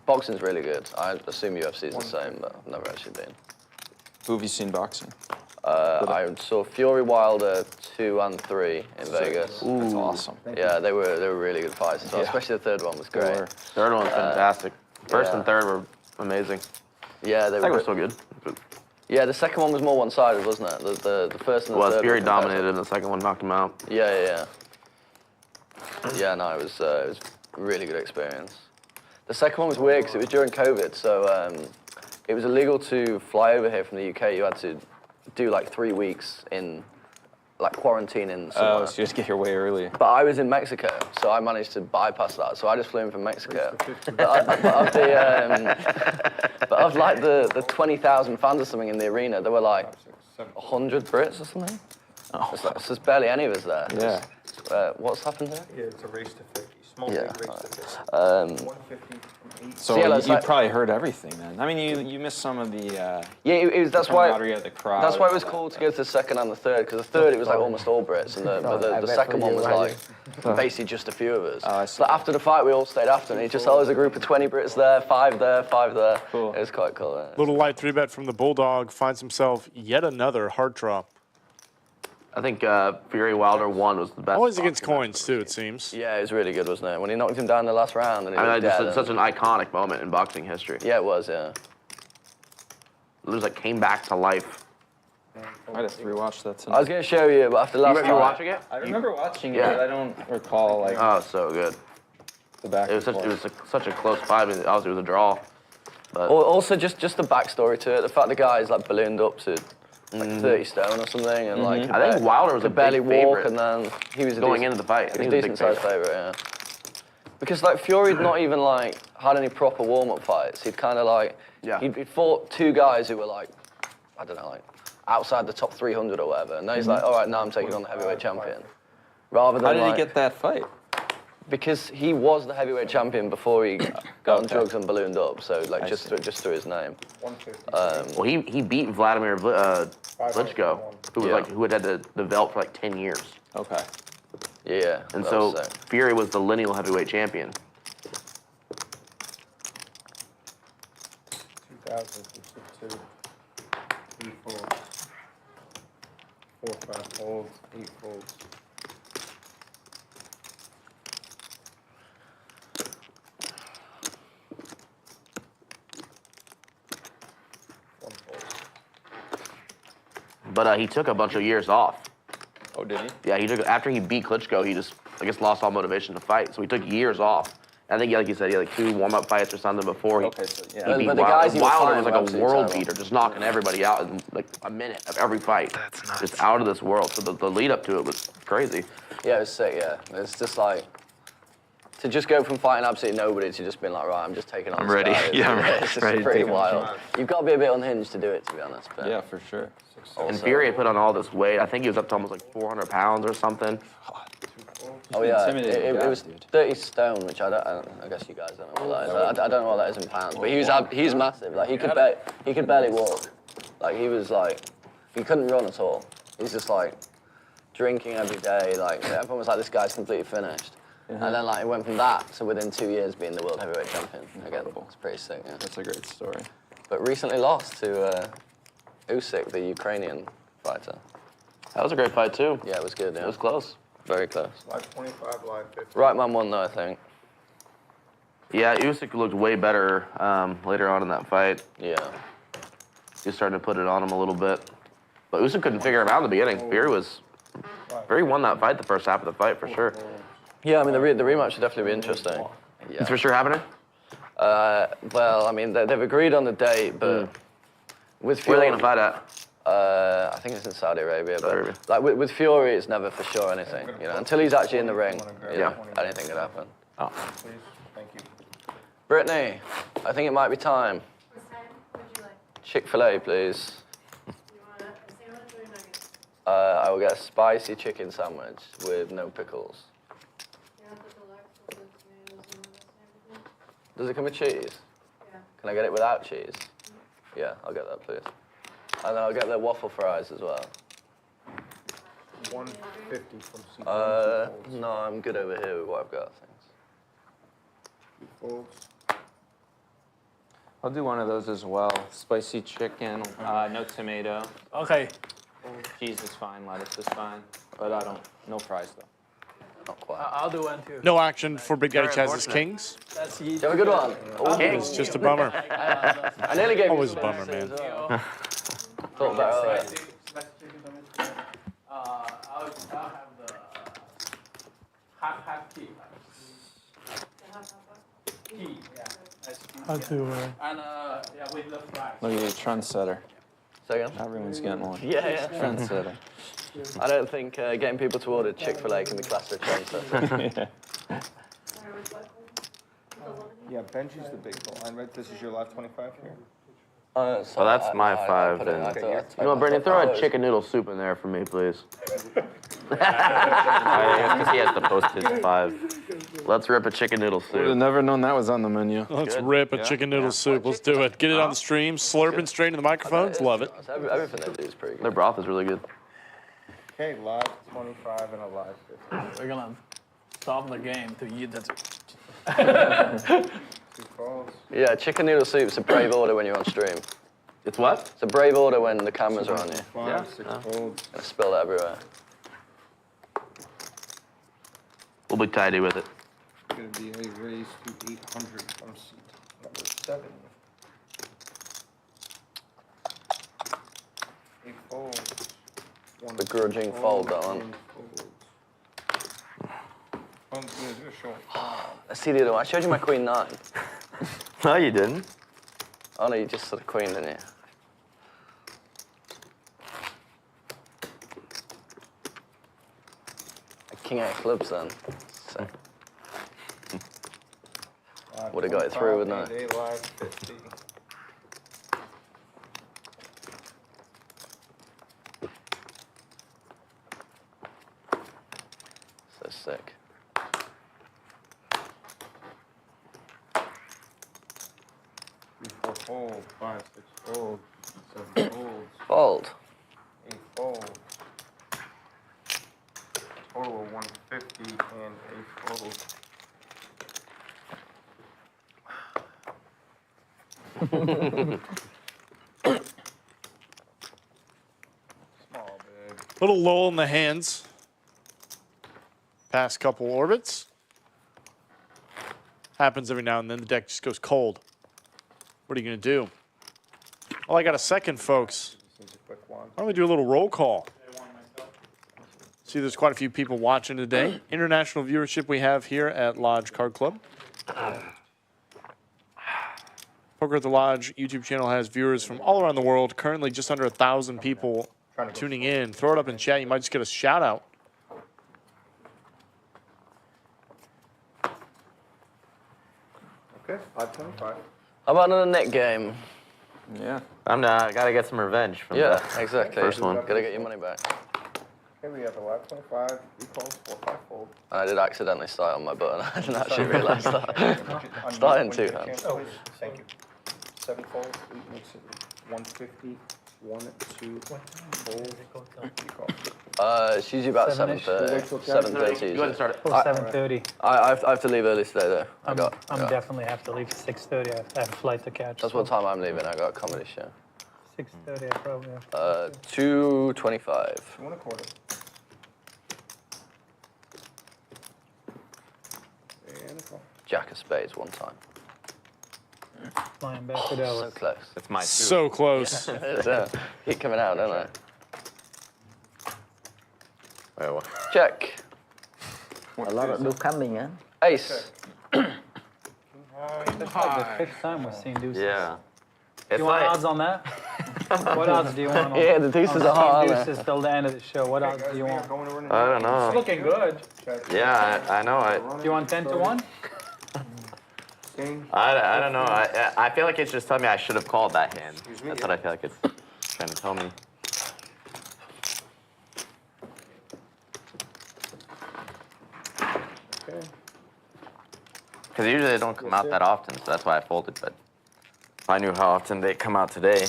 boxing's really good. I assume UFC is the same, but I've never actually been. Who have you seen boxing? I saw Fury Wilder 2 and 3 in Vegas. That's awesome. Yeah, they were really good fights as well. Yeah. Especially the third one was great. Or- Third one's fantastic. First yeah. and third were amazing. Yeah, they Second were. was still good. But Yeah, the second one was more one-sided, wasn't it? The first and the well, third. Fury were dominated, and the second one knocked him out. Yeah. Yeah, no, it was a really good experience. The second one was weird because it was during COVID, so it was illegal to fly over here from the UK. You had to do like 3 weeks in like quarantine in somewhere. Oh, so you just get your way early. But I was in Mexico, so I managed to bypass that. So I just flew in from Mexico. but of like the 20,000 fans or something in the arena, there were like 100 Brits or something. Oh. So there's barely any of us there. Yeah. What's happened there? Yeah, it's a race to 50. Small Yeah. league race to 50. 150 from 8. So yeah, you probably heard everything then. I mean, you missed some of the yeah, it was, that's why camaraderie of the crowd. That's why it was cool to go to the second and the third, because the third it was like almost all Brits, and the second one was like basically just a few of us. So after the fight, we all stayed after, and it just always a group of 20 Brits there, 5 there, 5 there. Cool. It was quite cool. Yeah. Little light 3-bet from the Bulldog finds himself yet another hard draw. I think Fury Wilder 1 was the best. Always against boxing match coins, too, it seems. Yeah, it was really good, wasn't it? When he knocked him down in the last round, and he was just dead, such an iconic moment in boxing history. Yeah, it was. Yeah. It was like came back to life. I just rewatched that tonight. I was going to show you, but after last You were watching it? I remember watching it, Yeah. but I don't recall like Oh, so good. the back. It was such a close fight. I mean, obviously, it was a draw. But Also, just the backstory to it, the fact the guy is like ballooned up to like 30 stone or something, and like I think Wilder was a could barely big walk, favorite and then he was going into the fight. I He think was he a was a decent big sized favorite. favourite, yeah. Because like Fury'd not even like had any proper warm-up fights. He'd kind of like he'd fought 2 guys who were like, I don't know, like outside the top 300 or whatever, and then he's like, all right, now I'm taking on the heavyweight champion. Rather than How did like, he get that fight? Because he was the heavyweight champion before he got on drugs and ballooned up. So like just through his name. 150. Well, he beat Vladimir Klitschko, who was who had the belt for like 10 years. Okay. Yeah. And that so was sick. Fury was the lineal heavyweight champion. 2000, 2, 8 folds. 4, 5 folds, 8 folds. But he took a bunch of years off. Oh, did he? Yeah, he took after he beat Klitschko, he just I guess lost all motivation to fight. So he took years off. I think, like you said, he had like 2 warm-up fights or something before he. Okay, so yeah. He beat But the guys he was Wilder fighting was like were a absolutely world terrible. beater, just knocking everybody out in like a minute of every fight. That's nuts. Just out of this world. So the lead up to it was crazy. Yeah, it was sick. Yeah, it's just like to just go from fighting absolutely nobody to just being like, right, I'm just taking on. I'm this ready. guy. Yeah, I'm It's just ready to pretty take him wild. on. You've got to be a bit unhinged to do it, to be honest. But Yeah, for sure. And Fury had put on all this weight. I think he was up to almost like 400 pounds or something. Oh yeah, intimidating it guy, was dude. 30 stone, which I guess you guys don't know what that is. I don't know what that is in pounds, but he's massive. Like he could barely walk. Like he was like, he couldn't run at all. He's just like drinking every day. Like everyone was like, this guy's completely finished. And then like it went from that to within 2 years being the world heavyweight champion. Again, it's pretty sick. Yeah. That's a great story. But recently lost to Usyk, the Ukrainian fighter. That was a great fight too. Yeah, it was good. Yeah. It was close. Very close. Live 25, live 50. Right man won though, I think. Yeah, Usyk looked way better later on in that fight. Yeah. He was starting to put it on him a little bit. But Usyk couldn't figure him out in the beginning. Fury won that fight the first half of the fight for sure. Yeah, I mean the rematch should definitely be interesting. Yeah. It's for sure happening? Well, I mean they've agreed on the date, but with Where are Fury, they going to fight at? I think it's in Saudi Arabia. But like with Fury, it's never for sure anything. You know, until he's actually in the ring, you know, anything could happen. Oh. Please, thank you. Brittany, I think it might be time. What time would you like? Chick-fil-A, please. You want a sandwich or nuggets? I will get a spicy chicken sandwich with no pickles. You want the deluxe with the tomatoes and lettuce and everything? Does it come with cheese? Yeah. Can I get it without cheese? Yeah, I'll get that, please. And then I'll get the waffle fries as well. 150 from C. No, I'm good over here with what I've got, thanks. Folds. I'll do one of those as well. Spicy chicken, no tomato. Okay. Cheese is fine, lettuce is fine, but no fries though. Not quite. I'll do one too. No action for Big Daddy Very Chaz's unfortunate. Kings. That's You have a good one. It's just a bummer. I nearly gave Always you a bummer, man. Thought about it. I'll have the half tea. The hot pot? Tea, yeah. That's tea. How to, And yeah, with the flash. Look at you, trendsetter. Second? Everyone's getting one. Yeah, yeah. Trendsetter. I don't think getting people to order Chick-fil-A can be classed as a trendsetter. Yeah, Benji's the big blind, right? This is your last 25 here? So Well, that's my 5. put it- And I thought- You know what, Brandon? Throw a chicken noodle soup in there for me, please. because he has to post his 5. Let's rip a chicken noodle Would have soup. never known that was on the menu. Let's rip a chicken noodle soup. Let's do it. Get it on the stream, slurping straight into the microphones. Love it. Everything they do is pretty Their good. broth is really good. Okay, live 25 and a live 50. We're gonna stop the game to eat that. 2 calls. Yeah, chicken noodle soup's a brave order when you're on stream. It's what? It's a brave order when the cameras are on you. 5, 6 folds. Gonna spill it everywhere. We'll be tidy with it. Gonna be a raise to 800 from seat number 7. 8 folds. Begrudging fold, that one. Let's see the other one. I showed you my queen 9. No, you didn't. Oh no, you just said queen, didn't you? King 8 clubs then. So. Would have got it through, wouldn't I? Live 50. So sick. 3, 4 fold, 5, 6 fold, 7 folds, Fold. 8 fold. Total of 150 and 8 folds. Small, big. Little lull in the hands. Past couple orbits. Happens every now and then. The deck just goes cold. What are you going to do? Well, I got a second, folks. Needs a quick one. Why don't we do a little roll call? See, there's quite a few people watching today. International viewership we have here at Lodge Card Club. Poker at the Lodge YouTube channel has viewers from all around the world. Currently just under 1,000 people tuning in. Throw it up in chat. You might just get a shout out. Okay, 525. How about another net game? Yeah. I gotta get some revenge from Yeah, that exactly. first one. Gotta get your money back. Okay, we have a live 25, 3 calls, 4, 5 fold. And I did accidentally start on my button. I didn't actually realise that. Unmute Starting when 2 you get a hands. chance, please. Thank you. 7 folds, 8 makes it 150, 1, 2, fold, 3 calls. It's usually about 7-ish. 7:30. 7:30 Go ahead usually. and start it. Oh, 7:30. I have to leave early today though. I I'm got. definitely have to leave 6:30. I have a flight to catch. That's what time I'm leaving. I got a comedy show. 6:30. I probably have to. 2:25. 2 1/4. And a call. Jack of spades one time. Flying back to So Dallas. close. That's my 2. So close. Yeah. Keep coming out, don't I? Wait, what? Check. A lot of deuce coming, huh? Ace. That's like the 5th time we've seen deuces. Yeah. It's You want like, odds on that? What odds do you want on, Yeah, the deuces on are hot, aren't they? deuces till the end of the show? What odds do you want? Going over in I don't know. Looking good. Yeah, I know. Do you want 10 to 1? I don't know. I feel like it's just telling me I should have called that hand. That's what I feel like it's trying to tell me. Because usually they don't come out that often, so that's why I folded. But if I knew how often they come out today.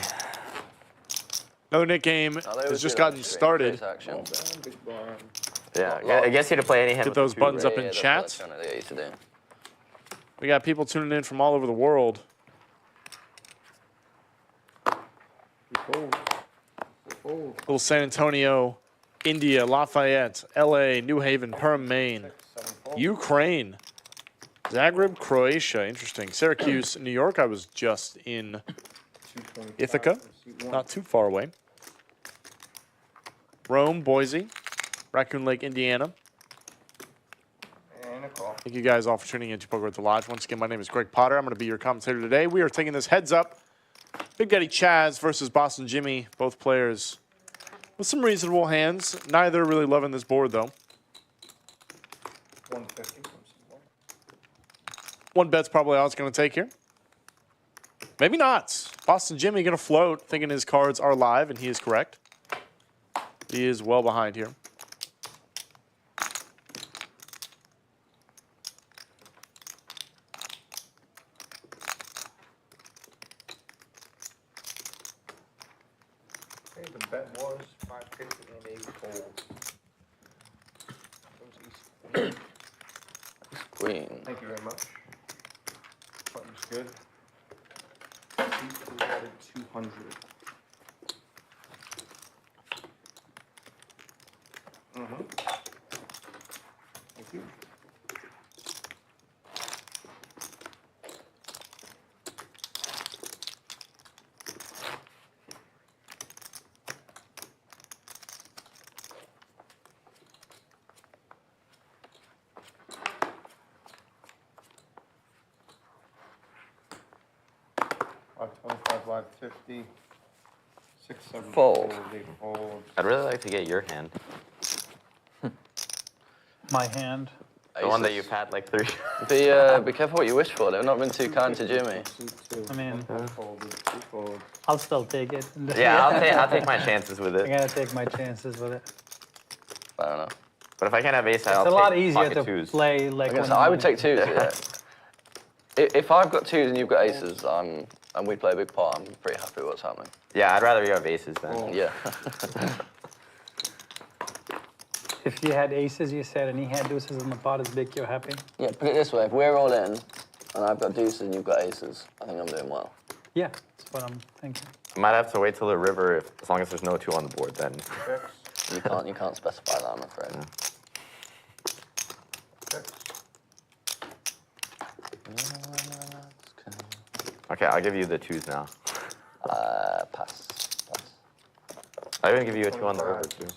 Another Nick game Oh, they has always just do that gotten straight started. face action. big blind. Yeah, I guess you had to play any hand. Get with the those 2. buttons up in that's chat. what I'm trying to get you to do. We got people tuning in from all over the world. 3 folds. 4 folds. Little San Antonio, India, Lafayette, LA, New Haven, Perm, Maine, 7 folds. Ukraine, Zagreb, Croatia. Interesting. Syracuse, New York. I was just in 225 Ithaca, from seat 1. not too far away. Rome, Boise, Raccoon Lake, Indiana. And a Thank you guys all for tuning in to Poker at the Lodge. Once again, my name is Greg Potter. I'm going to be your commentator today. We are taking this heads up. Big Daddy Chaz versus Boston Jimmy. Both players with some reasonable hands. Neither really loving this board, though. 150 from C1. One bet's probably all it's going to take here. Maybe not. Boston Jimmy going to float, thinking his cards are live, and he is correct. He is well behind here. Okay, the bet was 550 and 8 fold. Queen. Thank you very much. Button's good. C2 added 200. Thank you. $525, live 50. 6, 7, Fold. 8 fold. I'd really like to get your hand. My hand. The one that you've had like 3. Be careful what you wish for. They've not been too kind to Jimmy. C2. I mean, Folded, 2 folds. I'll still take it. Yeah, I'll take my chances with I it. gotta take my chances with it. I don't know. But if I can't have ace, I'll It's a take lot easier pocket to twos. play like. when I would you- take twos, yeah. If I've got twos and you've got aces, and we play a big pot, I'm pretty happy with what's happening. Yeah, I'd rather you have aces then. Yeah. If you had aces, you said, and he had deuces in the pot, it's big. You're happy. Yeah, put it this way. If we're all in, and I've got deuces and you've got aces, I think I'm doing well. Yeah, that's what I'm thinking. I might have to wait till the river, as long as there's no 2 on the board then. You can't specify that, I'm afraid. Okay, I'll give you the 2s now. Pass. I'll even give you a 2 on the river too.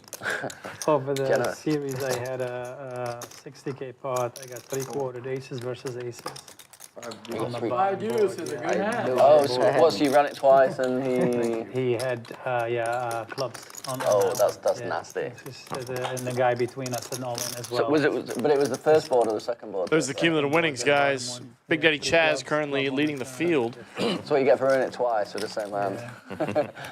Over the Generous. series, I had a 60K pot. I got 3/4 aces versus aces. On the Sweet. bottom. 5 deuce is a good hand. Oh, so what? So you ran it twice and he... He had, clubs on. Oh, that that's one. nasty. It's just, and the guy between us and all in as well. So but it was the first board or the second board? There's the cumulative winnings, guys. Big Daddy Chaz currently leading the field. That's what you get for running it twice with the same hand.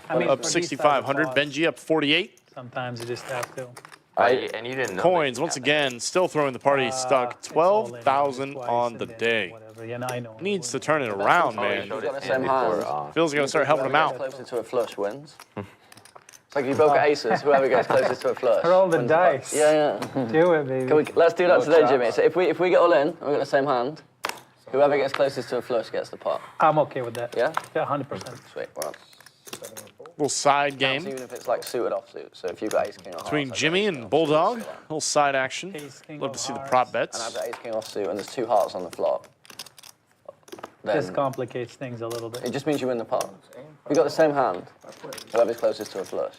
I mean, Up for these 6,500. type of pots, Benji up 48. Sometimes you just have to. And you didn't know. Coins, once again, still throwing the party stuck. It's all in, 12,000 twice on and the then day. Whatever. Yeah, I know. Needs to turn it around, Oh, you man. showed Got it the same before, hand. Phil's going to start helping him out. Closer to a flush wins. It's like if you both got aces, whoever gets closest to a flush. Roll the wins pot. dice. Yeah. Do it, baby. Let's do that today, Jimmy. So if we get all in and we got the same hand, whoever gets closest to a flush gets the pot. I'm okay with that. Yeah? Yeah, 100%. Sweet. Well, Little side game. game Even if it's like suited offsuit. So if you've got ace king or hearts, between I've got Jimmy ace and king offsuit, Bulldog. so on. Little side action. Ace, king Love of to see the hearts. prop And bets. I've got ace king offsuit and there's 2 hearts on the flop. This Then complicates things a little bit. it just means you win the pot. If you got the same hand, whoever's closest to a flush.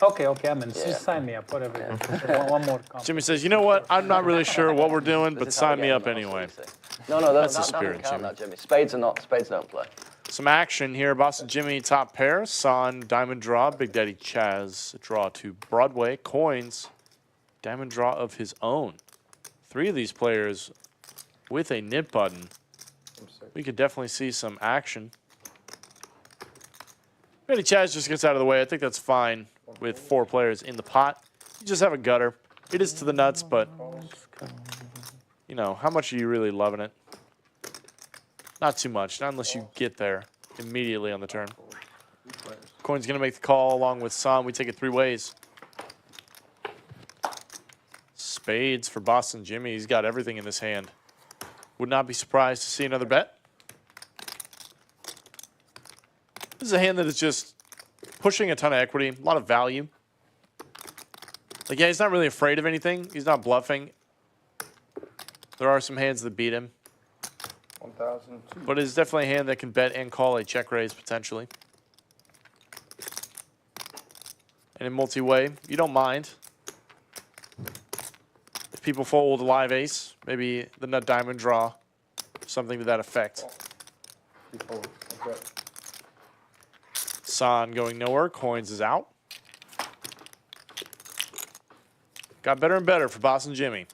Okay, I'm in. Yeah. Just sign me up, whatever. it is. One more. Jimmy says, you know what? I'm not really sure what we're doing, but This is how sign the me game up goes, anyway. obviously. No, That's the that spirit, doesn't count, Jimmy. that, Jimmy. Spades don't play. Some action here. Boston Jimmy, top pair. Son, diamond draw. Big Daddy Chaz, draw to Broadway. Coins, diamond draw of his own. 3 of these players with a nip button. We could definitely see some action. Daddy Chaz just gets out of the way. I think that's fine with 4 players in the pot. You just have a gutter. It is to the nuts, but, you know, how much are you really loving it? Not too much, not unless you get there immediately on the turn. Coin's going to make the call along with Son. We take it 3 ways. Spades for Boston Jimmy. He's got everything in this hand. Would not be surprised to see another bet. This is a hand that is just pushing a ton of equity, a lot of value. Like, yeah, he's not really afraid of anything. He's not bluffing. There are some hands that beat him. 1,002. But it's definitely a hand that can bet and call a check raise potentially. And in multi-way, you don't mind. If people fold live ace, maybe the nut diamond draw, something to that effect. San going nowhere. Coins is out. Got better and better for Boss and Jimmy.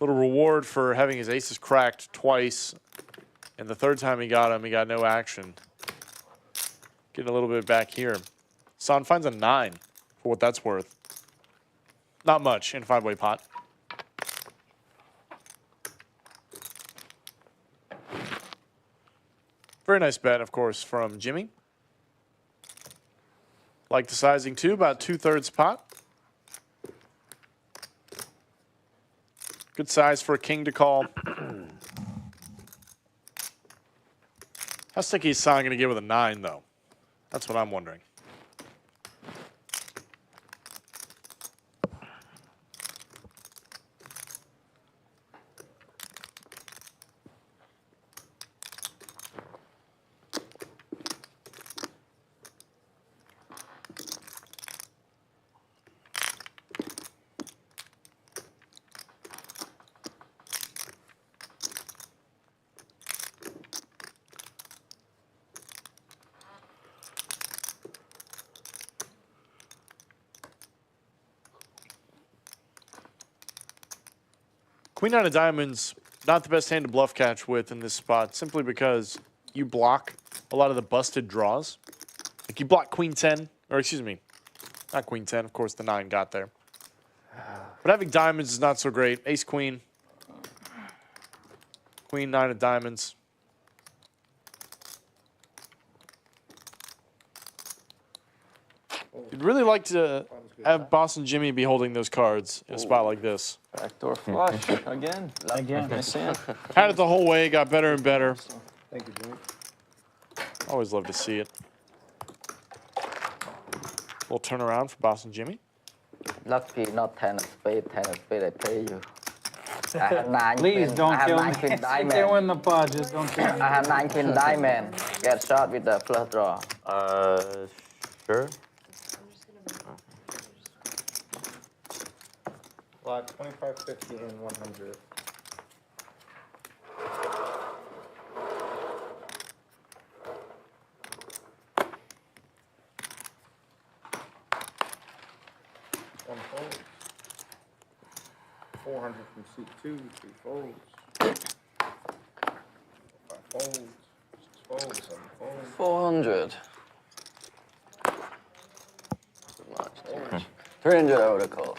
Little reward for having his aces cracked twice. And the third time he got no action. Getting a little bit back here. San finds a 9 for what that's worth. Not much in a 5-way pot. Very nice bet, of course, from Jimmy. Like the sizing too, about 2/3 pot. Good size for a king to call. How sticky is San going to get with a 9, though? That's what I'm wondering. Queen 9 of diamonds, not the best hand to bluff catch with in this spot, simply because you block a lot of the busted draws. Like you block Queen 10, or excuse me, not Queen 10, of course the 9 got there. But having diamonds is not so great. Ace Queen, Queen 9 of diamonds. You'd really like to have Boss and Jimmy be holding those cards in a spot like this. Backdoor flush again. Again. Nice hand. Had it the whole way, got better and better. Thank you, Jimmy. Always love to see it. Little turnaround for Boss and Jimmy. Lucky not 10 of spade, 10 of spade, I tell you. I have 9 Please queen. don't I have kill 9 me. queen If they diamond. win the pot, just don't kill me. I have 9 queen diamond. Get shot with the flush draw. Sure. Lot 25, 50, and 100. One fold. 400 from seat 2, 3 folds. 5 folds, 6 folds, 7 folds. 400. Too much. 300 over the call.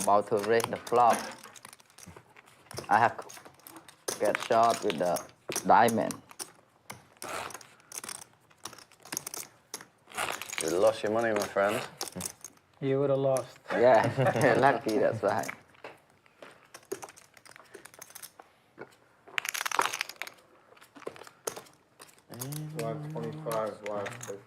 About to raise the flop. I have get shot with the diamond. You lost your money, my friend. You would have lost. Yeah, lucky, that's right. Lot 25, lot 50.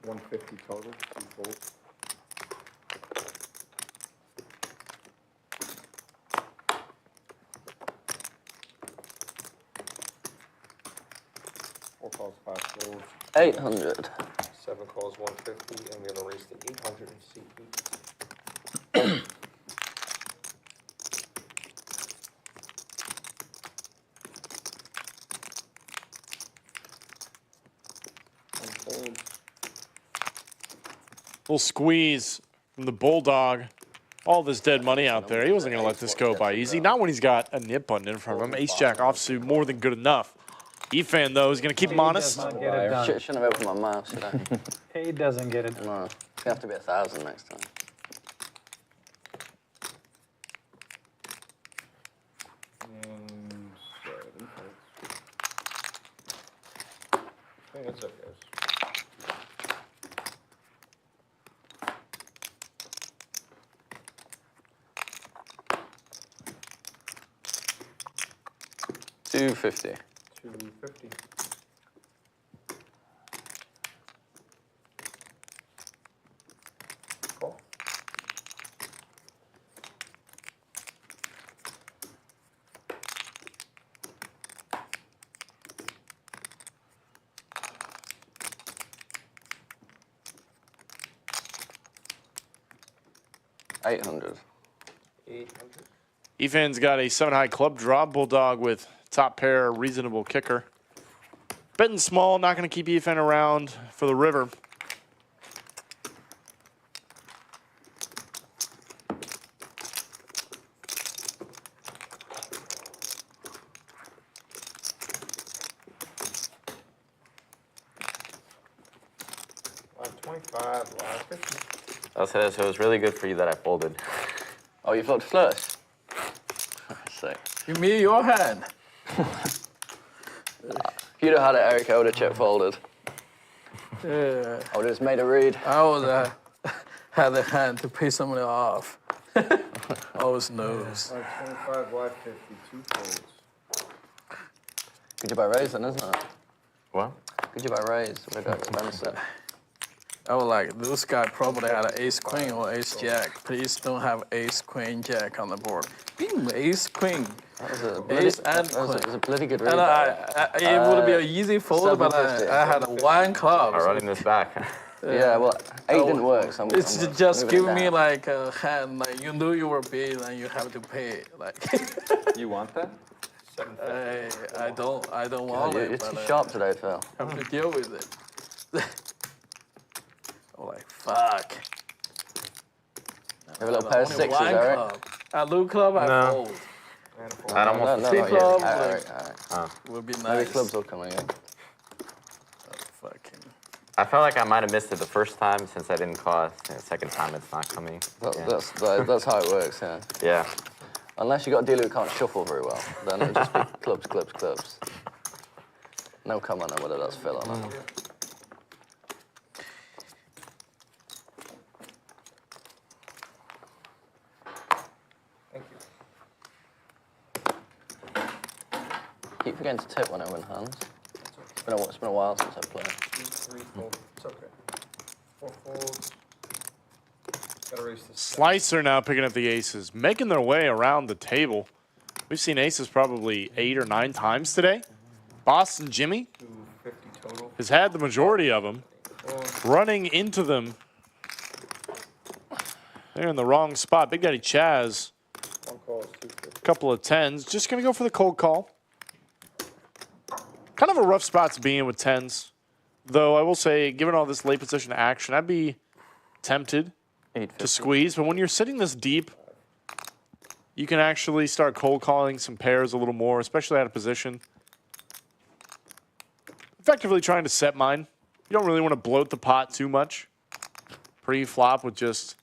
$150 total, 2 folds. Four calls, 5 folds. 800. 7 calls, 150, and we're gonna raise to 800 and seat 8. Little squeeze from the Bulldog. All this dead money out there. He wasn't going to let this go by easy. Not when he's got a nip button in front of him. Ace-Jack offsuit, more than good enough. Efan, though, is going to keep him honest. Does not get it done. Shouldn't have opened my mouth, should I? He doesn't get it done. No. It's going to have to be 1,000 next time. And 7 folds. I think that's it, guys. $250. 250. Call. 800. 800. Efan's got a 7-high club draw. Bulldog with top pair, reasonable kicker. Betting small, not going to keep Efan around for the river. Live 25, live 50. I'll say this, it was really good for you that I folded. Oh, you flopped flush? Sick. Give me your hand. If you'd have had it, Eric, I would have check folded. Yeah. I would have just made a read. I was had the hand to pay somebody off. Always knows. Live 25, live 50, 2 folds. Good job by raise then, isn't it? What? Good job by raise. We got expensive. I was like, this guy probably had an ace queen or ace jack. Please don't have ace queen jack on the board. Ace queen. That was a bloody, Ace and that was queen. a bloody good read. And it would be an easy fold, but 750. I had a one club. I'm running this back. Yeah, well, 8 didn't work. So It's I'm just moving it giving me down. like a hand, like you knew you were big and you have to pay. Like You want that? I don't want You're it. too But, sharp today, Phil. I have to deal with it. I'm like, fuck. Have a little pair of Only sixes, one Eric. club. At Blue Club, I No. fold. I don't want No, Three not club, yet. like- Alright. Would be nice. Maybe clubs will come again. Fucking. I felt like I might have missed it the first time since I didn't call it. The second time it's not coming. Yeah. That's how it works, yeah. Yeah. Unless you got a dealer who can't shuffle very well, then it'll just be clubs, clubs, clubs. No comment on whether that's Phil or not. Thank you. Keep forgetting to tip when I win hands. It's been a while since I've played. 3 folds. It's okay. 4 folds. Gotta raise this. Slicer now picking up the aces, making their way around the table. We've seen aces probably 8 or 9 times today. Boston Jimmy 250 total. has had the majority of them. Running into them. They're in the wrong spot. Big Daddy Chaz, One call is 250. couple of 10s. Just going to go for the cold call. Kind of a rough spot to be in with 10s. Though I will say, given all this late position action, I'd be tempted to squeeze. But when you're sitting this deep, you can actually start cold calling some pairs a little more, especially out of position. Effectively trying to set mine. You don't really want to bloat the pot too much. Pre-flop with just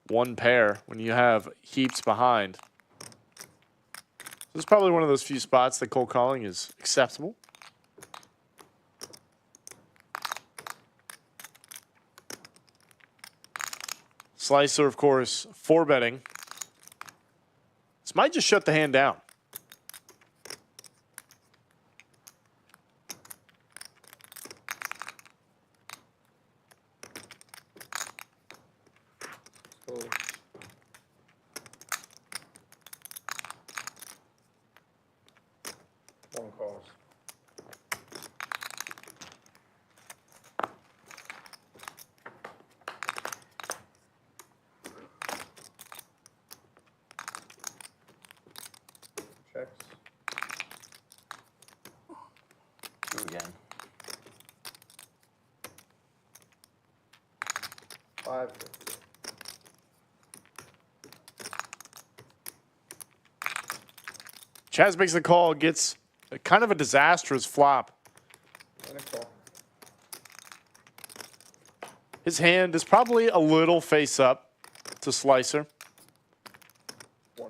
one pair when you have heaps behind. This is probably one of those few spots that cold calling is acceptable. Slicer, of course, 4-betting. This might just shut the hand down. Fold. One calls. Checks. 2 again. 550. Chaz makes the call, gets kind of a disastrous flop. And a call. His hand is probably a little face up to Slicer.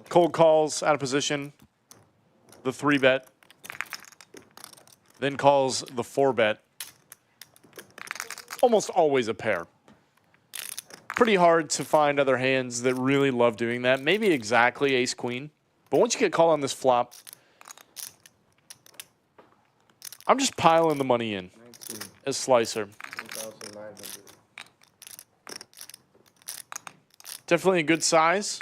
Cold calls out of position, the 3-bet. Then calls the 4-bet. Almost always a pair. Pretty hard to find other hands that really love doing that. Maybe exactly ace-queen. But once you get called on this flop, I'm just piling the money in 19. as Slicer. 1,900. Definitely a good size.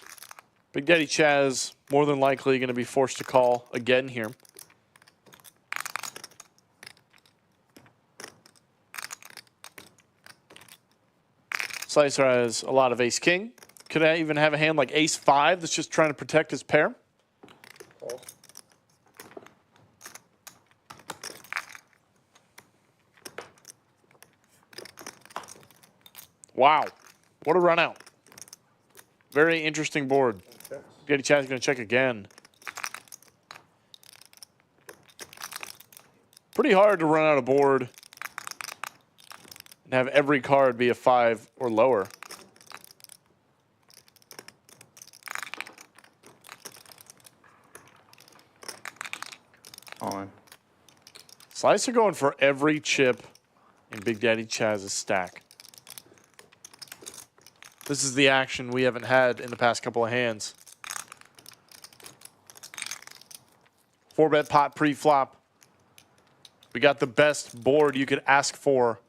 Big Daddy Chaz more than likely going to be forced to call again here. Slicer has a lot of ace-king, Could I even have a hand like ace-5 that's just trying to protect his pair? Call. Wow. What a run out. Very interesting board. Checks. Daddy Chaz is going to check again. Pretty hard to run out a board and have every card be a 5 or lower. On. Slicer going for every chip in Big Daddy Chaz's stack. This is the action we haven't had in the past couple of hands. 4-bet pot pre-flop. We got the best board you could ask for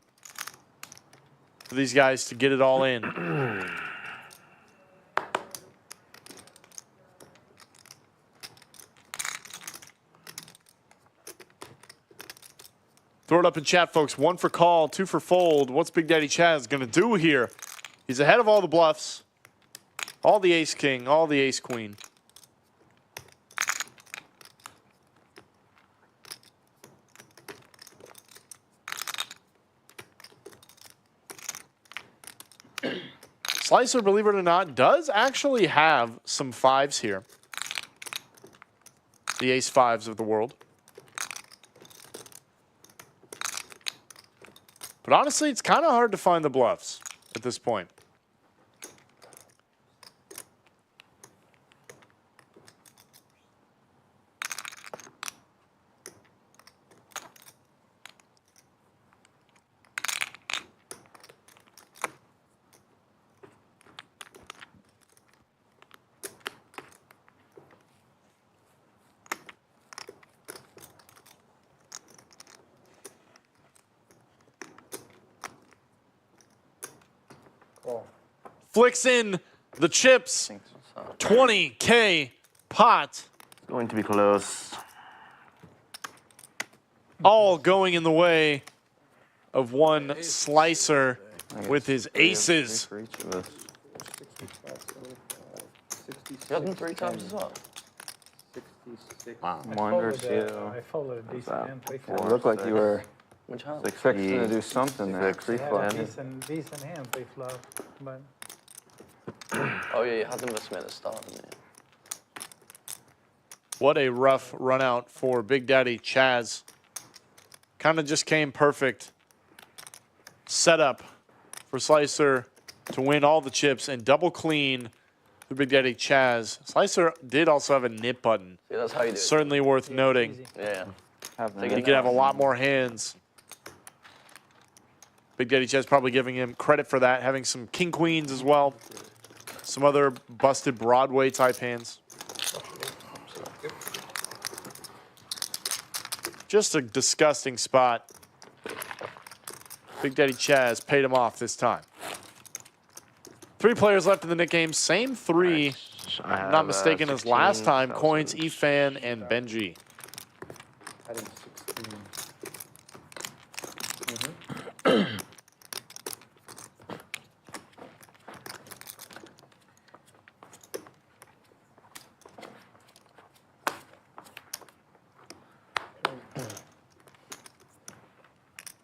these guys to get it all in. Throw it up in chat, folks. 1 for call, 2 for fold. What's Big Daddy Chaz going to do here? He's ahead of all the bluffs. All the ace-king, all the ace-queen. Slicer, believe it or not, does actually have some 5s here. The ace-5s of the world. But honestly, it's kind of hard to find the bluffs at this point. Call. Flicks in the chips. 20K pot. Going to be close. All going in the way of one Slicer with his aces. For each of us. 65, 75, 66. You got them 3 times as well. 66. Wow. One or Folded, two. I folded a decent hand. It looked like you were Which hand? fixing to do something there. I had a decent hand pre-flop, but Oh yeah, you had them with me at the start, didn't you? What a rough run out for Big Daddy Chaz. Kind of just came perfect. Setup for Slicer to win all the chips and double clean for Big Daddy Chaz. Slicer did also have a nip button. See, that's how you do it. Certainly worth noting. easy. Yeah. He could have a lot more hands. Big Daddy Chaz probably giving him credit for that, having some king queens as well. Some other busted Broadway type hands. Just a disgusting spot. Big Daddy Chaz paid him off this time. 3 players left in the Nick game. Same 3, if I'm not mistaken, as last time. Coins, Efan, and Benji. I did 16.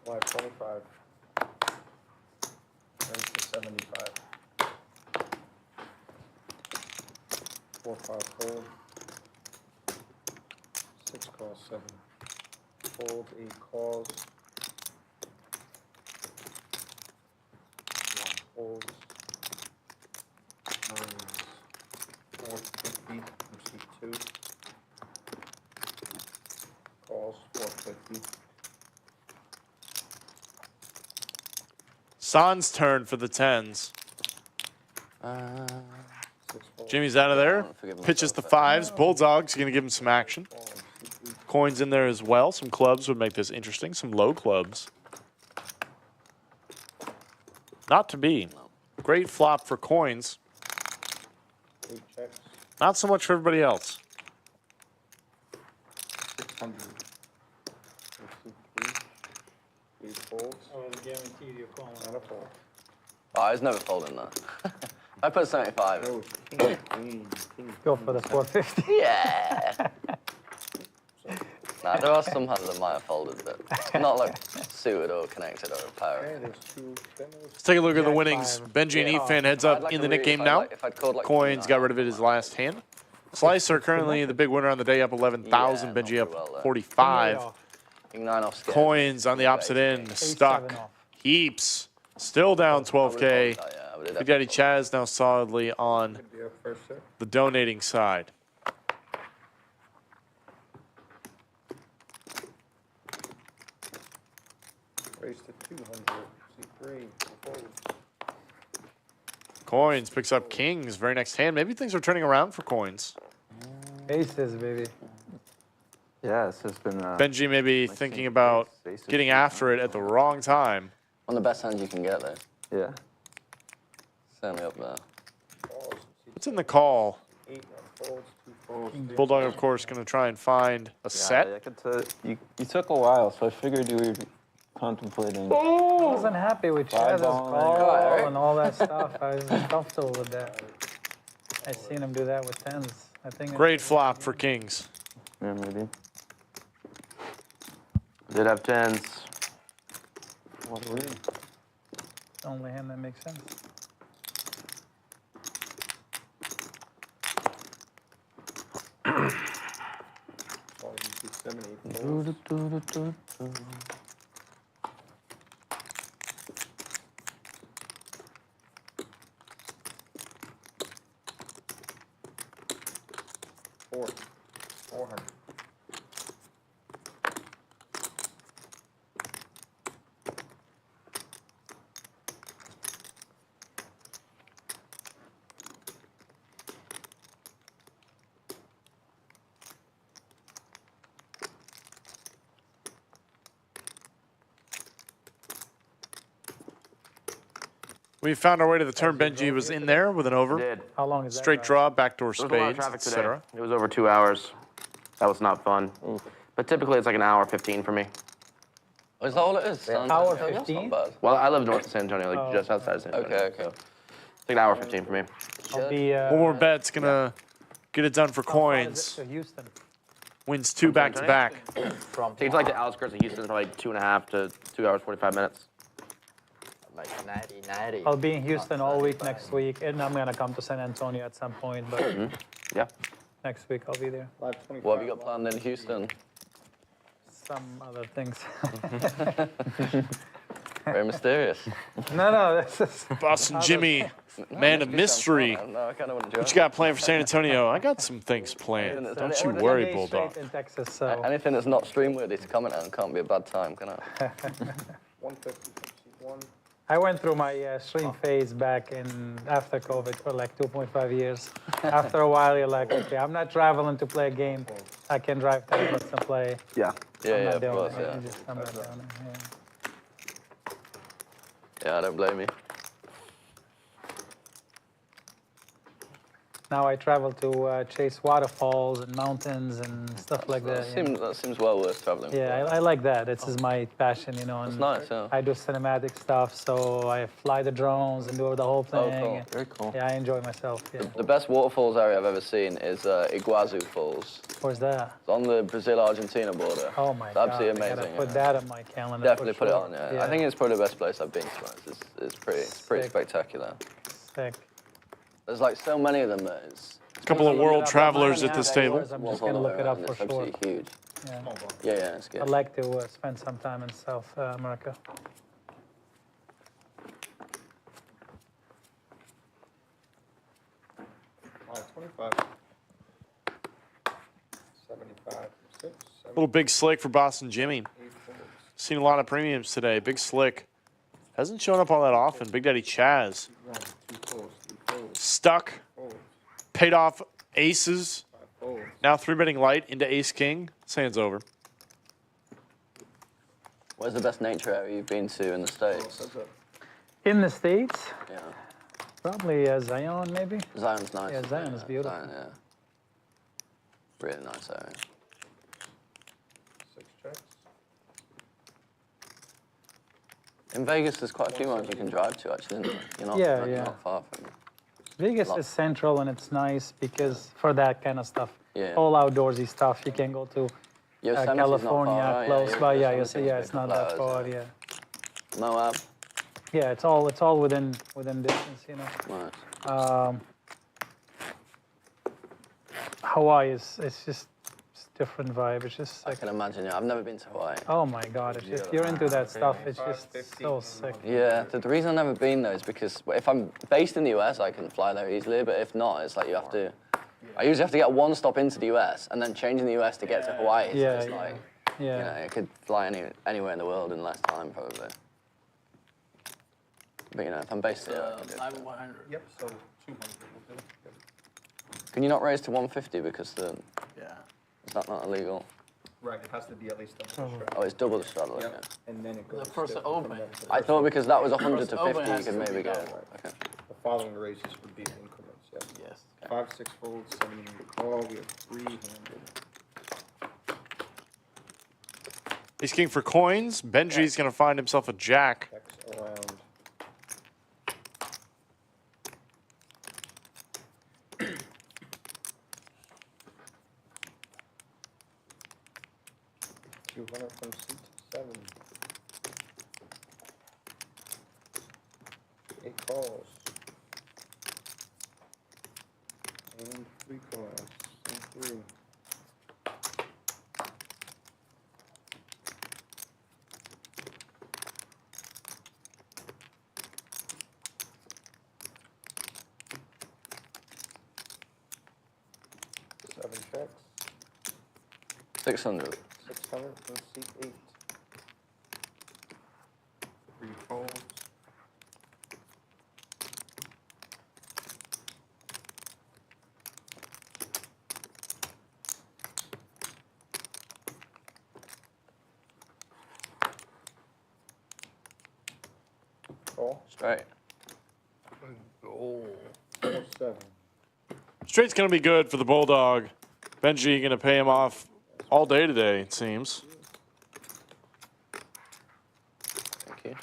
Why 25? Raise to 75. 4, 5, fold. 6 calls, 7. Fold, 8 calls. 1 folds. 450 from seat 2. Calls, 450. San's turn for the 10s. 6 folds. Jimmy's out of there. forgive myself, Pitches the but- 5s. Bulldog's going to give him some action. Coins in there as well. Some clubs would make this interesting. Some low clubs. Not to be. Great flop for coins. 8 checks. Not so much for everybody else. 600. 3 folds. I was guaranteed you're calling. And a fold. Oh, I was never folding that. I put 75. Oh, king, queen, king. Go for the 450. Yeah. Nah, there are some hands that might have folded, but not like suited or connected or Okay, power. there's two thinners. Let's take a look at the Jack winnings. five. Benji and Yeah. Efan heads I'd up like in a the Nick read game if now. if I'd called like Coins got rid of it his last hand. Slicer currently the big winner on the day, up 11,000. Yeah, Benji not well up there. 45. King 9 off scale. Coins on the opposite end, stuck. 7 off. Heaps, still down 12K. Yeah, I would've Big Daddy Chaz now solidly on Could be our first set. the donating side. Raise to 200. C3. Folds. Coins picks up kings. Very next hand. Maybe things are turning around for coins. Aces, baby. Yeah, this has been. Benji maybe like thinking seeing about faces getting sometimes. after it at the wrong time. One of the best hands you can get, though. Yeah. Certainly up there. Calls. What's in the call? 8, 1 folds, 2 folds. Bulldog, of course, going to try and find a set. I could you took a while, so I figured you were contemplating. I wasn't happy with Chaz's ball, call and all that stuff. I was comfortable with that. I seen him do that with tens. I think. Great flop for kings. Yeah, maybe. Did have tens. What are we? The only hand that makes sense. Calls you see 7, 8 folds. Four. 400. We found our way to the turn. Benji was in there with an over. Did. How long is that? Straight guy? draw, backdoor There was a lot of spades, traffic today. etc. It was over 2 hours. That was not fun. But typically it's like an hour 15 for me. Oh, is that all it is? San Hour Antonio? That's 15? not bad. Well, I live north of San Antonio, like Oh, just outside San Antonio. Okay, okay. It's like an hour 15 for me. I'll be. One more bet's going to get it done for how far is coins. it to Houston. Wins 2 back-to-back. Takes like the outskirts of Houston for like 2.5 to 2 hours 45 minutes. Like 90. I'll be in Houston all week next week, and I'm gonna come to San Antonio at some point. But Yeah. next week I'll be there. 525. What have you got planned in Houston? Some other things. Very mysterious. no, this is. Boston Jimmy, man of mystery. No, I kind of want to join. What you got planned for San Antonio? I got some things planned. Don't you worry, Day Bulldog. straight in Texas, so Anything that's not stream worthy to comment on can't be a bad time, can it? 150 from C1. I went through my stream phase back in after COVID for like 2.5 years. After a while, you're like, okay, I'm not traveling to play a game. I can drive tablets and play. Yeah. Yeah, I'm yeah, not of doing course, it. yeah. I'm not doing it. Yeah. Yeah, I don't blame you. Now I travel to chase waterfalls and mountains and stuff like that. you know. That seems well worth traveling. Yeah, I like that. This is my passion, you know. It's And nice, yeah. I do cinematic stuff, so I fly the drones and do the whole thing. Oh, cool. Very cool. Yeah, I enjoy myself. Yeah. The best waterfalls area I've ever seen is Iguazu Falls. Where's that? It's on the Brazil-Argentina border. Oh my It's God! absolutely I gotta amazing. put yeah. that on my calendar. Definitely for put it sure. on, yeah. I think it's probably the best place I've been to. It's pretty Sick. spectacular. Sick. There's like so many of them that it's A couple of world travelers at this table. I'm just gonna look it up for it's sure. absolutely huge. Yeah. Yeah, it's good. I'd like to spend some time in South America. $525. 75 from 6. Little big slick for Boston Jimmy. 8 folds. Seen a lot of premiums today. Big slick. Hasn't shown up all that often. Big Daddy Chaz. 1, 2 folds, 3 folds, Stuck. folds, Paid off aces. 5 folds. Now 3-betting light into ace-king. Sands over. Where's the best nature area you've been to in the States? That's it. In the States, Yeah. probably Zion, maybe. Zion's nice. Yeah, Zion is beautiful. Zion, yeah. Really nice area. 6 checks. In Vegas, there's quite a few ones you can drive to, actually, isn't there? You're not, Yeah, you're yeah. not far from Vegas is central and it's nice because for that kind of stuff. Yeah. All outdoorsy stuff. You can go to Yosemite's not California, far, right? close by. Yeah, Yosemite's yeah, it's not that close, far. yeah. Yeah. Moab. Yeah, it's all within distance, you know. Nice. Hawaii is it's different vibe. It's just I sick. can imagine. Yeah, I've never been to Hawaii. Oh my God! It's just, you're into that stuff. It's just so sick. Yeah, the reason I've never been though is because if I'm based in the US, I can fly there easily. But if not, it's like you have to. I usually have to get one stop into the US and then change in the US to get to Hawaii. So Yeah, it's yeah. like, Yeah. you know, I could fly anywhere in the world in less time probably. But you know, if I'm based here, I can do it. I'm 100. Yep, so 200 will do. Yep. Can you not raise to 150 because Yeah. is that not illegal? Right, it has to be at least double the straddle. Oh, it's double the straddle. Yep. Okay. And then it goes. The first still open. from there to the I first thought because that was 100 to First open 50, you has could to maybe be go. double. Okay. The following raises would be increments, yes. Yes. 5, 6 folds, 7 call. We have 3-handed. Ace King for coins. Benji's going to find himself a jack. Checks around. $200 from seat 7. 8 calls. And 3 calls. And 3. Seven checks. 600. 600 from seat 8. 3 folds. Call. Straight. 4-7. Straight's going to be good for the Bulldog. Benji going to pay him off all day today, it seems. Thank you.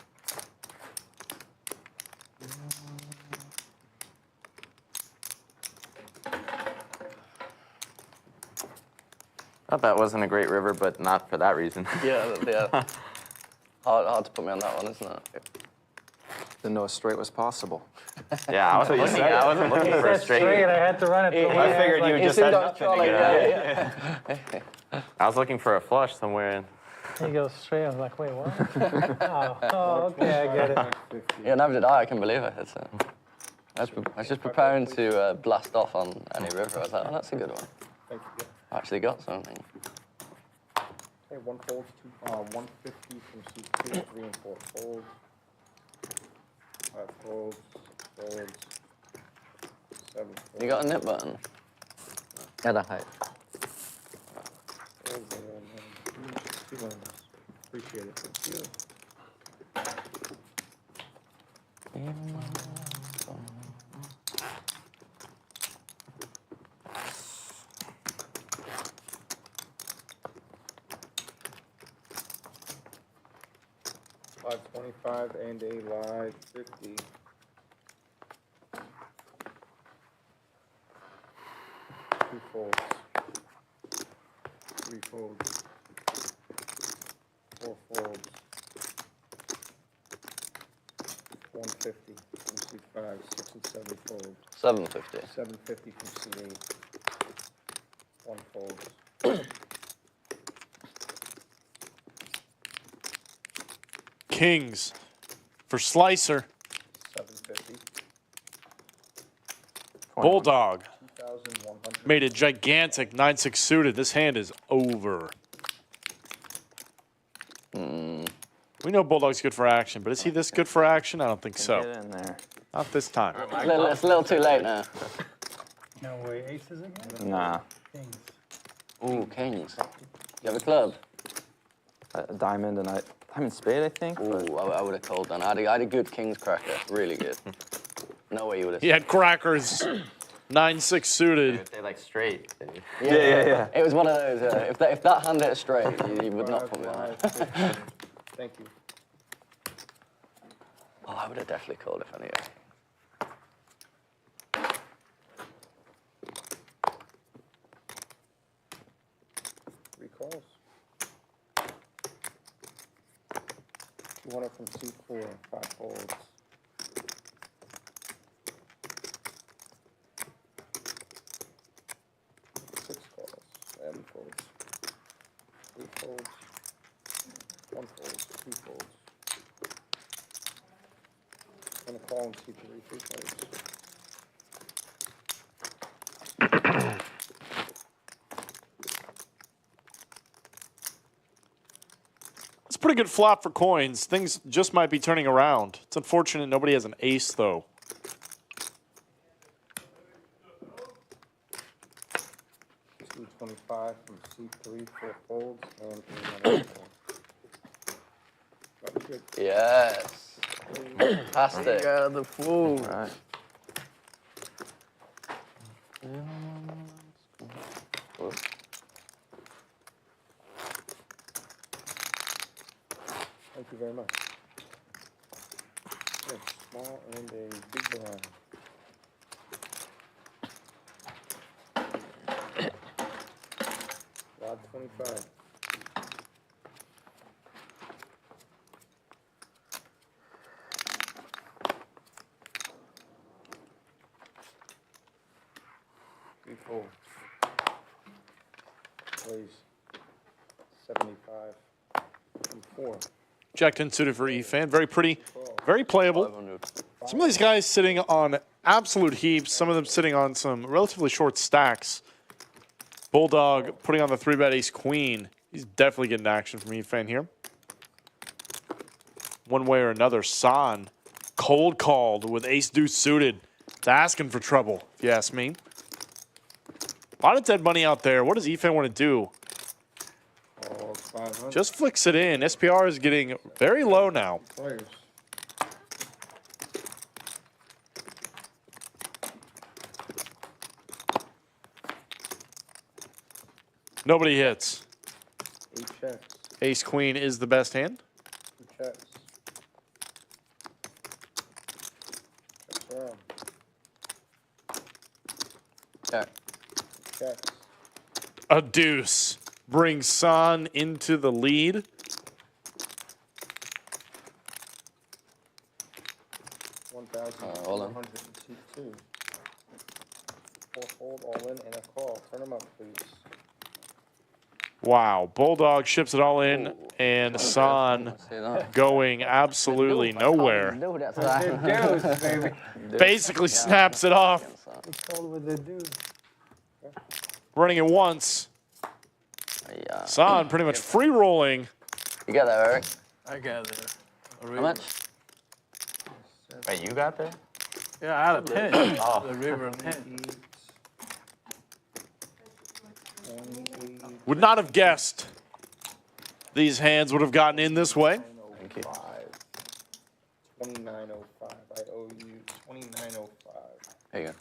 Thought that wasn't a great river, but not for that reason. Yeah, yeah. Hard to put me on that one, isn't it? Didn't know a straight was possible. Yeah, I wasn't looking. I wasn't looking for a That's straight. straight. I had to run it. I figured you just had nothing to Yeah. I was looking for a flush somewhere. He goes straight. I was like, wait, what? oh, okay, I get it. Yeah, never did I can believe it. I was just preparing to blast off on any river. I was like, oh, that's a good one. Thank you. I actually got something. Okay, 1 folds, 150 from seat 2, 3 and 4 folds. 5 folds, 6 folds, 7 folds. You got a nip button? Yeah, that's right. Folds, and then 2 Appreciate it. Thank you. $525 and a live 50. Two folds. 3 folds. 4 folds. 150 from seat 5, 6 and 7 folds. 750. 750 from seat 8. 1 folds. Kings for Slicer. 750. Bulldog 2,100. made it gigantic. 9-6 suited. This hand is over. We know Bulldog's good for action, but is he this good for action? I don't think so. Get in there. Not this time. It's a little too late now. No way, aces again? Nah. Kings. Ooh, kings. You have a club? A diamond and a diamond spade, I think. Ooh, I would have called then. I had a good king's cracker. Really good. No way you would have. He had crackers. 9-6 suited. They like straight. Yeah. It was one of those. If that hand hit straight, you would not put me on it. Thank you. Oh, I would have definitely called if I knew. 200 from C4, 5 folds. 6 calls, 7 folds. 3 folds. 1 fold, 2 folds. And a call in C3, 3 folds. It's a pretty good flop for coins. Things just might be turning around. It's unfortunate nobody has an ace, though. C25 from C3, 4 folds, and 300. Very good. Yes. Fantastic. Got the fool. Right. Thank you very much. A small and a big blind. Rod 25. Three fold. Plays 75 and 4. Jack 10 suited for Efan. Very pretty, very playable. Some of these guys sitting on absolute heaps. Some of them sitting on some relatively short stacks. Bulldog putting on the 3-bet ace queen. He's definitely getting action from Efan here. One way or another, San cold called with ace deuce suited. It's asking for trouble, if you ask me. A lot of dead money out there. What does Efan want to do? Oh, 500. Just flicks it in. SPR is getting very low now. Players. Nobody hits. 8 checks. Ace queen is the best hand. 2 checks. Checks around. Check. Checks. A deuce brings San into the lead. All in. 1,102. 4 fold, all in, and a call. Turn them up, please. Wow, Bulldog ships it all in, and San going absolutely nowhere. Basically snaps it off. Running it once. San pretty much free rolling. You got that, Eric? I got there. How much? Wait, you got there? Yeah, I had a 10. Oh. The river 10. Would not have guessed these hands would have gotten in this way. 2905. I owe you 2905. There you go.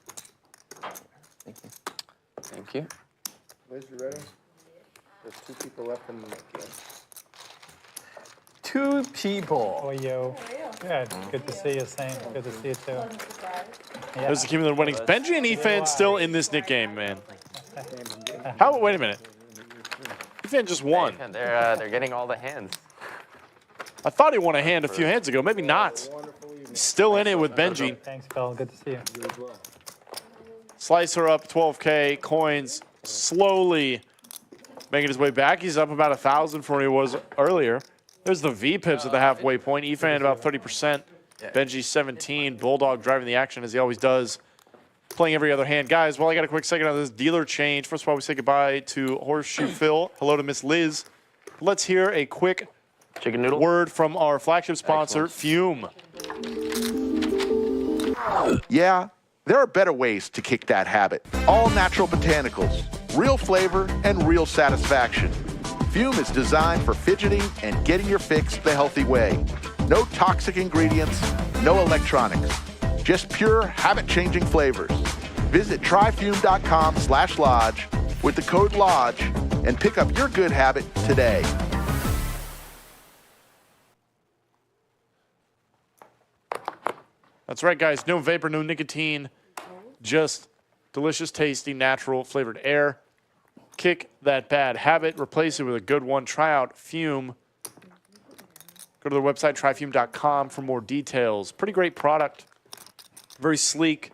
Thank you. Thank you. Liz, you ready? There's 2 people left in the game. 2 people. Oh, yo. Yeah, good to see you, Saint. Good to see you, too. There's the cumulative winnings. Benji and Efan still in this Nick game, man. How? Wait a minute. Efan just won. They're getting all the hands. I thought he won a hand a few hands ago. Maybe not. He's still in it with Benji. Thanks, Phil. Good to see you. Slicer up 12K. Coins slowly making his way back. He's up about 1,000 from where he was earlier. There's the V-pips at the halfway point. Efan about 30%. Benji 17. Bulldog driving the action as he always does. Playing every other hand. Guys, well, I got a quick second on this dealer change. First of all, we say goodbye to Horseshoe Phil. Hello to Miss Liz. Let's hear a quick Chicken noodle word from our flagship sponsor, Fume. Yeah, there are better ways to kick that habit. All natural botanicals, real flavor, and real satisfaction. Fume is designed for fidgeting and getting your fix the healthy way. No toxic ingredients, no electronics. Just pure habit-changing flavors. Visit tryfume.com/lodge with the code LODGE and pick up your good habit today. That's right, guys. No vapor, no nicotine. Just delicious, tasty, natural flavored air. Kick that bad habit. Replace it with a good one. Try out Fume. Go to their website, tryfume.com, for more details. Pretty great product. Very sleek,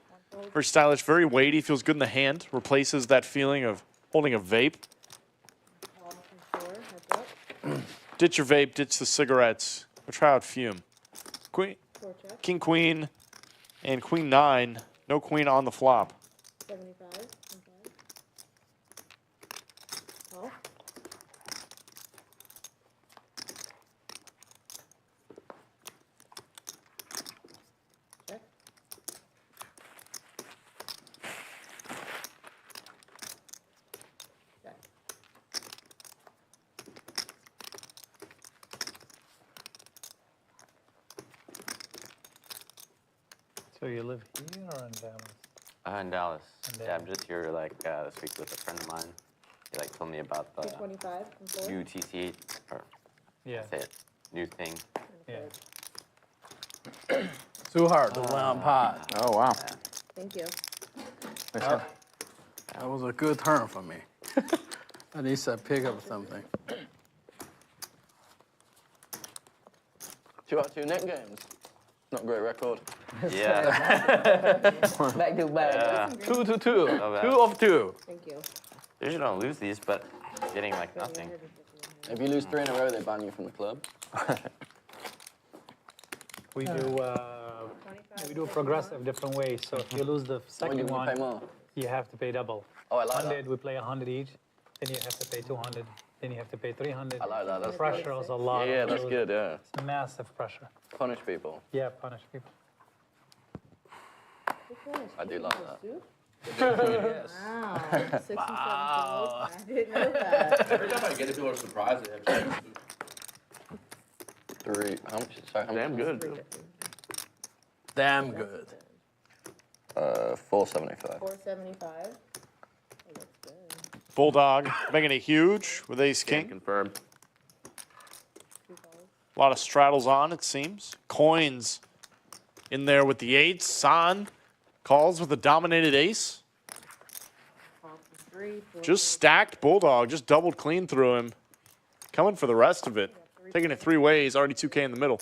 very stylish, very weighty. Feels good in the hand. Replaces that feeling of holding a vape. Ditch your vape, ditch the cigarettes. Go try out Fume. Queen, King, Queen, and Queen 9. No Queen on the flop. 75. Okay. Oh. Check. Check. So you live here or in Dallas? In Dallas. In Yeah, I'm Dallas. just here like this week with a friend of mine. He like told me about the 225 from 4. new TC8 or Yeah. say it, new thing. Yeah. Too hard to win on pot. Oh, wow. Thank you. That was a good turn for me. At least I pick up something. 2 out of 2 net games. Not a great record. Yeah. Back to back. 2 to 2. Not bad. 2 of 2. Thank you. Usually don't lose these, but getting like nothing. If you lose 3 in a row, they ban you from the club. We do a progressive different way. So if you lose the When second you pay one, more. you have to pay double. Oh, I like 100, that. we play 100 each. Then you have to pay 200. Then you have to pay 300. I like that. The That's pressure is a lot. Yeah, that's It was good, yeah. Massive pressure. Punish people. Yeah, punish people. I do like that. Wow. 67 I didn't know that. Every time I get it, people are surprised they have 3. How much? Sorry, how much? Damn good. Damn good. 475. 475. Oh, that's good. Bulldog making it huge with ace Can't king. confirm. A lot of straddles on, it seems. Coins in there with the eights. San calls with a dominated ace. Call for 3, 4, Just stacked Bulldog, just doubled clean through him. Coming for the rest of it. Taking it 3 ways, already 2K in the middle.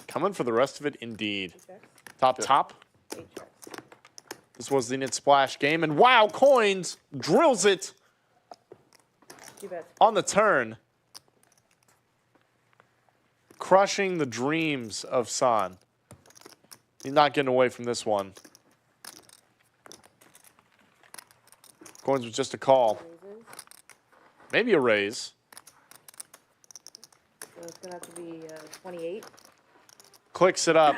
Coming for the rest of it indeed. Top. 8 checks. This was the Knit Splash game, and wow, Coins drills it 2 bets. on the turn. Crushing the dreams of San. He's not getting away from this one. Coins was just a call. Raises. Maybe a raise. So it's going to have to be 28. Clicks it up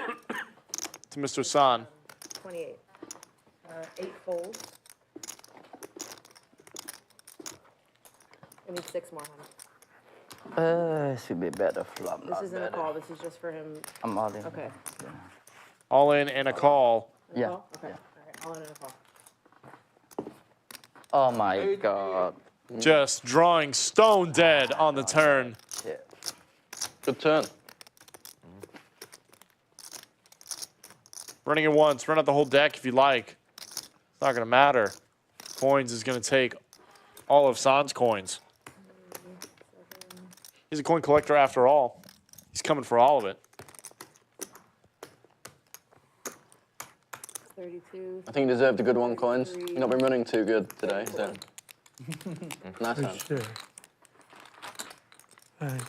to Mr. San. 28. 8 folds. I need 6 more, honey. Should be better flop. This isn't a call. This is just for him. I'm all in. Okay. All in and a call. A Yeah. call? Okay. All right. All in and a call. Oh my god. Just drawing stone dead on the turn. Shit. Good turn. Running it once, run out the whole deck if you like. It's not going to matter. Coins is going to take all of San's coins. He's a coin collector after all. He's coming for all of it. 32. I think you deserved a good one, Coins. You've not been running too good today, so. Nice For hand. sure. Thanks.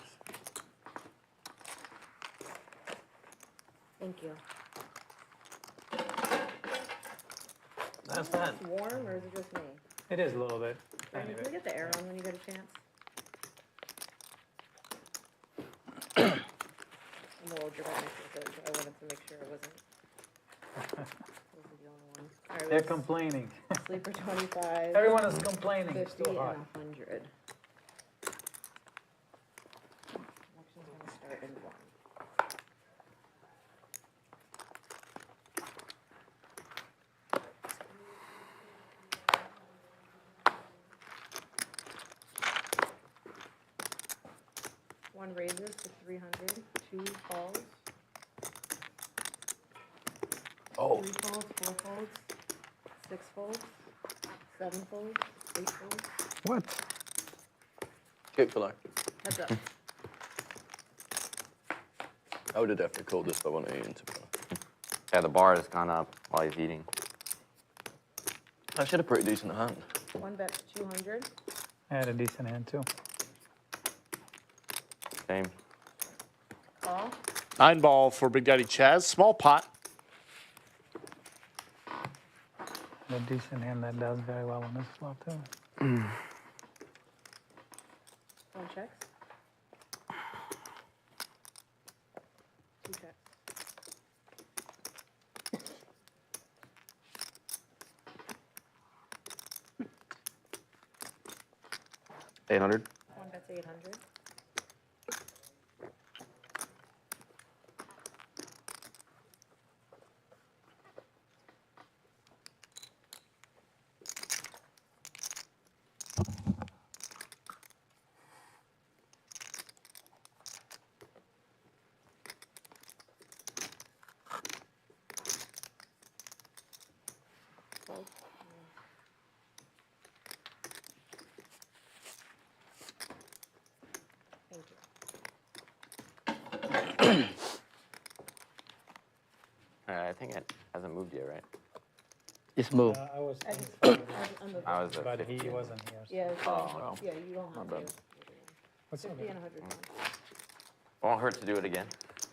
Thank you. That's bad. It's warm, or is it just me? It is a little bit. Brandon, can we get the air on when you get a chance? I'm a little dramatic with it, but I wanted to make sure it wasn't the only one. All right, They're let's complaining. sleeper 25. Everyone is complaining. It's 50 too and hot. 100. Election's gonna start in 1. One raises to 300, 2 falls. Oh. 3 folds, 4 folds, 6 folds, 7 folds, 8 folds. What? Kick flag. Heads up. I would have definitely called this if I wasn't eating. Yeah, the bar has gone up while he's eating. I should have pretty decent hand. One bet 200. I had a decent hand too. Same. Call. 9-ball for Big Daddy Chaz. Small pot. A decent hand that does very well on this flop too. One checks. Two checks. $800. One bet's 800. Fold. Thank you. I think it hasn't moved yet, right? It's moved. I was, I was at but 50. he wasn't here. So. Yeah, Oh, yeah, you don't have to. What's 50 and 100. Won't hurt to do it again.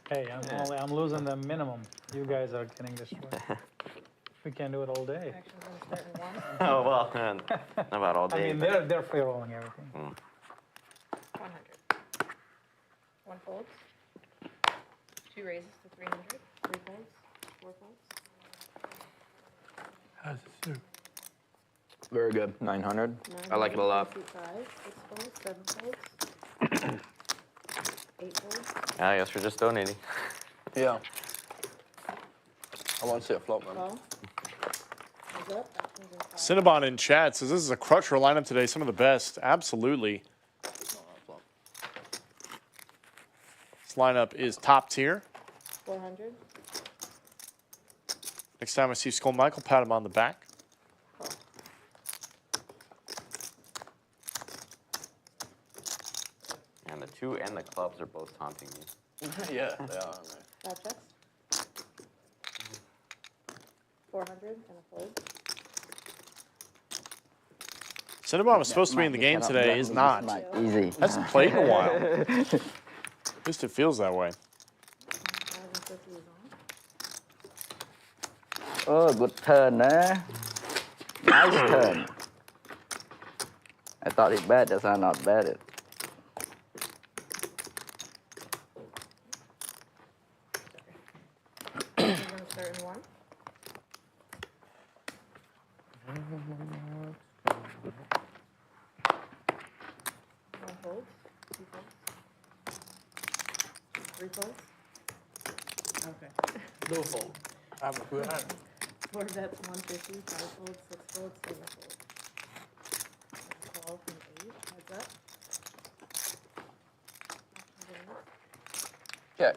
Hey, I'm losing the minimum. You guys are getting destroyed. We can do it all day. Action's gonna start in one. Oh, well, not about all I day. mean, but- they're free rolling everything. 100. One folds. Two raises to 300. Three folds. Four folds. How's it suit? Very good. 900. I like it a lot. 5, 6 folds, 7 folds. 8 folds. I guess we're just donating. Yeah. I want to see a flop, man. Call. Heads up. Action's in 5. Cinnabon in chat says this is a crutcher lineup today. Some of the best. Absolutely. This lineup is top tier. 400. Next time I see Skull Michael, pat him on the back. Call. And the 2 and the clubs are both taunting me. Yeah, they are, aren't they? 5 checks. 400 and a fold. Cinnabon was supposed to be in the game today. Is not. Easy. Hasn't played in a while. At least it feels that way. 1,050 is on. Oh, good turn, eh? Nice turn. I thought it bet, that's how I not bet it. Action's gonna start in 1. One fold. 2 folds. 3 folds. Okay. No fold. I have a good hand. 4 bets 150. 5 folds. 6 folds. 7 folds. Call from 8. Heads up. Action's in 1. Check.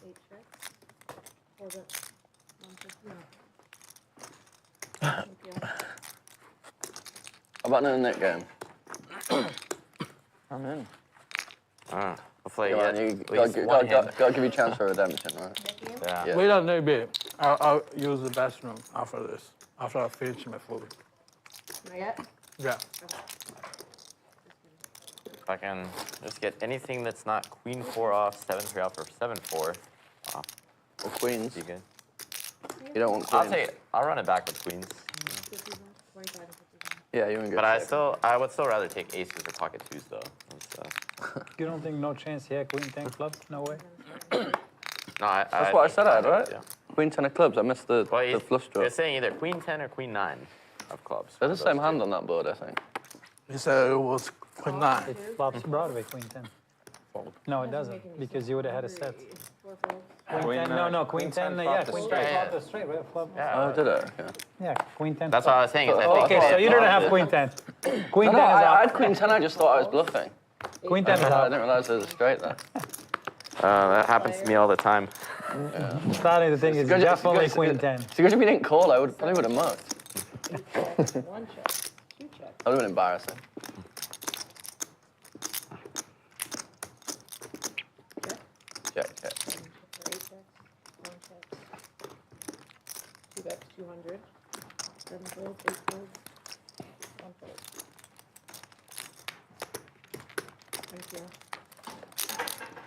8 checks. 4 bets 150. No. Thank you. How about in the net game? I'm in. Hopefully, Come yeah, on, you at least one hand. gotta give you a chance for redemption, right? Net game? Yeah. Yeah. Wait a little bit. I'll use the bathroom after this. After I finish my food. Not yet? Yeah. If I can just get anything that's not queen 4 off, 7-3 off, or 7-4 off, Or queens. be good. You don't want I'll queens. take it. I'll run it back with queens. 50 on, 25 and 50 on. Yeah, you ain't good. But I would still rather take aces or pocket 2s though. You don't think no chance here? Queen 10 clubs? No way. No, That's what I said I had, right? Yeah. Queen 10 of clubs. I missed the Well, flush draw. you're saying either queen 10 or queen 9 of clubs. They're the same hand on that board, I think. He said it was queen 9. It flops Broadway, Queen 10. No, it doesn't, because you would have had a set. 4 folds. Queen 10, no, Queen 10, yeah, Queen 10 straight. flopped the straight, right? Flop. Oh, did it? Okay. Yeah, Queen 10. That's what I was saying. Is I Oh, think Okay, if so it you don't flops have it- Queen 10. Queen No, 10 is I out. had Queen 10, I just thought I was bluffing. Queen 10 is I out. didn't realize it was straight there. That happens to me all the time. Starting to think it's Because- definitely because- Queen 10. Because if you didn't call, I probably would have mucked. 1 check. 2 checks. That would have been embarrassing. 400. 7 folds, 8 folds, 1 fold. Thank you.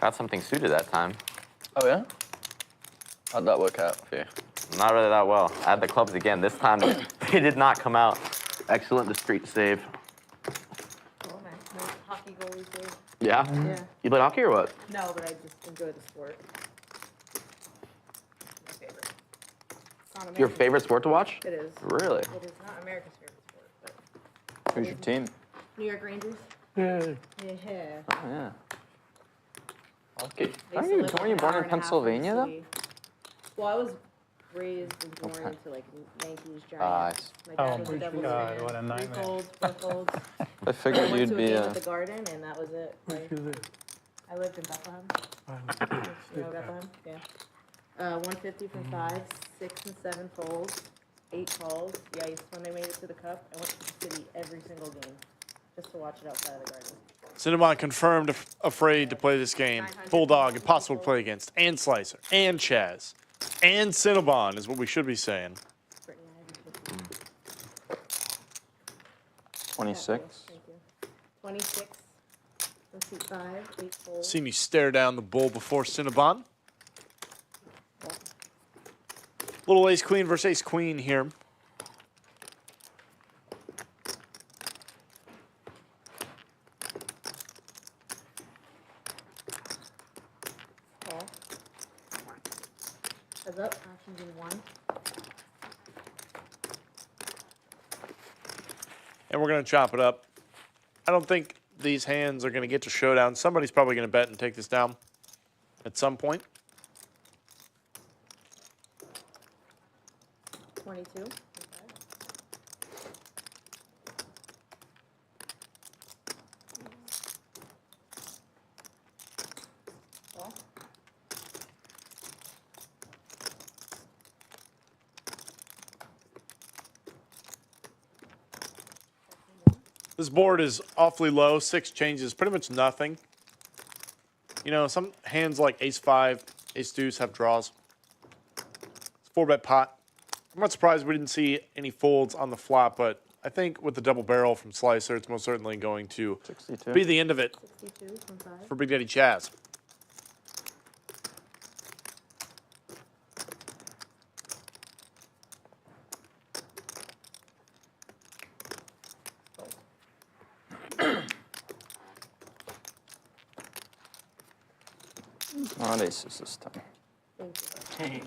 Got something suited that time. Oh yeah? How'd that work out for you? Not really that well. I had the clubs again. This time they did not come out. Excellent discreet save. Oh, nice. Hockey goalie save. Yeah? Yeah. You play hockey or what? No, but I just enjoy the sport. My favorite. It's not Your America's favorite sport to watch? It is. Really? It is not America's favorite sport, but Who's your team? New York Rangers. Yeah. Yeah. Oh, yeah. Okay. They Weren't used to you, live, like, weren't you an born hour in and a half from the Pennsylvania, though? city. Well, I was raised and born into like Yankees, I Giants. see. My dad was a Devils God, fan. what a 3 nightmare. folds, 4 folds. I I figured went you'd to a be game a. at the Garden, and that was it. Like, You live. I lived in Bethlehem. You know Bethlehem? Yeah. 150 from 5, 6 and 7 folds, 8 calls. Yeah, when they made it to the Cup, I went to the city every single game just to watch it outside of the Garden. Cinnabon confirmed afraid to play this game. Bulldog, impossible to play against. And Slicer. And Chaz. And Cinnabon is what we should be saying. Brittany, I have you 50. 26. Thank you. 26 from seat 5, 8 folds. Seen you stare down the bull before Cinnabon. Little ace queen versus ace queen here. Call. Heads up, actions in 1. And we're going to chop it up. I don't think these hands are going to get to showdown. Somebody's probably going to bet and take this down at some point. 22. Call. This board is awfully low. 6 changes, pretty much nothing. You know, some hands like ace-5, ace-deuce have draws. It's 4-bet pot. I'm not surprised we didn't see any folds on the flop, but I think with the double barrel from Slicer, it's most certainly going to 62. be the end of it 62 from 5. for Big Daddy Chaz. Not aces this time. Thank you.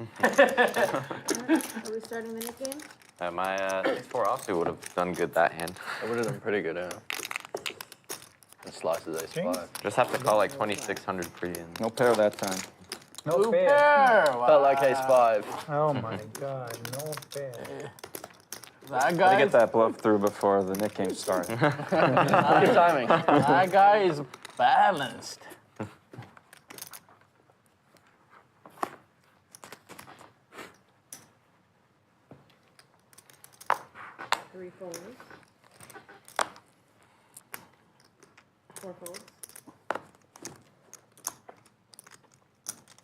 Are we starting the Nick game? My ace-4 also would have done good that hand. It would have done pretty good, yeah. And slices ace-5. Just have to call like 2,600 free and No pair that time. No fair. Felt like ace-5. Oh my God, no fair. That Gotta guy, get that bluff through before the Nick game starts. Good timing. that guy is balanced. Three folds. 4 folds.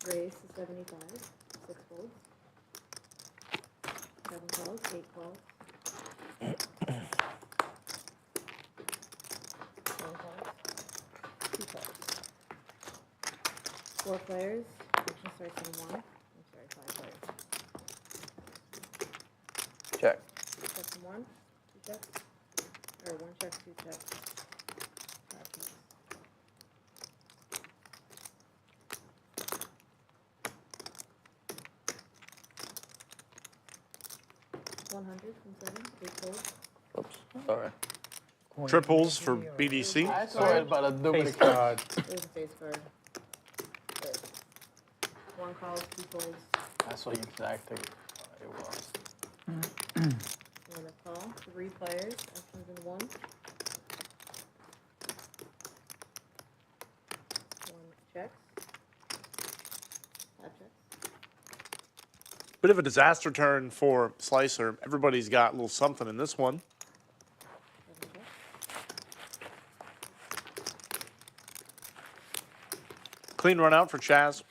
Raise to 75. 6 folds. 7 calls. 8 calls. 1 calls. 2 calls. 4 players. Action starts in 1. I'm sorry, 5 players. Check. Checks in 1. 2 checks. Or 1 check, 2 checks. Actions. $100 from 7. 8 folds. Oops, sorry. Triples for BDC. I saw it, but a Face duplicate. card. It was a face card. Good. 1 calls, 2 folds. That's what exactly it was. And a call. 3 players. Actions in 1. 1 checks. 5 checks. Bit of a disaster turn for Slicer. Everybody's got a little something in this one. 7 checks. Clean run out for Chaz.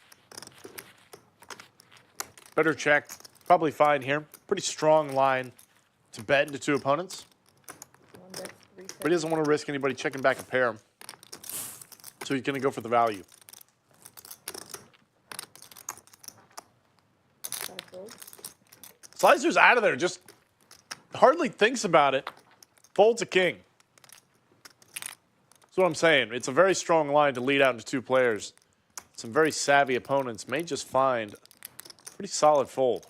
Better check. Probably fine here. Pretty strong line to bet into two opponents. But he doesn't want to risk anybody checking back a pair. So he's going to go for the value. Slicer's out of there, just hardly thinks about it. Folds a king. That's what I'm saying. It's a very strong line to lead out into two players. Some very savvy opponents may just find a pretty solid fold.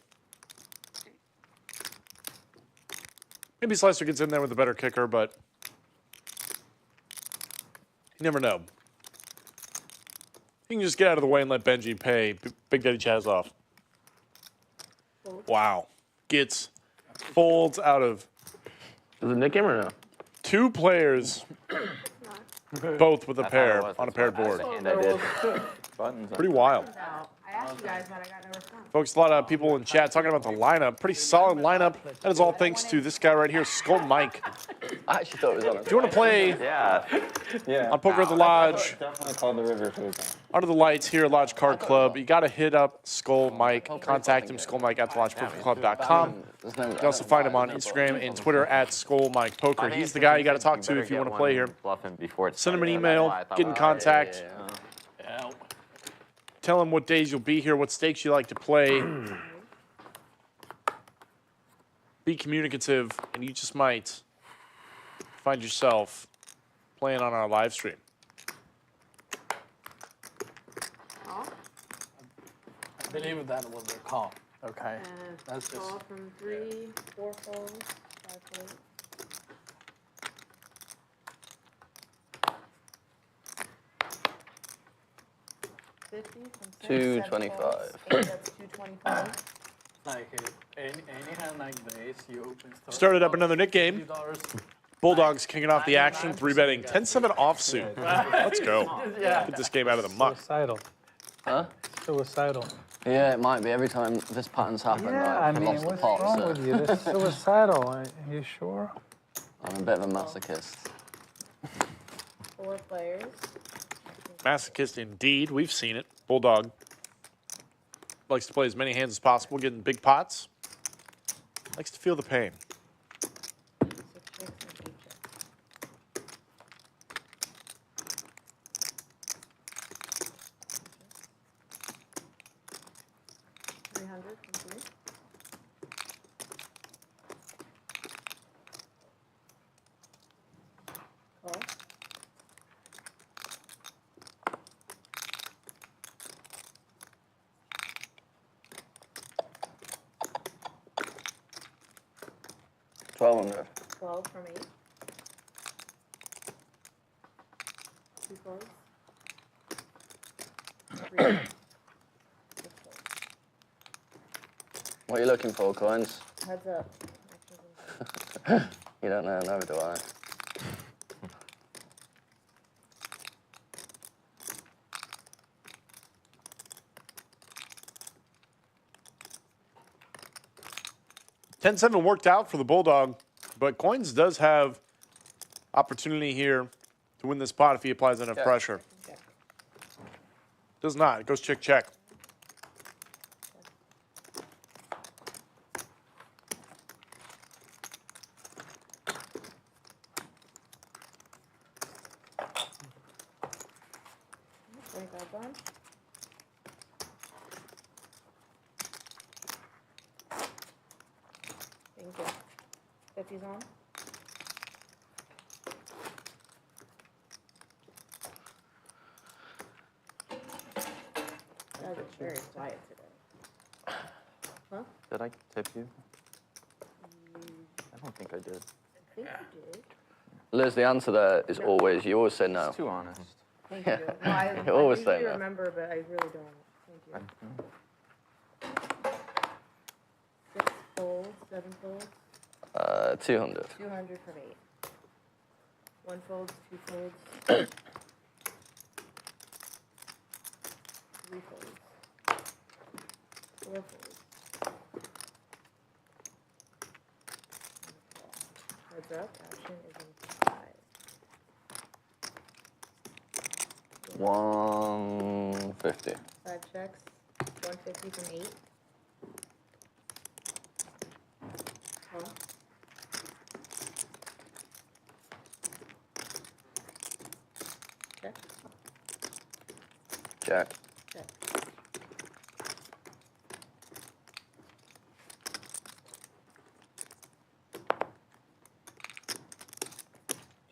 Maybe Slicer gets in there with a better kicker, but you never know. You can just get out of the way and let Benji pay Big Daddy Chaz off. Wow. Gets folds out of... Is it Nick game or no? Two players, both with a pair on a paired board. Pretty wild. I asked you guys, but I got no response. Folks, a lot of people in chat talking about the lineup. Pretty solid lineup. That is all thanks to this guy right here, Skull Mike. I actually thought it was on it. If you want to play on Poker at the Lodge, Definitely called the river to his under the lights here at Lodge Card Club, you got to hit up Skull Mike. Contact him, skullmike@thelodgepokerclub.com. You can also find him on Instagram and Twitter at Skull Mike Poker. He's the guy you got to talk to if you want to play here. Send him an email, get in contact. Tell him what days you'll be here, what stakes you like to play. Be communicative, and you just might find yourself playing on our live stream. I believe that was their call. Okay. That's just. Call from 3, 4 folds, 5 folds. From 225. That's 225. Like any hand like this, you open. Started up another Nick game. Bulldogs kicking off the action, 3-betting 10-7 offsuit. Let's go. Get this game out of the muck. Suicidal. Huh? Suicidal. Yeah, it might be. Every time this pattern's happened, Yeah, I've I mean, lost the what's pot. wrong So with you? This is suicidal. Are you sure? I'm a bit of a masochist. 4 players. Masochist indeed. We've seen it. Bulldog likes to play as many hands as possible, getting big pots. Likes to feel the pain. $1,200. 12 from 8. 2 folds. 3. What are you looking for, coins? Heads up. You don't know, neither do I. $10-7 worked out for the Bulldog, but Coins does have opportunity here to win this pot if he applies enough pressure. Does not. It goes check, check. Thank you. 50's on. That was very quiet today. Huh? Did I tip you? I don't think I did. I think you did. Liz, the answer there is always, you always say no. It's too honest. Thank you. No, I You always usually say no. remember, but I really don't. Thank you. 6 folds, 7 folds. 200. 200 from 8. 1 folds, 2 folds. 3 folds. 4 folds. Heads up, action is in 5. 150. 5 checks, 150 from 8. Call. Check. Check. Check.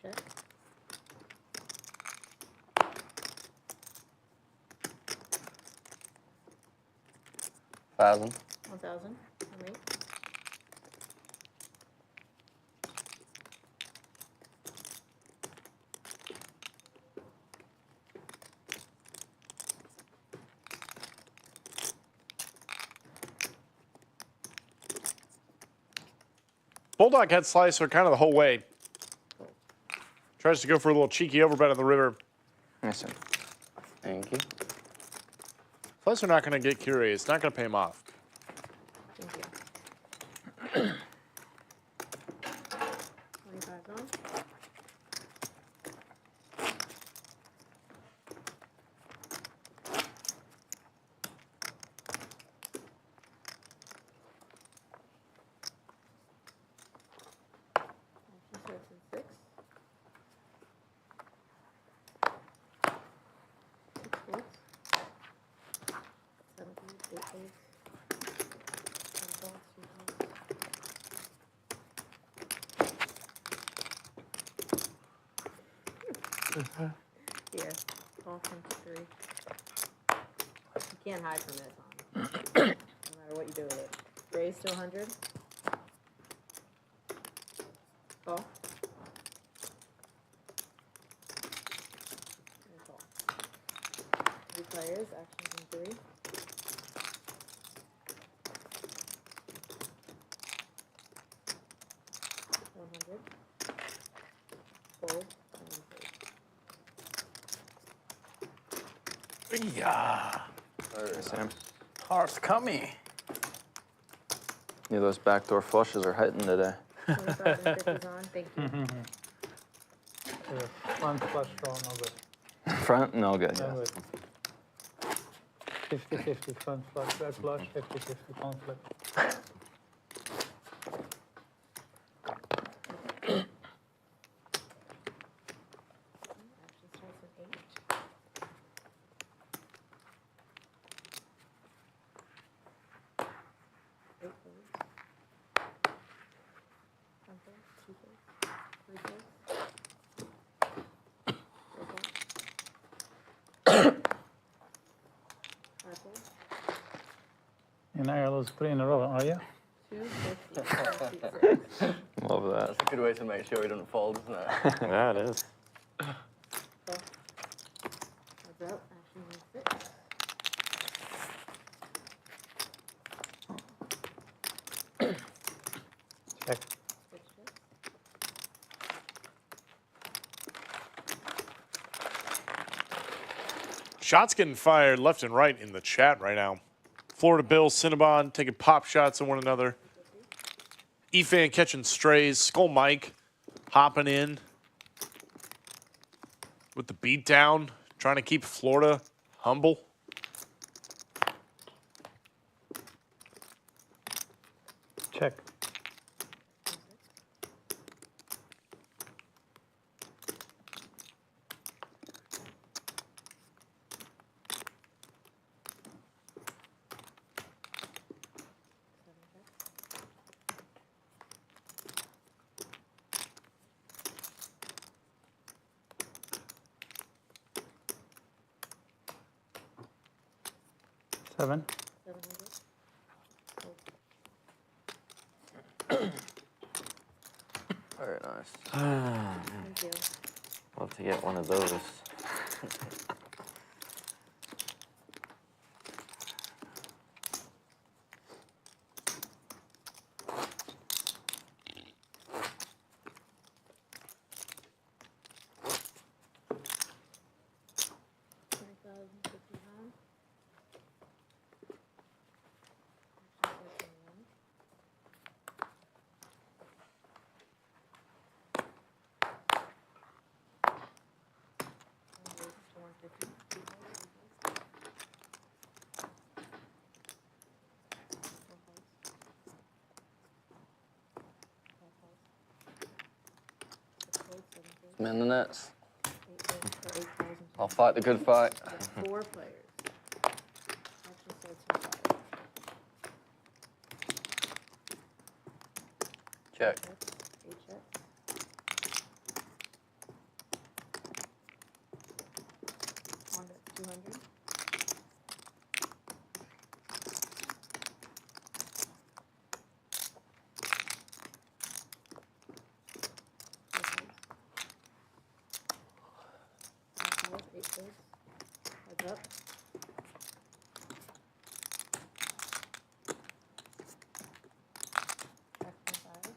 Check. $1,000. 1,000. Make. Bulldog had slicer kind of the whole way. Tries to go for a little cheeky overbet on the river. Nice. Thank you. Slicer not going to get curious. Not going to pay him off. Thank you. 25 on. Six. 6 fours. 7 8 8. 1 balls, 2 balls. Here, ball comes to 3. You can't hide from this, no matter what you do with it. Raise to 100. Call. And call. 3 players, actions in 3. Fold. Yeah. Sam. Heart's coming. Yeah, those backdoor flushes are hitting today. 25 and 50s on. Thank you. Front flush draw, no good. Front, no good. No Yeah. good. 50-50 front flush, back flush, 50-50 conflict. Action starts with 8. Eight folds. 1 fold, 2 folds, 3 folds. 4 folds. 5 folds. You're not gonna lose 3 in a row, are you? 250. Love that. That's a good way to make sure he doesn't fold, isn't it? Yeah, it is. Heads up, action is 6. Check. Switch chips. Shots getting fired left and right in the chat right now. Florida Bill, Cinnabon taking pop shots at one another. Efan catching strays. Skull Mike hopping in with the beat down, trying to keep Florida humble. Check. Seven. 700. Very nice. Thank you. Love to get one of those. I'm in the nets. 8 bigs for 8,000. I'll fight the good fight. 4 players. Action starts from 5. Check. 8 checks. On to 200. Calls, 8 bigs. Heads up. Back from 5.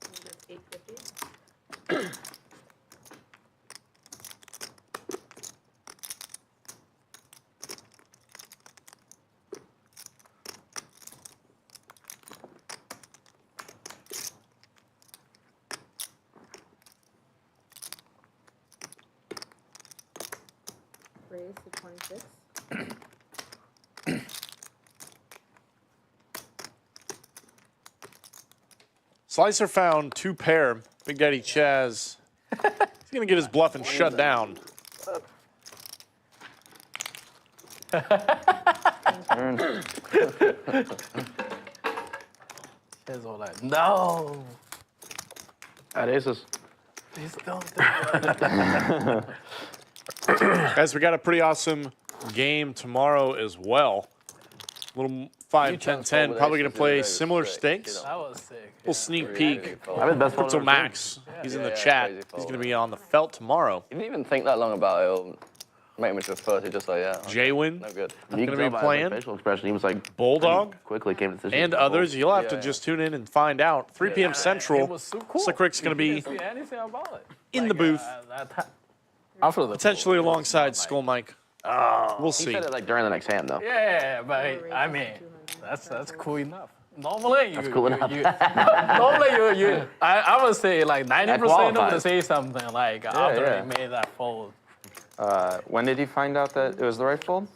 And that's 850. Raise to 26. Slicer found 2 pair. Big Daddy Chaz. He's gonna get his bluffing shut down. It's all like, no. At aces. Please don't do that. Guys, we got a pretty awesome game tomorrow as well. Little 5, 10, 10. Probably gonna play similar stakes. That was sick. Little sneak peek. I'm the best Crypto Max. He's in the chat. He's gonna be on the felt tomorrow. You didn't even think that long about it. It'll make him into a 30 just like, yeah. J-Win. No good. You gonna can be tell by his playing facial expression. He was like Bulldog quickly came to decision. and others. You'll have to just tune in and find out. 3 p.m. It Central. was so cool. Slick Rick's gonna be Didn't see anything about it. in the booth, After the potentially alongside Skull Mike. We'll He see. said it like during the next hand though. Yeah, but I mean, that's cool enough. Normally, you, That's cool enough. normally you I would say like 90% of them qualifies. say something like after yeah. he made that fold. When did he find out that it was the right fold?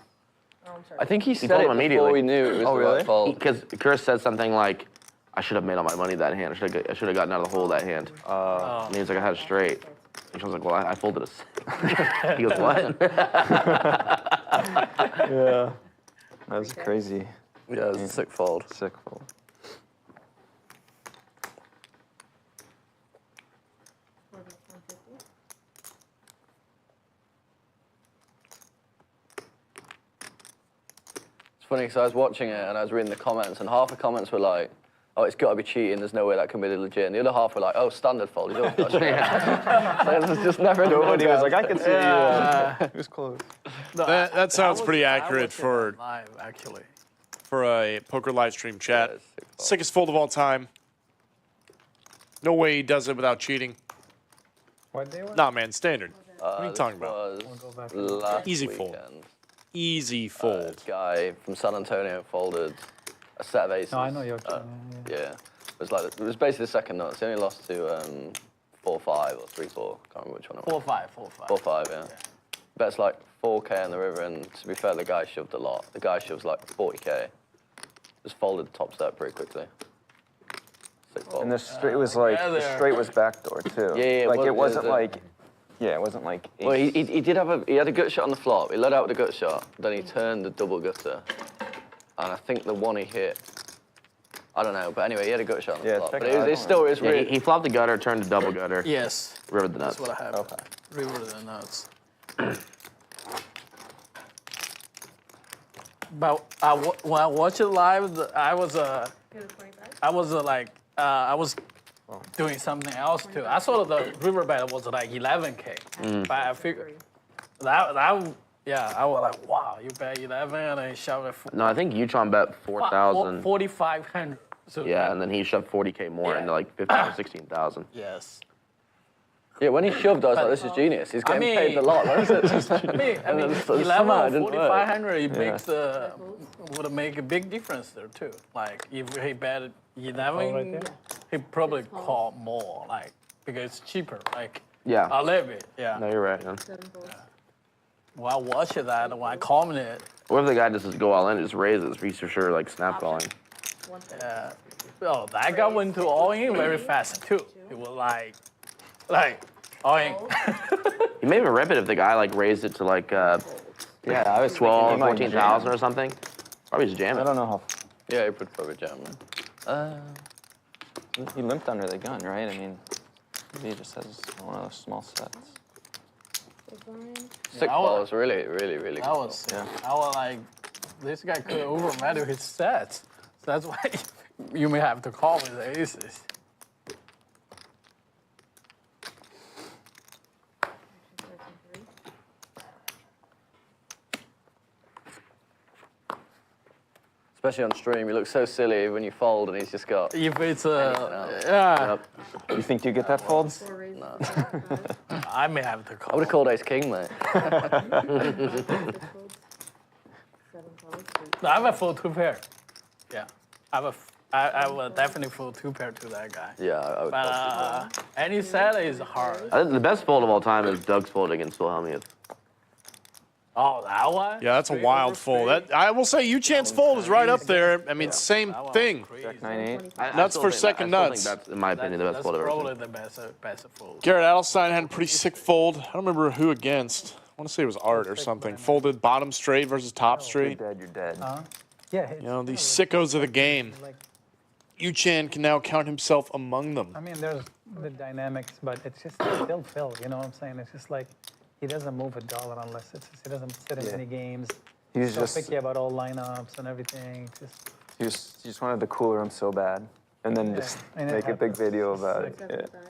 I think he said told it him before immediately. we knew it was the really? right fold. Because Chris said something like, "I should have made all my money that hand. I should have gotten out of the hole that hand." And he was like, "I had it straight." And she was like, "Well, I folded a 6." He goes, "What?" Yeah. That's crazy. Yeah, it was a sick fold. Sick fold. It's funny because I was watching it and I was reading the comments, and half the comments were like, "Oh, it's got to be cheating. There's no way that can be legit." And the other half were like, "Oh, standard fold. He's always got to cheat." So it's just never. Nobody was like, I can see you. It was close. That sounds pretty accurate for Live, actually. a poker live stream chat. Yeah, sick fold. Sickest fold of all time. No way he does it without cheating. What day was it? Nah, man, standard. What are you talking about? Was last Easy fold. weekend. Easy This fold. guy from San Antonio folded a set of aces. No, I know you're kidding. Yeah, it was basically the second nuts. He only lost to 4-5 or 3-4. Can't remember which one it was. 4-5. 4-5, yeah. Bets like 4K on the river, and to be fair, the guy shoved a lot. The guy shoves like 40K. Just folded the top step pretty quickly. Sick fold. And the straight was like, Yeah, the there. straight was backdoor too. Yeah, Like it it was- wasn't like, yeah, it wasn't like. Well, ace. he did have he had a gut shot on the flop. He led out with a gut shot, then he turned the double gutter, and I think the one he hit, I don't know, but anyway, he had a gut shot on the Yeah, flop. check But it out. it still is Yeah, really. he flopped the gutter, turned to double gutter, Yes, rivered the nuts. that's what I have. River the nuts. But when I watched it live, I was doing something else too. I saw the river bet was like 11K, but I figured that yeah, I was like, wow, you bet 11 and then shoved it No, I think Utron bet 4,000. 4,500. So Yeah, and then he shoved 40K more Yeah. into like 15 or 16,000. yes. Yeah, when he shoved, I was like, this is genius. He's getting mean- paid a lot. What is it? I mean, then 11 somehow it or didn't work. 4,500, it makes would make a big difference there too. Like if he bet 11, he probably call more, like because it's cheaper, like Yeah. a little bit. Yeah. No, you're right. Yeah. 7 folds. when I watch that, when I comment it, What if the guy just go all in, just raises? He's for sure like snap calling. oh, that guy went to all in very fast too. It was like all in. You may even rip it if the guy like raised it to like Yeah, I was 12, 14,000 or something. Probably just jam it. I don't know how. Yeah, he would probably jam it. He limped under the gun, right? I mean, maybe he just has one of those small sets. Sick ball was really I cool. was like, this guy could overvalue his sets. So that's why you may have to call with the aces. Especially on stream, you look so silly when you fold and he's just got. If it's yeah. You think you get that fold? No. I may have to call. I would have called ace king, mate. No, I have a full two pair. Yeah, I will definitely full two pair to that guy. Yeah, I would. But any set is hard. I think the best fold of all time is Doug's fold against Wilhelmius. Oh, that one? Yeah, that's a wild fold. That, I will say, Yu-Chan's fold is right up there. I mean, same thing. Jack 9-8. Nuts for second nuts. That's, in my opinion, the best fold I've ever Probably seen. the best fold. Garrett Adelstein had a pretty sick fold. I don't remember who against. I want to say it was Art or something. Folded bottom straight versus top straight. You're dead. Yeah. You know, these sickos of the game. Yu-Chan can now count himself among them. I mean, there's the dynamics, but it's just still Phil. You know what I'm saying? It's just like he doesn't move $1 unless it's he doesn't sit in any games. He's so just picky about all lineups and everything. he just wanted to cool him so bad, and then just and it make a big happens. video It's about like- it. Yeah.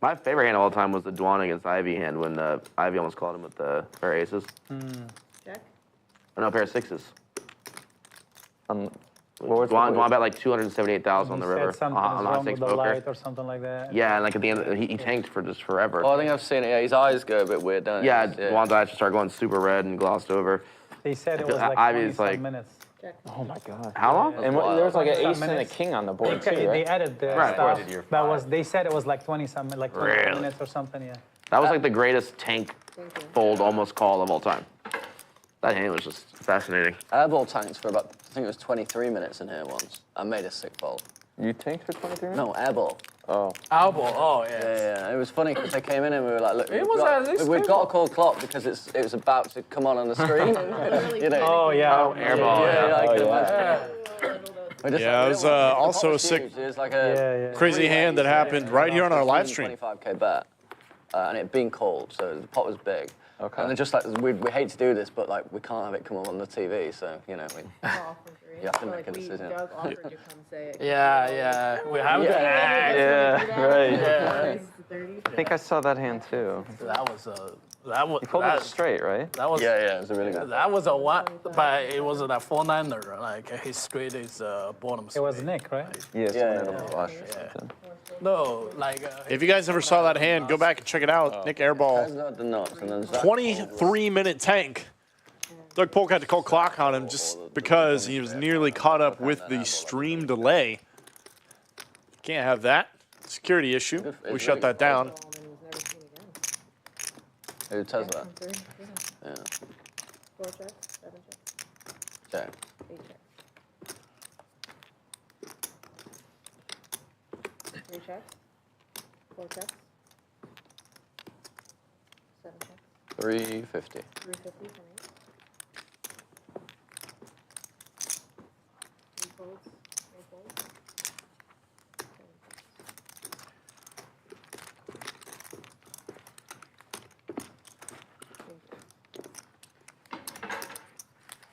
My favorite hand of all time was the Dwan against Ivy hand when Ivy almost called him with the pair of aces. Check. Or no, pair of sixes. What was Dwan bet like 278,000 on the He said river something on is wrong six with the light poker. or something like that. Yeah, and like at the end, he tanked for just forever. Oh, I think I've seen it. Yeah, his eyes go a bit weird, don't Yeah, they? Dwan's eyes just started going super red and glossed over. They said it feel was like Ivy's 20 like- minutes. Oh my god. How long? And there was like an ace and a minutes. king on the board They too, right? added the Right. stuff. That was they said it was like 20 Really? minutes or something. Yeah. That was like the greatest tank fold almost call of all time. That hand was just fascinating. I airball tanks for about, I think it was 23 minutes in here once. I made a sick fold. You tanked for 23 minutes? No, airball. Oh. Elbow, oh yeah. Yeah. It was funny because they came in and we were like, look, It was at least we've got to call clock because it was about to come on the screen. You know? Oh yeah. Airball, Yeah, I can Yeah. imagine. We just- Yeah, it we was didn't want- the also pot a was sick, huge. It was like a crazy hand that happened right here on our live stream. 25K bet, and it had been called, so the pot was big. Okay. And they're just like, we hate to do this, but like we can't have it come up on the TV, so you know, we, You have to make a decision. Doug offered to come say it. Yeah. We have to act. Yeah, right. Yeah. I think I saw that hand too. That was You called it straight, right? that was yeah, it was a really good. that was a one, but it was a 4-9er. Like his straight is bottom. It was straight. Nick, right? Yeah, someone yeah, had a yeah. flush or something. No, like If you guys never saw that hand, go back and check it out. Nick airball, There's not the nuts, and then Zach 23-minute tank. Doug Polk had to call clock on him just because he was nearly caught up with the stream delay. Can't have that. Security issue. We shut that down. Who does that? Yeah. 4 checks, 7 checks, Okay. 8 checks. 3 checks, 4 checks, 7 checks, 350. 350 from 8. 3 folds, 4 folds. 7 checks.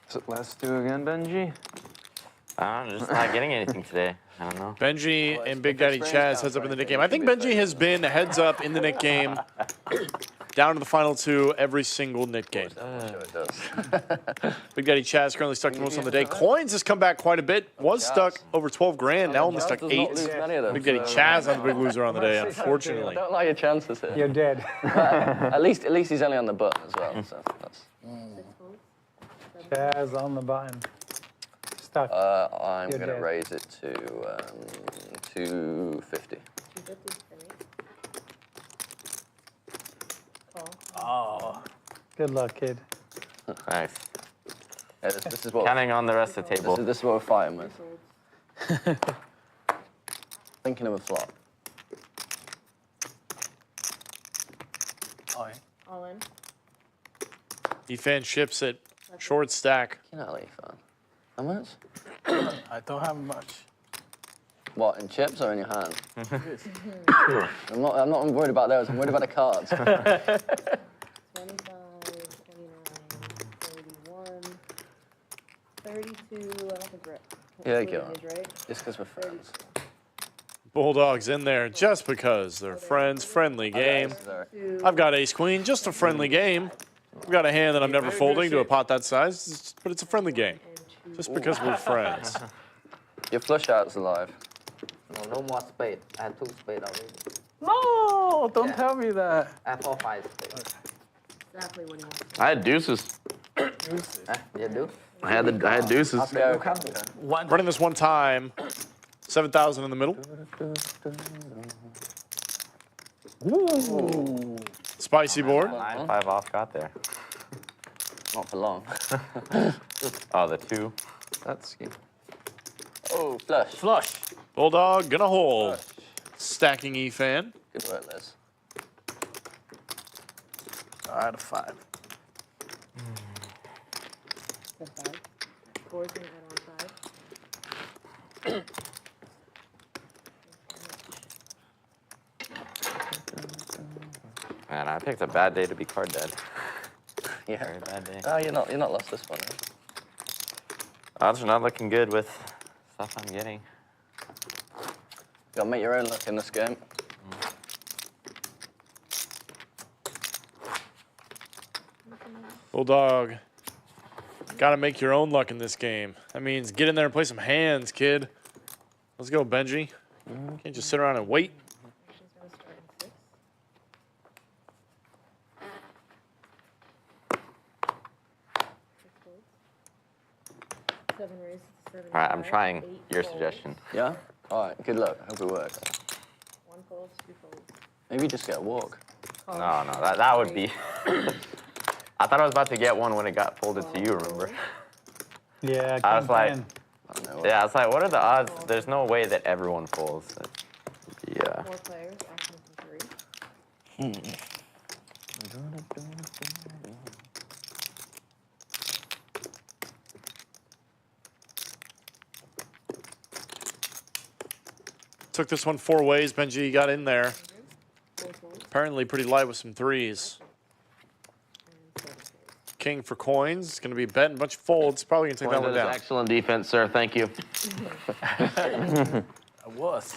So let's do again, Benji. I'm just not getting anything today. I don't know. Benji and Big Daddy Chaz heads up in the Nick game. I think Benji has been heads up in the Nick game down to the final 2 every single Nick game. Sure it does. Big Daddy Chaz currently stuck the most on the day. Coins has come back quite a bit. Was stuck over 12 grand. Now only stuck Does not 8. lose many of them. Big Daddy Chaz on the big loser on the day, unfortunately. Don't like your chances here. You're dead. At least he's only on the button as well. So that's. 6 folds. Chaz on the button. Stuck. I'm You're gonna dead. raise it to 250. 250 for me. Call. Oh, Good luck, kid. Nice. Yeah, this is what Counting on the rest of the table. this is what we're fighting with. Folds. Thinking of a flop. oh, yeah. All in. Efan ships it. Short stack. You know, Efan. How much? I don't have much. What, in chips or in your hand? I'm not worried about those. I'm worried about the cards. 25, 29, 31, 32. I don't think we're Yeah, including go on. his, right? Just because we're friends. Bulldog's in there just because they're friends. Friendly game. Two. I've got ace queen, just a friendly game. I've got a hand that I'm never folding to a pot that size, but it's a friendly game. Just because we're friends. Your flush out's alive. No more spade. I had 2 spades already. No, don't tell me that. I have 4, 5 spades. Exactly what he wants. I had deuces. You do? I had deuces. Okay. One. Running this one time. 7,000 in the middle. Ooh. Spicy board. 9-5 off got there. Not for long. Oh, the 2. That's good. Oh, flush. Flush. Bulldog gonna hold. Stacking Efan. Good work, Les. Out of 5. Step 5. Four's gonna add on 5. Man, I picked a bad day to be card dead. Yeah. Very bad day. Oh, you're not lost this one. Odds are not looking good with stuff I'm getting. You gotta make your own luck in this game. Bulldog. Gotta make your own luck in this game. That means get in there and play some hands, kid. Let's go, Benji. Can't just sit around and wait. She's gonna start in 6. 6 folds. 7 raises to 7. All right, I'm trying your suggestion. Yeah? All right, good luck. Hope it works. 1 fold, 2 folds. Maybe just get a walk. No, that would be. I thought I was about to get one when it got folded to you, remember? Yeah, I was like, I know. yeah, I was like, what are the odds? There's no way that everyone folds. Yeah. 4 players, action from 3. Took this one 4 ways. Benji got in there. 4 folds Apparently pretty light with some 3s. and 7 folds. King for coins. Gonna be betting a bunch of folds. Probably gonna take that one down. Excellent defense, sir. Thank you. I was.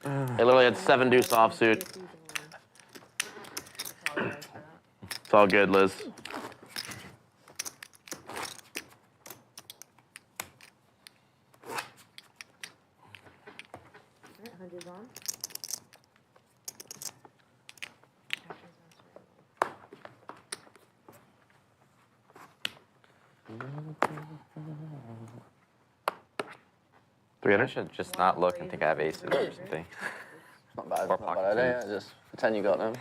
They literally had 7 deuce offsuit. It's all good, Liz. Alright, 100's on. Action's on straight. 300 should just not look and think I have aces or something. It's not bad. Or Not a bad pocket idea. Just pretend you got them.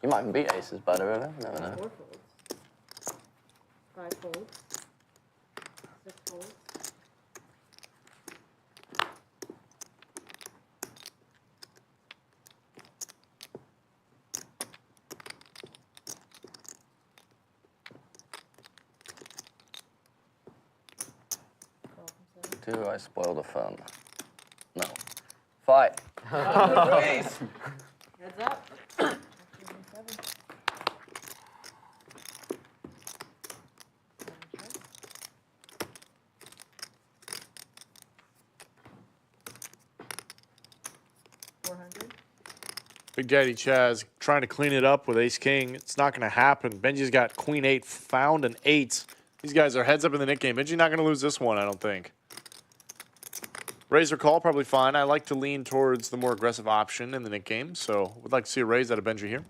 You might even beat aces better, really. Never 4 know. folds. 5 folds. 6 folds. Call from 7. Do I spoil the fun? No. Fight. Heads up. Action from 7. Big Daddy Chaz trying to clean it up with ace king. It's not going to happen. Benji's got queen 8 found and 8. These guys are heads up in the Nick game. Benji not going to lose this one, I don't think. Raise or call, probably fine. I like to lean towards the more aggressive option in the Nick game, so would like to see a raise out of Benji here.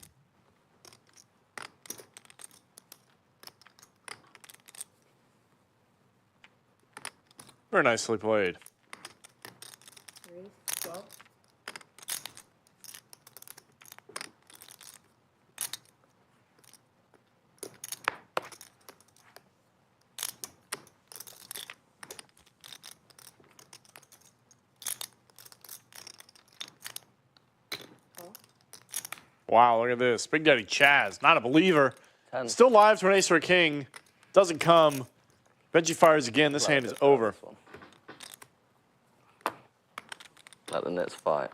Very nicely played. 3. Wow, look at this. Big Daddy Chaz, not a believer. 10. Still live to an ace or a king. Doesn't come. Benji fires again. This hand is over. Let the nits fight.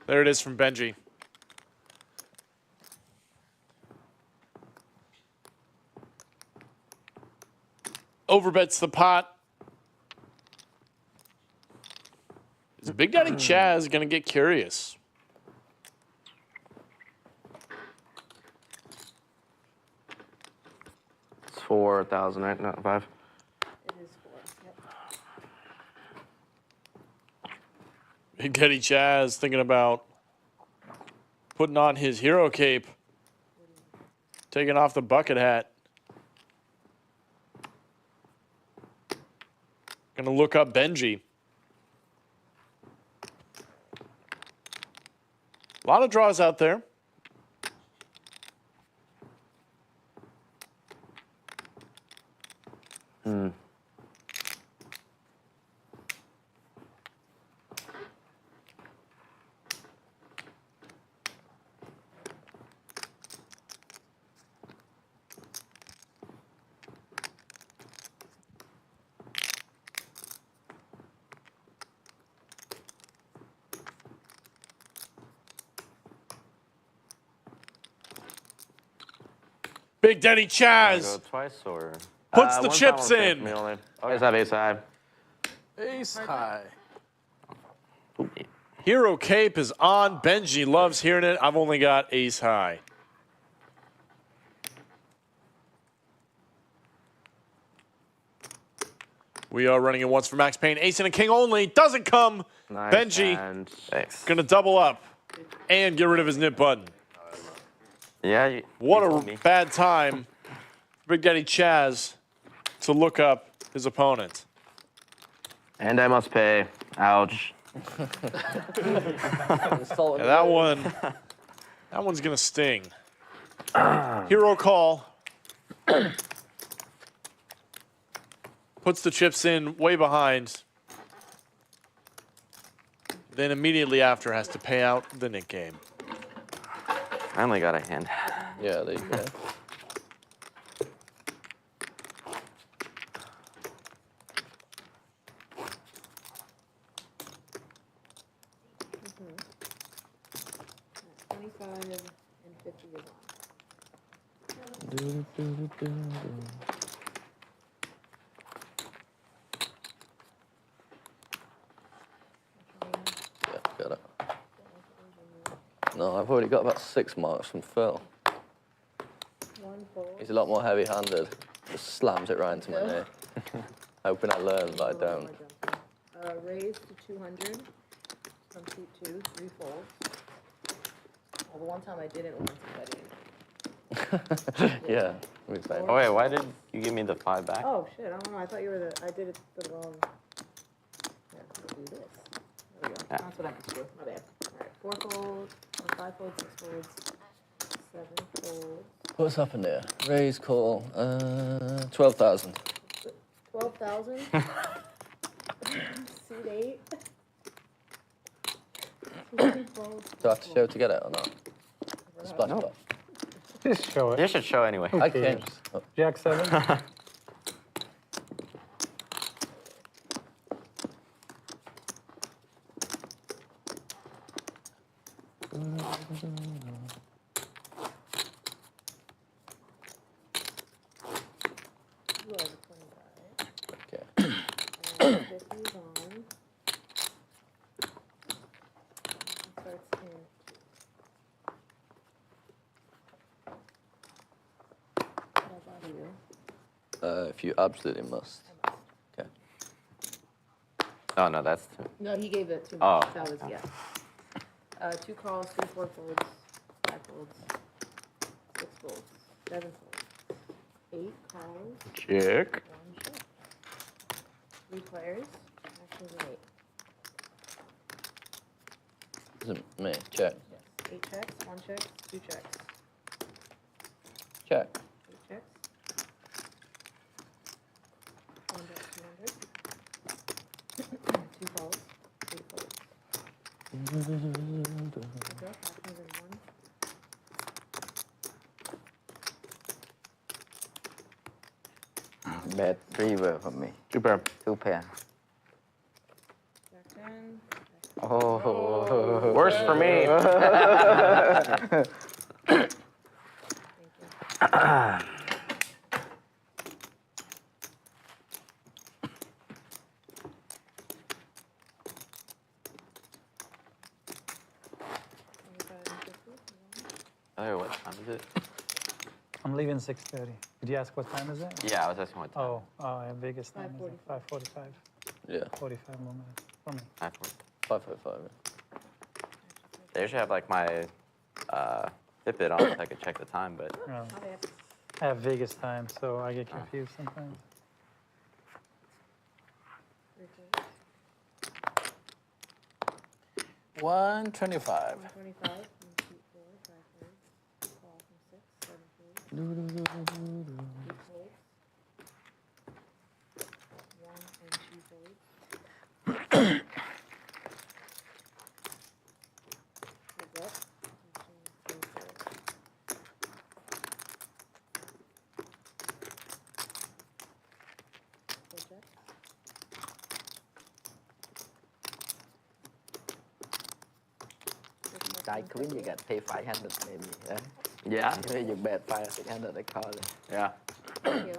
There it is from Benji. Overbets the pot. Is Big Daddy Chaz going to get curious? It's 4,000, right? Not 5. It is 4. Yep. Big Daddy Chaz thinking about putting on his hero cape, taking off the bucket hat. Gonna look up Benji. A lot of draws out there. Big Daddy Chaz Go twice or? puts the One chips time in. me only. I just have ace high. Ace high. Hero cape is on. Benji loves hearing it. I've only got ace high. We are running it once for Max Payne. Ace and a king only. Doesn't come. Nice Benji hand. Thanks. gonna double up and get rid of his nip button. Yeah. What a bad time for Big Daddy Chaz to look up his opponent. And I must pay. Ouch. Yeah, that one's gonna sting. Hero call. Puts the chips in way behind. Then immediately after has to pay out the nick game. Finally got a hand. Yeah, there you go. Mm-hmm. 25 and 50 is on. Yeah, got it. No, I've already got about 6 marks from Phil. One fold. He's a lot more heavy-handed. Just slams it right into my knee. Hoping I learn, but I don't. Raise to 200 from seat 2, 3 folds. Well, the one time I didn't want to bet Yeah, we've been. Oh wait, why did you give me the 5 back? Oh shit, I don't know. I thought you were the. I did it the wrong. Yeah, let's do this. There we go. Yeah. That's what I meant to do. My bad. Alright, 4 folds, 5 folds, 6 folds, 7 folds. What's happened here? Raise call. 12,000. 12,000. Seat 8. 2 folds. Do I have to show to get it or not? Splash No. top. Just show it. You should show anyway. I can. Oh, Jack 7. You are the 25. okay. And 50 is on. Starts in. What about you? If you absolutely must. Okay. Oh no, that's 2. No, he gave it to me. Oh. That was, yeah. 2 calls, 3 4 folds, 5 folds, 6 folds, 7 folds, 8 calls. Check. 1 check. 3 players. Actions and 8. Isn't me. Check. Yes. 8 checks, 1 check, 2 checks. Check. 8 checks. 1 bet 200. 2 folds, 3 folds. Actions and 1. Bet 3 were for me. 2 pair. 2 pair. Jack 10. Oh. Worse for me. Oh, what time is it? I'm leaving 6:30. Did you ask what time is it? Yeah, I was asking what time. Oh, biggest time is 5:45. Yeah. 45 more minutes for me. 5:45. They should have like my Fitbit on so I could check the time, but No. I have Vegas time, so I get confused sometimes. 125. 125 from seat 4, 5 folds. Call from 6, 7 folds. 8 folds. 1 and 2 folds. Heads up. Actions 3 folds. Full check. Die queen, you got pay 500 maybe. yeah, You bet 500 I call it. yeah. Thank you.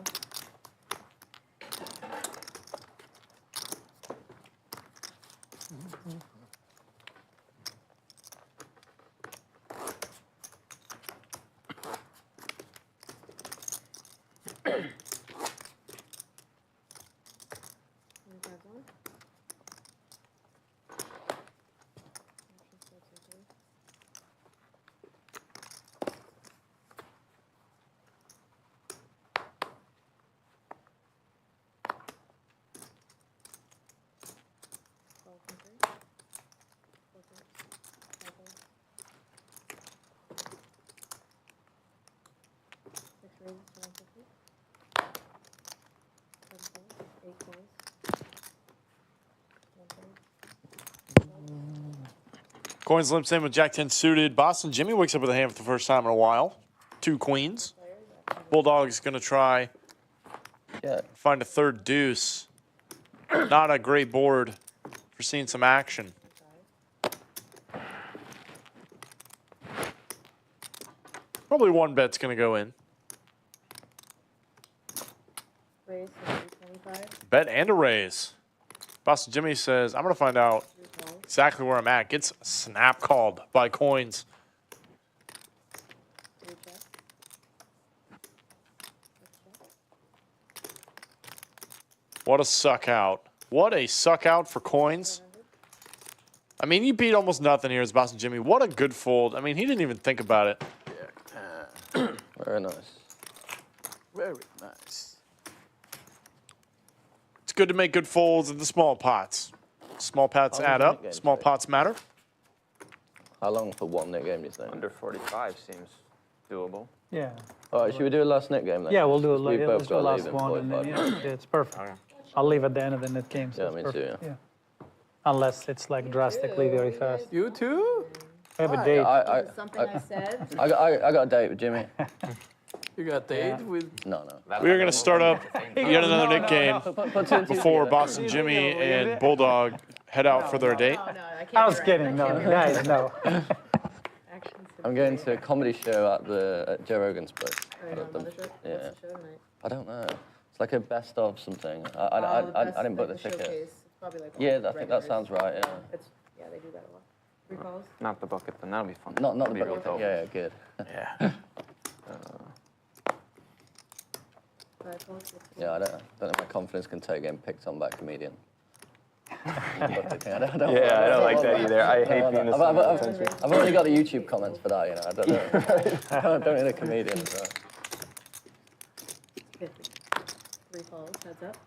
Coins limps in with Jack 10 suited. Boston Jimmy wakes up with a hand for the first time in a while. 2 queens. Bulldog's going to try find a third deuce. Not a great board for seeing some action. Probably 1 bet's going to go in. Raise for 325. Bet and a raise. Boston Jimmy says, I'm going to find out exactly where I'm at. Gets snap called by Coins. 3 checks. What a suck out. What a suck out for Coins. I mean, you beat almost nothing here as Boston Jimmy. What a good fold. I mean, he didn't even think about it. Very nice. Very nice. It's good to make good folds in the small pots. Small pots add up. Small pots matter. How long for 1 net game, do you think? Under 45 seems doable. Yeah. All right, should we do a last net game then? Yeah, we'll do it. We Let's both do the got to last leave in one, and then 45. yeah, it's perfect. I'll leave at the end of the net game. So Yeah, it's me too, perfect. yeah. Unless it's like drastically very fast. You too? I have a date. Something I said. I got a date with Jimmy. You got a date with... No. We are going to start up yet another net game Put before Boston Jimmy and Bulldog head out for their date. I was kidding. No, guys, no. I'm going to a comedy show at Joe Rogan's place. Oh, you're on Mothership? Yeah. What's the show tonight? I don't know. It's like a best of something. I didn't book the ticket. Showcase. It's probably like Yeah, all I think that regulars. sounds right. Yeah. Yeah, they do that a lot. 3 calls. Not the bucket, then that'll be fun. Not the Be real book. dope. Yeah, good. Yeah. 5 calls. 6 Yeah, I don't know if my confidence can take getting picked on by a comedian. I don't like that either. I hate being I've already got the YouTube comments for that, you know. I don't know. I don't need a comedian. So. 50. 3 calls, heads up.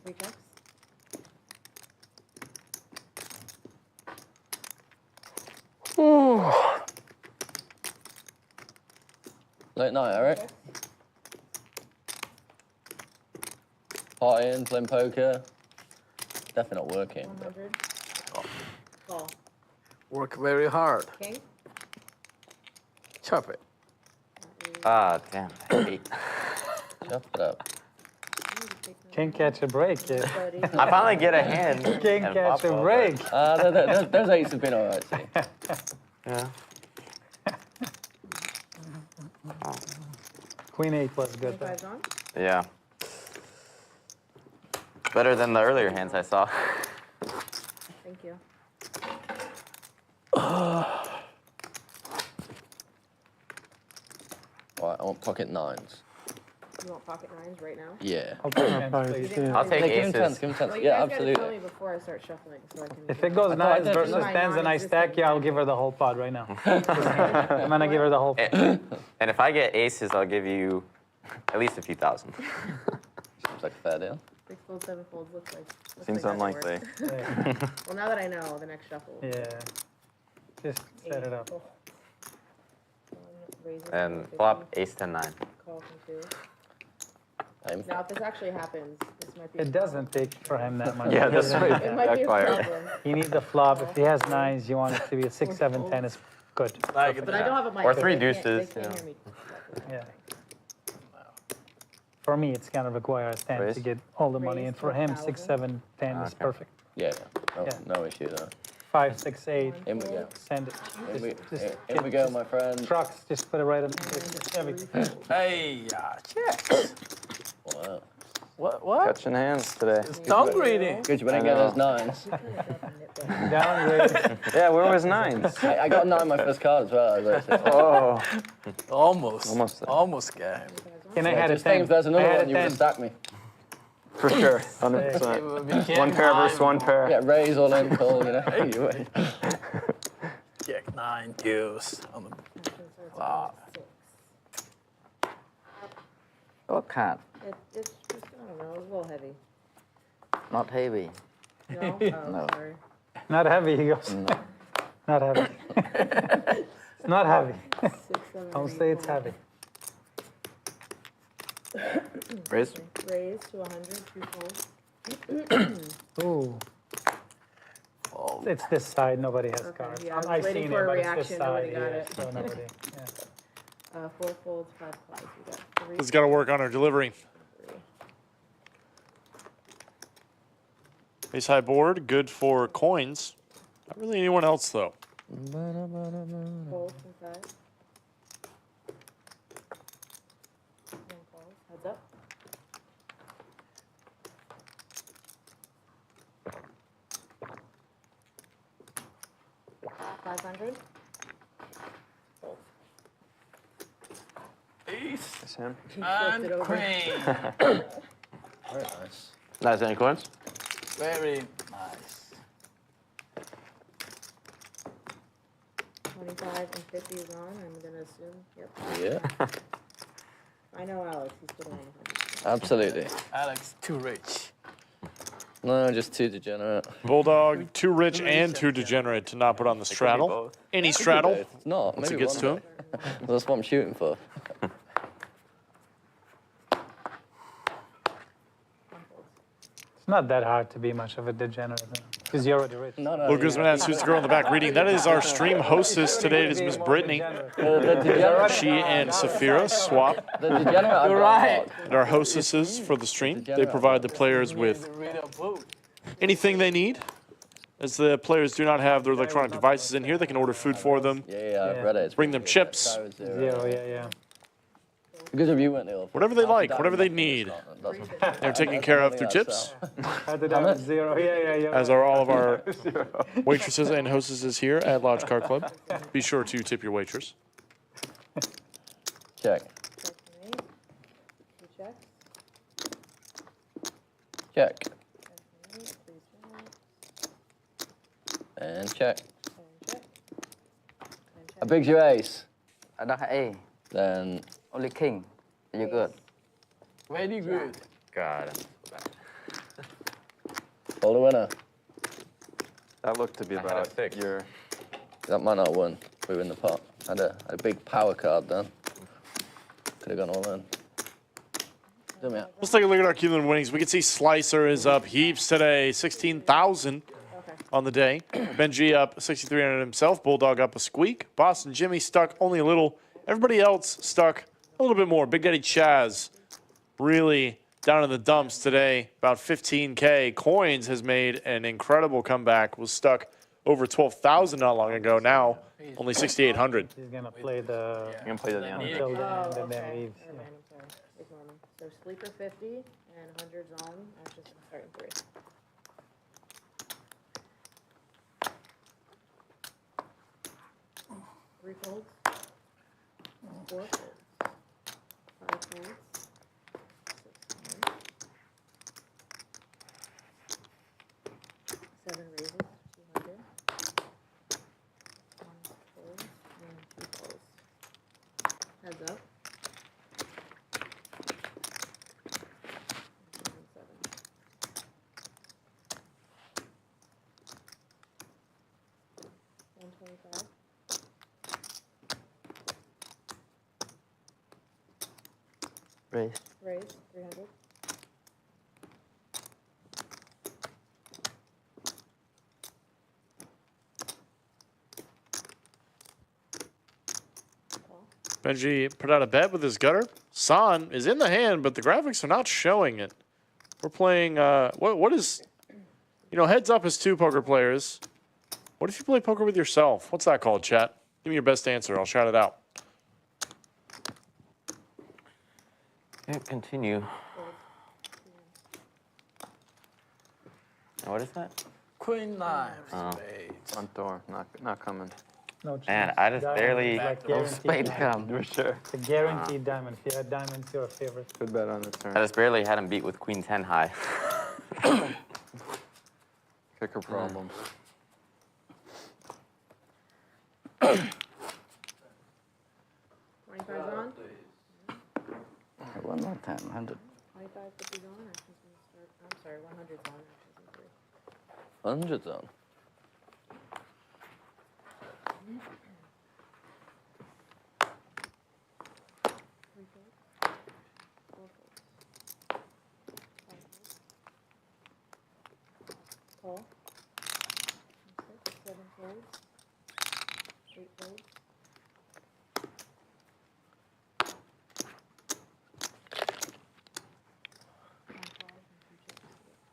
Reflex. Late night, Eric. Partying, playing poker. Definitely not working. 100. Call. Work very hard. King. Chop it. Ah, damn. I hate. Chop it up. Can't catch a break, kid. I finally get a hand. Can't and catch a pop break. Those eights have been alright, see. Yeah. Queen 8 was good, though. 25's on. Yeah. Better than the earlier hands I saw. Thank you. Right, I want pocket 9s. You want pocket 9s right now? Yeah. I'll take 10s, please. I'll take Give him aces. 10s, give him 10s. Well, you Yeah, guys gotta tell absolutely. me before I start shuffling so I can. If it goes 9s versus 10s and I stack you, I'll give her the whole pot right now. I'm gonna give her the whole pot. And if I get aces, I'll give you at least a few thousand. Seems like a fair deal. 6 folds, 7 folds, looks like. Seems like that unlikely. works. Well, now that I know, the next shuffle. will be Yeah. Just set it up. One, raises And 150, flop ace 10 9. Call from 2. I'm Now, if this actually happens, this might be. It doesn't take for him that much. Yeah, that's right. It might be a Backfire. problem. You need the flop. If he has 9s, you want it to be a 6, 7, 10 is good. Like, But I don't have a mic. Or so 3 they can't- deuces, They can't you hear me. Yeah. For me, it's gonna require a 10 Raise? to get all the money, Raise and for to him, 1,000. 6, 7, 10 is Okay. perfect. Yeah, no, Yeah. no issue there. 5, 6, 8, In we go. send it. In we go, my friend. Trucks, just put it right on everything. hey, check. Wow. What? Catching hands today. It's downgrading. Good, you better I get know. those 9s. Downgrade. Yeah, where was 9s? I got 9 my first card as well. As I said. Oh, Almost. there. Almost got him. And I had a Just think 10. if there's I another had one, a you would have 10. stacked me. For sure, 100%. One pair versus one pair. Yeah, raise all in, call, you know. Anyway. Jack 9 deuce on the flop. What card? It's just, I don't know, it's a little heavy. Not heavy. No? Oh, No. sorry. Not heavy, he goes. Not heavy. It's not heavy. 6, 7, Don't 8, say it's call. heavy. Raise? Raise to 100, 2 folds. Ooh. It's this side, nobody has Okay, cards. yeah, I was I've waiting seen for it, a but it's this reaction, side nobody got here, it. so nobody, yeah. 4 folds, 5 claws. We got 3. He's got to work on her delivery. Ace high board, good for coins. Not really anyone else though. Folds inside. 1 calls. Heads up. $500. Ace That's him. and it over. queen. Very nice. Nice, any coins? Very nice. 25 and 50 is on, I'm gonna assume. Yep. Yeah, I know Alex, he's putting on 100. absolutely. Alex, too rich. No, just too degenerate. Bulldog, too rich and too degenerate to not put on the straddle. both. Any straddle. It's not. Once it Maybe gets one to day. That's what I'm shooting for. It's not that hard to be much of a degenerate, because you're already rich. No, no. Blue Guzman has who's the girl in the back reading. That is our stream hostess today. It is Miss Brittany. The degenerate. She and Saphira swap. The degenerate. You're right. They're our hostesses for the stream. They provide the players with Read a book. anything they need. As the players do not have their electronic devices in here, they can order food for them. Yeah, I've read it. It's Bring them pretty good. chips. Zero, yeah. Because of you went ill. Whatever they like, whatever they need. They're taken care of through tips. Had to down zero, yeah. As are all of our waitresses and hostesses here at Lodge Car Club. Be sure to tip your waitress. Check. Two checks. Check. Three checks. And check. And check. How big's your ace? I don't have A. Then Only king. You're good. Very good. God. call the winner. That looked to be I had a about six. your. That might not win. We win the pot. Had a big power card then. Could have gone all in. Do me. Let's take a look at our cumulative winnings. We can see Slicer is up heaps today, 16,000 on the day. Benji up 6,300 himself. Bulldog up a squeak. Boston Jimmy stuck only a little. Everybody else stuck a little bit more. Big Daddy Chaz really down in the dumps today. About 15K. Coins has made an incredible comeback. Was stuck over 12,000 not long ago. Now only 6,800. He's gonna play the You're gonna play to the end. until the end and then leave. Never mind, I'm sorry. Ignore me. So sleeper 50 and 100 zone. I'm just starting 3. Three folds. 4 folds. 5 folds. 6 folds. 7 raises. 200. 1 fold and 2 folds. Heads up. 125. Raise. Raise 300. Benji put out a bet with his gutter. San is in the hand, but the graphics are not showing it. We're playing, what is, heads up is 2 poker players. What if you play poker with yourself? What's that called, chat? Give me your best answer. I'll shout it out. Yeah, continue. Now, what is that? Queen nine. Oh. Spades. Front door, not coming. No chance. Man, I just Diamond barely- is like No guaranteed spade diamond. come. For sure. It's a guaranteed diamond. If you had diamonds, you're a favorite. Good bet on the turn. I just barely had him beat with Queen 10 high. Kicker problem. 25 on. One more time. 100. 25, 50 on. Actions gonna start. I'm sorry, 100 on. Actions in 3. 100 zone. Three folds. 4 folds. 5 folds. Call. 6, 7 folds. 8 folds. 1 5 and 2 chips.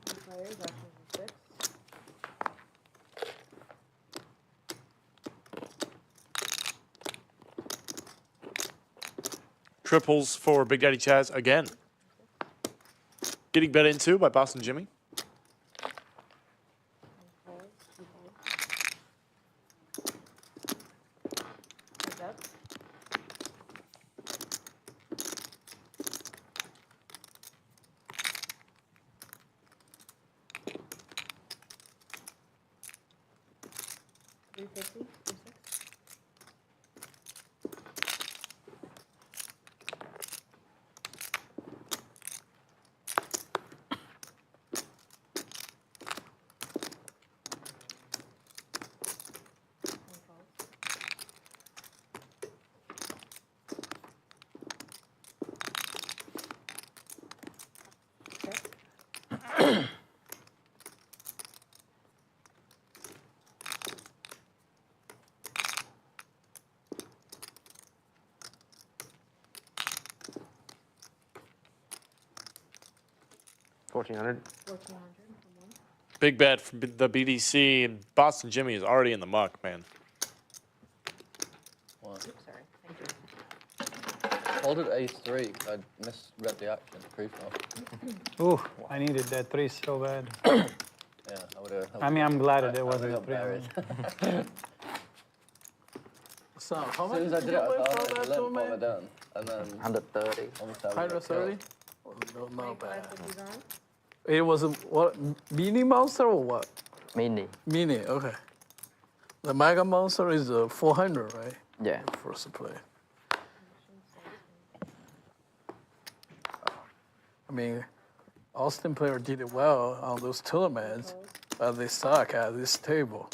2 players. Actions in 6. Triples for Big Daddy Chaz again. Getting bet into by Boston Jimmy. 1 fold. 2 folds. Heads up. $350 for 6. One folds. Check. $1,400 from 1. Big bet from the BDC, and Boston Jimmy is already in the muck, man. Sorry. Thank you. Folded ace-3. I misread the action. Pre-flop. Ooh, I needed that 3 so bad. Yeah, I would have. I mean, I'm glad that it wasn't a 3. So how As much soon as I did did you it, I win for found that it, what I tournament? done. And then 130. 130? No, not bad. 25 on. It was a, what, mini monster or what? Mini. Mini, okay. The mega monster is 400, right? Yeah. First play. I mean, Austin player did it well on those tournaments, but they suck at this table.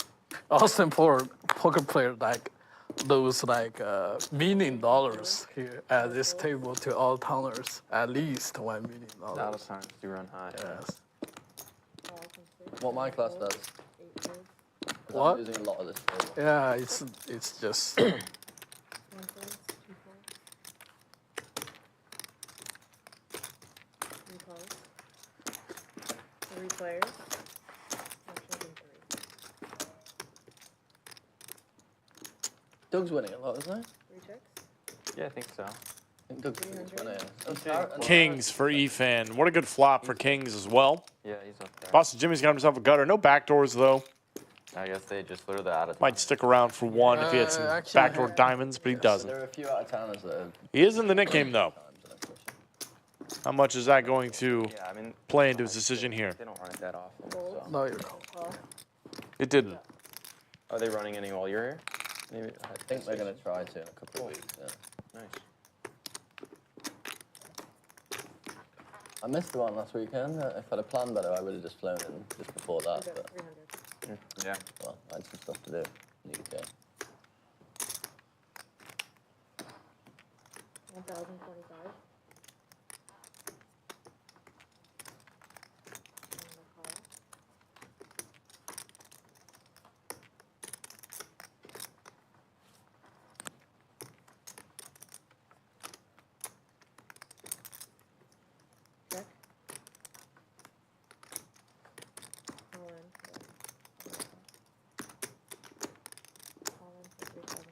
Austin poker player like lose like $1 million here at this table to all towners, at least $1 million. A lot of times you run high. Yes. what my class does. What? I'm using a lot of this table. Yeah, it's just. Three players. Doug's winning a lot, isn't he? 3 checks. Yeah, I think so. I think Doug's winning. And Kings for Efan. What a good flop for Kings as well. Yeah, he's up there. Boston Jimmy's got himself a gutter. No backdoors, though. I guess they just threw that out of Might stick around for one if he had some Actually, backdoor diamonds, but he doesn't. there are a few out of towners that have He is in the Nick game, though. How much is that going to Yeah, I mean, play into his decision here? they don't run it that often. So. No, you're wrong. Call. It didn't. Are they running any while you're here? Maybe. I think they're going to try to in a couple of weeks. Yeah. Nice. I missed the one last weekend. If I'd have planned better, I would have just flown in just before that. But, 300. Yeah. well, I had some stuff to do in the UK. 1,025. Check. All in. All in for 3,000.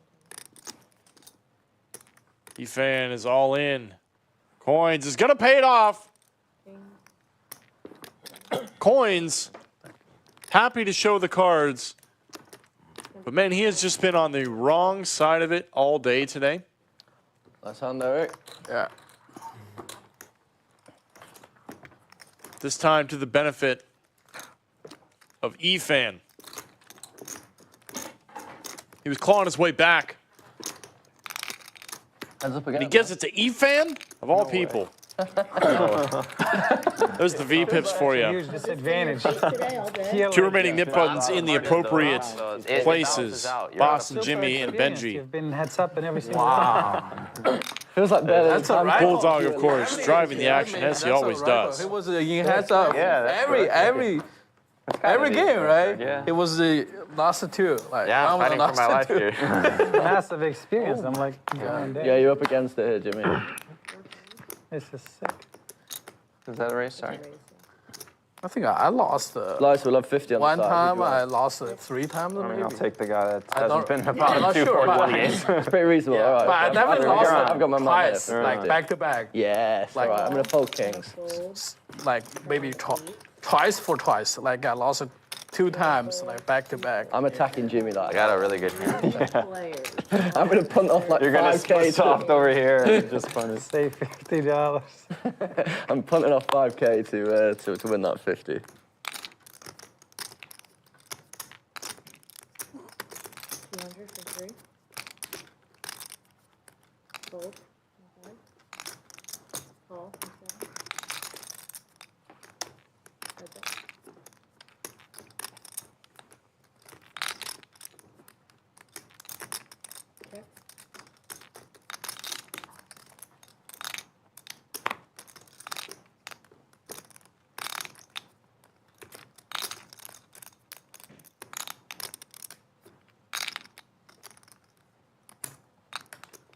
Efan is all in. Coins is going to pay it off. Coins, happy to show the cards. But, man, he has just been on the wrong side of it all day today. Nice hand, Eric. Yeah. This time to the benefit of Efan. He was clawing his way back. Hands up again. And he gives it to Efan, of all people. There's the V-pips for you. Huge disadvantage. Today, all day. Two remaining nip buttons in the appropriate places. Boston, Jimmy, and Benji. You've been heads up in every single one. Feels like better. That's all right. Bulldog, of course, driving the action as he always does. It was in heads up. Yeah, Every game, right? Yeah. It was the last two. Like, Yeah, I'm I was fighting the for my last life two. here. Massive experience. I'm like, going Yeah, down. you're up against it here, Jimmy. This is sick. Is that a race? Sorry. I think I lost Slice will have 50 on one the side. time. I lost 3 times. I mean, Maybe. I'll take the guy that I hasn't don't- been I'm about not 2 sure, 420 but- games. It's pretty reasonable. Yeah, All right. but I never I've lost got my money twice, there. like back to back. Yes, Like- all right. I'm going to fold kings. Fold. Like maybe twice for twice. Like I lost 2 times, like back to back. I'm attacking Jimmy like I got a really good hand. Players. I'm going to punt off like You're gonna 5K. split soft over here and just fun is. Save $50. I'm punting off 5K to win that 50. 200 for 3. Fold. Okay. Call. Okay. Heads up. Check.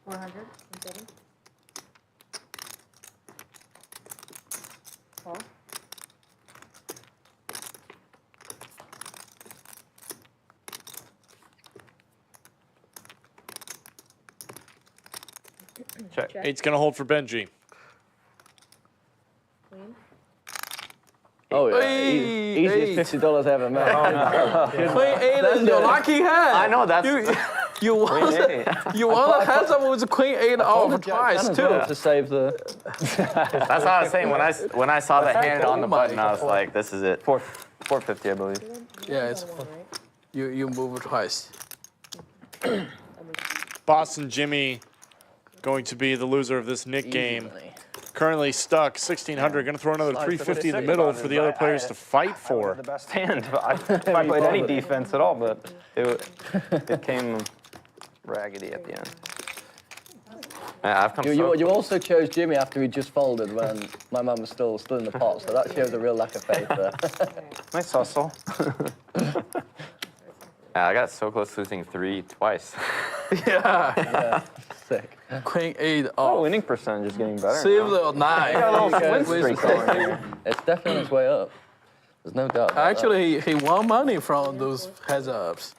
$400 and 7. Call. Check. Check. 8's gonna hold for Benji. Queen. Oh yeah, Hey, easiest $50 ever made. Queen 8 is your lucky hand. I know that's. You won a heads up with Queen 8 off twice too. To save the. That's what I was saying. When I saw the hand on the button, I was like, this is it. 450, I believe. Yeah, it's you move twice. Boston Jimmy going to be the loser of this Nick game. Currently stuck 1,600. Going to throw another 350 in the middle for the other players to fight for. The best hand. If I played any defense at all, but it came raggedy at the end. Yeah, I've come so You also chose Jimmy after he just folded when my mum was still in the pot, so that shows a real lack of faith there. Nice hustle. Yeah, I got so close to losing 3 twice. Yeah. Sick. Queen 8 Oh, off. winning percentage is getting better. Save now. the 9. Got a little win streak going here. It's definitely on its way up. There's no doubt. About Actually, he won money from those heads ups.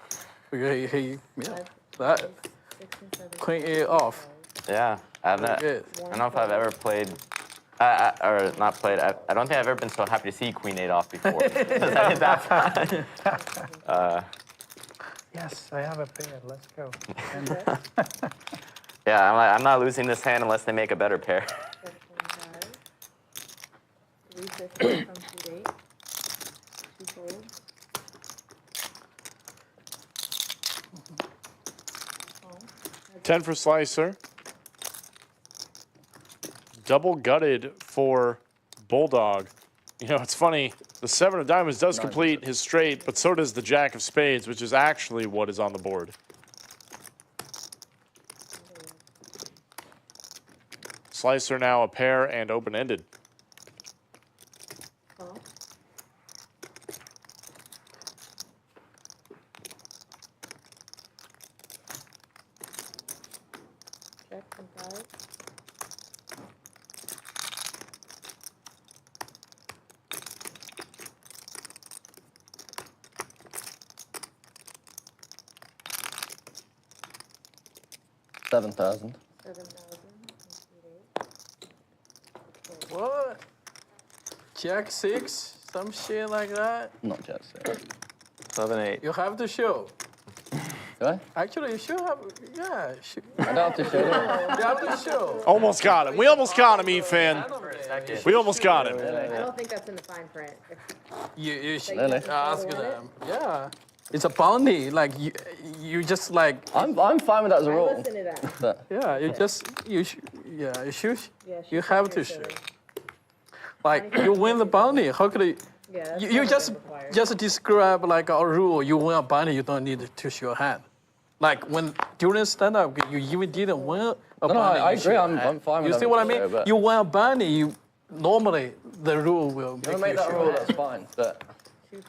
He that 6 and 7. Queen 8 off. Yeah, I don't know if I've ever played, or not played. I don't think I've ever been so happy to see Queen 8 off before. Since I did that. Yes, I have a pair. Let's go. Yeah, I'm not losing this hand unless they make a better pair. 350 from Q8. 2 folds. 10 for Slicer. Double gutted for Bulldog. You know, it's funny. The 7 of diamonds does complete his straight, but so does the Jack of spades, which is actually what is on the board. Slicer now a pair and open-ended. Call. Check from 5. $7,000. 7,000. What? Jack 6? Some shit like that? Not Jack 6. 7, 8. You have to show. Do I? Actually, you should have. Yeah. I don't have to show them. You have to show. Almost got him. We almost got him, Efan. We almost got him. I don't think that's in the fine print. You should Really? ask them. Yeah. It's a bounty. Like you just like. I'm fine with that as a I rule. listen to that. But Yeah. You should. Yeah. You should. Yeah, You she's have to very show. silly. Like you win the bounty. How could you? Yeah, that's You not just required. describe like a rule. You win a bounty. You don't need to show your hand. Like when during stand-up, you even didn't win a no, bounty. I you show agree. your I'm hand. fine with You that. see what I mean? But You win a bounty. You normally the rule will you make make that show rule, your that's fine. But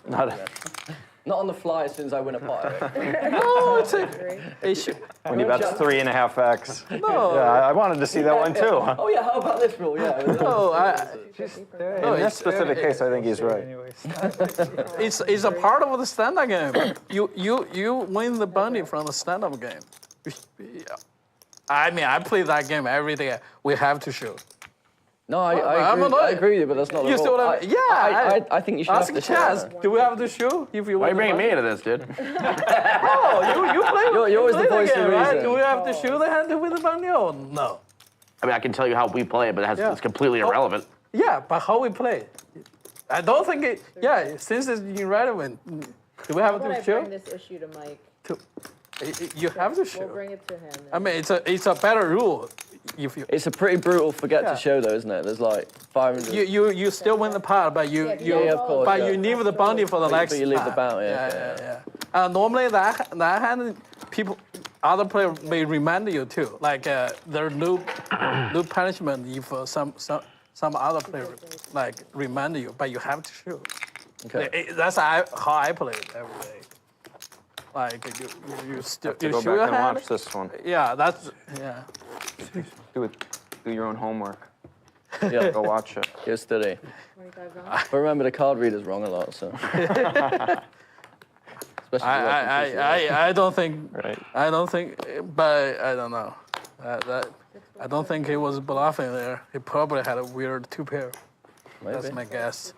not on the fly as soon as I win a pot. hand. No, it's a. It should, When you bet 3.5x. no. Yeah, I wanted to see that one too. Oh yeah, how about this rule? Yeah. No, In this specific case, I think he's right. Anyways, it's a part of the stand-up game. You win the bounty from the stand-up game. Yeah. I mean, I play that game every day. We have to show. No, I'm I agree. annoyed. I agree with you, but that's not the You rule. see what I mean? Yeah. I think you should Ask have to show Chaz. that. Do we have to show if you Why are win you the bringing me bounty? into this, dude? Oh, you play. You're always play the voice game, of right? reason. Do we have to show the hand to win the bounty or no? I mean, I can tell you how we play it, but Yeah. it's completely irrelevant. Yeah, but how we play? I don't think it. Yeah, since it's irrelevant, do we have How about I to show? bring this issue to Mike? You have to We'll show. bring it to him. I mean, it's a better rule. If you It's a pretty brutal forget Yeah. to show, though, isn't it? There's like 500. you still win the pot, but you Yeah, of course, but yeah. you leave the bounty for the next. But you leave the pot. bounty, Yeah. Normally that hand people other player may remind you too. Like there's no punishment if some other player like remind you, but you have to shoot. Okay. That's how I play it every day. Like you still To you go shoot your back and hand. watch this one. Yeah, that's yeah. Do your own homework. Yeah, Go watch it. here's study. 25 But remember, the card reader's wrong a lot, so. Especially I don't think Right. I don't think, but I don't know. I don't think he was bluffing there. He probably had a weird 2-pair. That's my guess.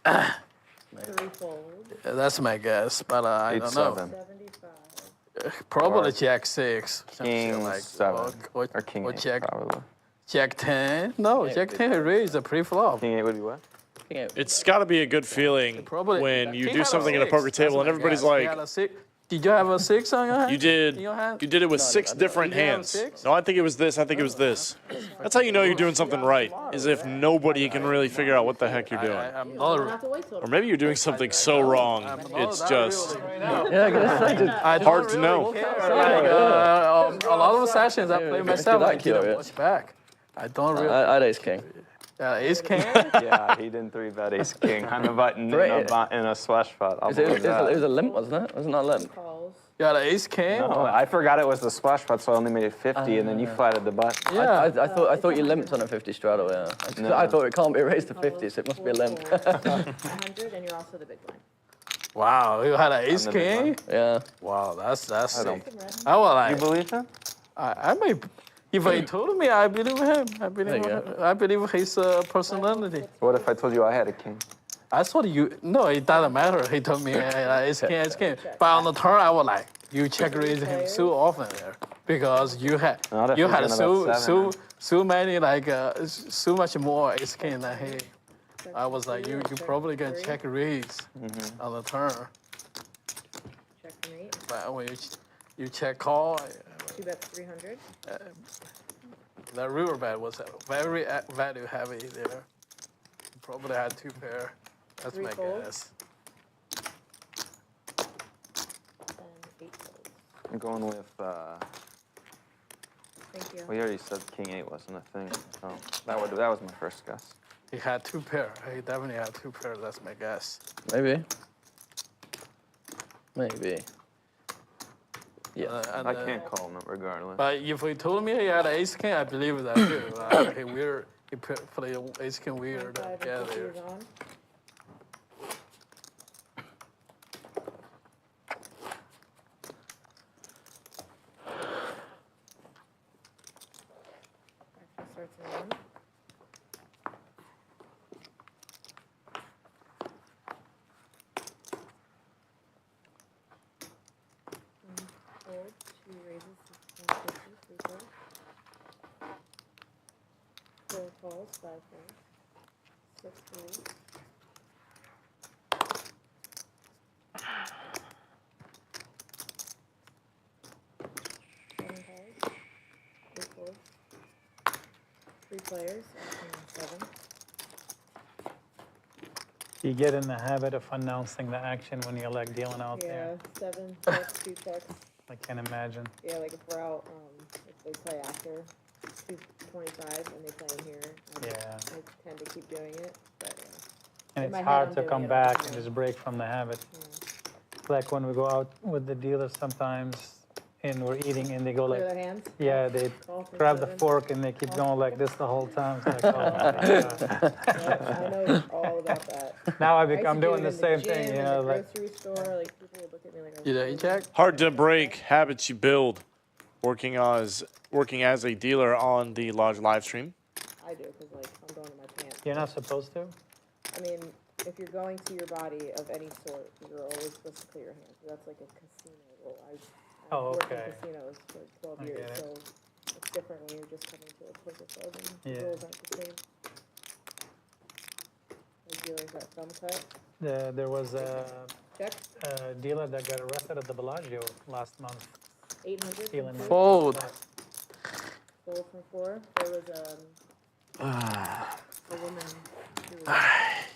Three folds. That's my guess, but I don't know. 75. Probably Jack 6. King like 7. Or King 8, Jack, probably. Jack 10. No, Jack 10 raised a pre-flop. King 8 would be what? It's got to be a good feeling Probably when you King do had a something at a 6. poker That's table and my everybody's guess. He like, had a 6. Did you have a 6 on your hand? you did. In your hand? You did it with 6 different Did you have hands. 6? No, I think it was this. I think it was this. That's how you know you're doing something right, is if nobody can really figure out what the heck you're doing. I'm You don't have not. to wait till Or maybe you're doing something so wrong, it's just I hard to know. Like, a lot of sessions I play myself. I didn't watch back. I don't really. I had ace king. Ace king. Yeah, he didn't 3-bet ace king on a button in a splash pot. I'll It believe that. was a limp, wasn't it? Wasn't that a limp? calls. You had an ace king. No, I forgot it was the splash pot, so I only made it 50, and then you flatted the button. Yeah. I thought you limped on a 50 straddle, yeah. I thought it can't be raised to 50, so it must be a limp. 100, and you're also the big blind. Wow, you had an ace the big king. Yeah. Wow, that's sick. don't- I was like, You believe him? I may. If he told me, I believe him. I believe his personality. What if I told you I had a king? I thought you. No, it doesn't matter. He told me ace king, ace king. But on the turn, I was like, you check raise him so often there because you had Not if you he's had in about 7, so many like so much more ace king than he. I was like, you probably gonna check raise on the turn. Checkmate. But when you check call, 2 bets 300. the river bet was very value heavy there. Probably had 2 pair. That's 3 my folds. guess. And 8 folds. I'm going with, Thank you. well, you already said King 8 wasn't a thing. So that was my first guess. He had 2 pair. He definitely had 2 pair. That's my guess. Maybe. Maybe. Yeah. And, I can't call him regardless. But if he told me he had an ace king, I believe that too. He played ace king weird. 5 and Yeah, 50 there. is on. Action starts in 1. Fold, 2 raises, 150, 3 folds. 4 falls, 5 falls. 6 falls. 7 falls. 8 folds. 3 players, 7. You get in the habit of announcing the action when you're like dealing out Yeah, there. 7 checks, 2 checks. I can imagine. Yeah, like if we're out, if they play after 225 and they play in here, Yeah. I tend to keep doing it. But And in my it's head, hard I'm to doing come it all the back and time. just break from the habit. Like when we go out with the dealers sometimes and we're eating and they go Clear like, their hands. yeah, they Call for grab the 7. fork and they keep going like this the whole time. It's like, oh my God. Yeah, I know all about that. Now I I used to become do doing it the in same thing, gym, you in know, the like, grocery store, like people would look at me like I was You know, he crazy. check. hard to break habits you build working as a dealer on the large live stream. I do, because like I'm going to my pants. you're not supposed to. I mean, if you're going to your body of any sort, you're always supposed to clear your hands. That's like a casino rule. I've Oh, worked okay. in casinos for 12 I years, get it. so it's different when you're just coming to a poker club and Yeah. the rules aren't the same. Those dealers got thumb cut. There was a Check. dealer that got arrested at the Bellagio last month. 800. Stealing from 2. Fold. Fold from 4. There was a woman who was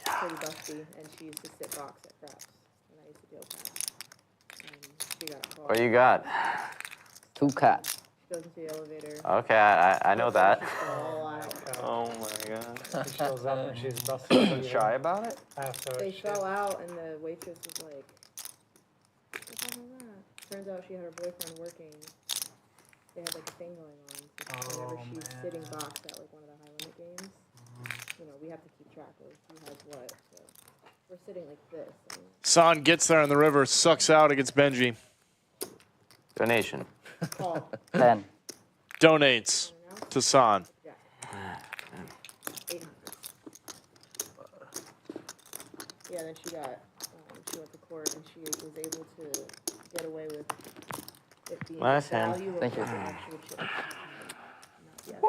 pretty busty, and she used to sit box at craps, and I used to deal craps. And she got caught. What do you got? 2 cats. She goes into the elevator. Okay, I know that. She fell out. Oh my God. She shows up and she's busted. Shy about it? After They she- fell out, and the waitress was like, "What the hell is that?" Turns out she had her boyfriend working. They had like a thing going on. So whenever Oh, she's man. sitting box at like one of the high limit games, you know, we have to keep track of who has what. So we're sitting like this. And San gets there on the river, sucks out against Benji, Donation. call. 10. donates. to San. Yeah. 800. Yeah, then she went to court and she was able to get away with it being Nice the hand. value of Thank the you. actual chip.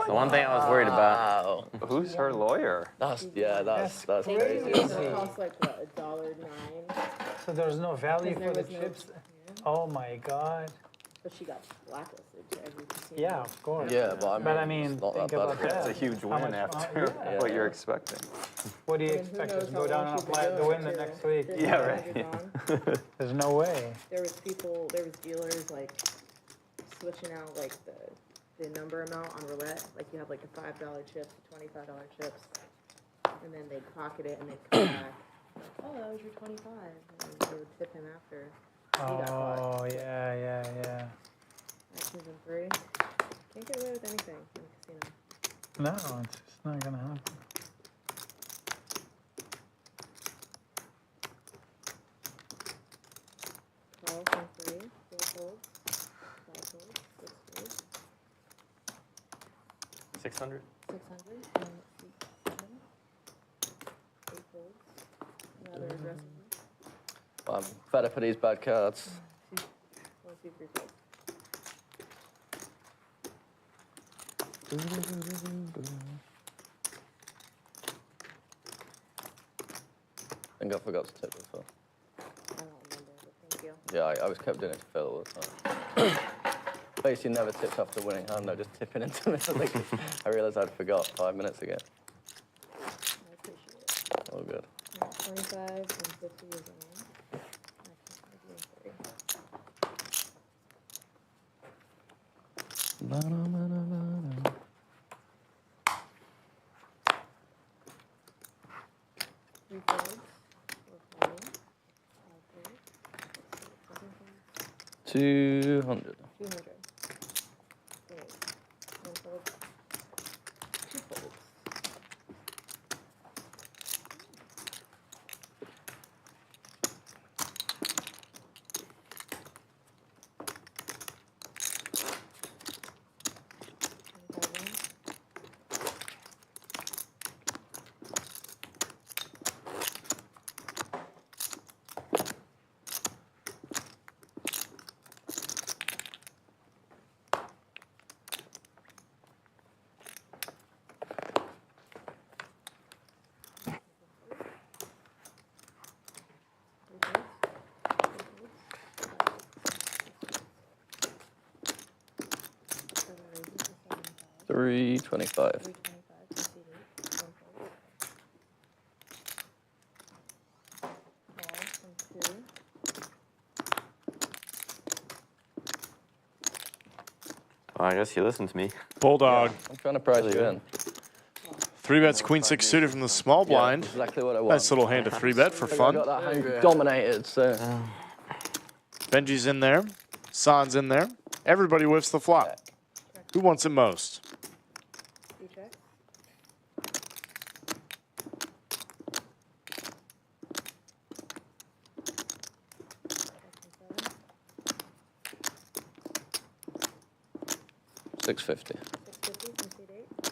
The one thing I was worried about. Wow. Who's her lawyer? That's That's crazy. crazy. It costs like what, $1.09, So there's no value Because for the there was chips. no- Oh my God. but she got blacklisted to every casino. Yeah, of course. Yeah, but I mean, But it's not think that about bad. that. It's a huge How win much- after yeah. what you're expecting. What do you I mean, who expect? knows Just how go down long and she's been apply the doing win it, the too. next week. There's Yeah, no right. hundreds on. There's no way. There was dealers like switching out like the number amount on roulette. Like you have like the $5 chips, the $25 chips, and then they'd pocket it and they'd come back. Like, oh, that was your 25, and they would tip him after. He got caught. Oh, yeah. That's season 3. Can't get away with anything in a casino. No, it's just not gonna happen. Call from 3, 4 folds, 5 folds, 6 folds, 600. 600, and 7, 8 folds. Another aggressive one. I'm fed up of these bad cards. 1, 2, 3 folds. I think I forgot to tip the Phil. I don't remember, but thank you. Yeah, I was kept doing it to Phil all the time. Basically never tipped after winning hand, though, just tipping into it. I realised I'd forgot 5 minutes ago. I appreciate it. All good. 25 and 50 is on. Three folds, 4 folds, 5 folds, 6 folds, 7 folds, 200. 200. Wait, 1 fold, 2 folds. $325. 325 conceded. 1 fold. Call from 2. Well, I guess he listened to me. Bulldog. I'm trying to price you in. 3-bets Queen 6 suited from the small blind. Exactly what I want. Nice little hand to 3-bet for I think I fun. got that hand dominated, so. Benji's in there. San's in there. Everybody whiffs the flop. Who wants it most? You check. $650. 650, concede 8.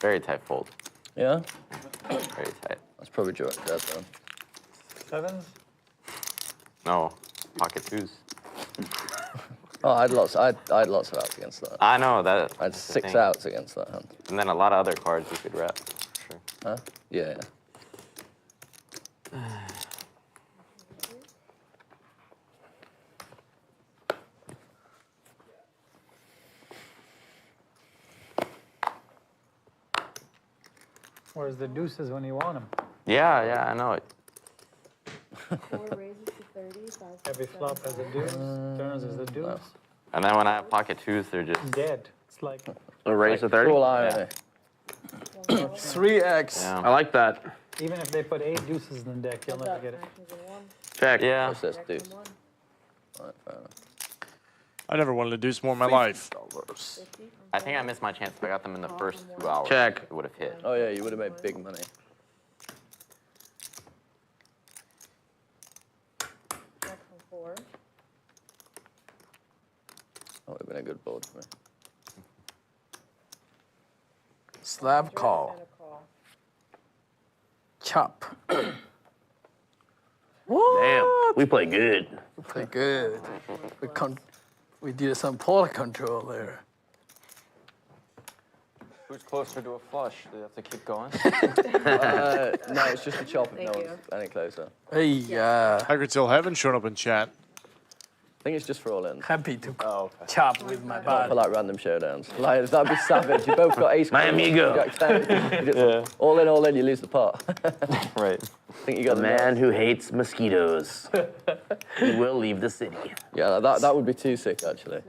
Very tight fold. Yeah? Very tight. That's probably George dead then. 7s? No, pocket 2s. Oh, I had lots of outs against that. I know that. I had that's the 6 thing. outs against that hand. And then a lot of other cards you could rep. Sure. Huh? Yeah. Where's the deuces when you want them? Yeah, I know it. 4 raises to 30, 5. Every flop has a deuce, turns as a deuce. And then when I have pocket twos, they're just Dead. It's like A raise to 30? Full irony. 3x. yeah. I like that. even if they put 8 deuces in the deck, you'll never get it. Check. Yeah. What's this, deuce? Alright, fair enough. I never wanted to deuce more in my life. I think I missed my chance if I got them in the first 2 hours. Check. It would have hit. Oh yeah, you would have made big money. Jack from 4. That would have been a good board for me. Slab call. And a call. Chop. Damn. We play good. Pretty good. We did some polar control there. Who's closer to a flush? Do you have to keep going? No, it's just a chop if Thank no you. one's any closer. Hey, Tiger Till Heaven showing up in chat. I think it's just for all in. happy to Oh, chop with my for body. like random showdowns. Like, that'd be savage. You both got ace. My queen, amigo. Jack 10. You just all in, you lose the pot. Right. I think you got The the man nuts. who hates mosquitoes. He will leave the city. Yeah, that would be too sick, actually.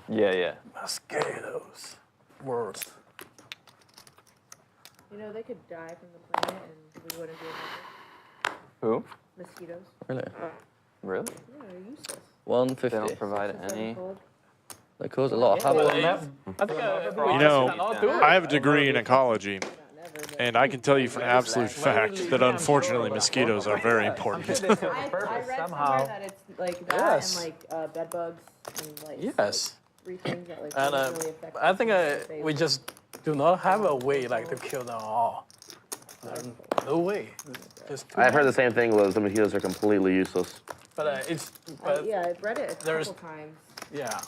Yeah. Mosquitoes. Worst. You know, they could die from the planet and we wouldn't be affected. Who? Mosquitoes. Really? Really? Yeah, they're useless. 150. They don't provide Six and any. 7 cold. They cause a lot of havoc. I think You know, I have a degree in ecology, and I can tell you for an absolute fact that unfortunately mosquitoes are very important. I read somewhere that it's like that Yes. and like bed bugs and like Yes. 3 things that like And really affect I think the we just do not have a way like to kill them all. There's no way. Just too I've heard many. the same thing, Liz. The mosquitoes are completely useless. But it's but yeah, I've read it a there's- couple times. yeah,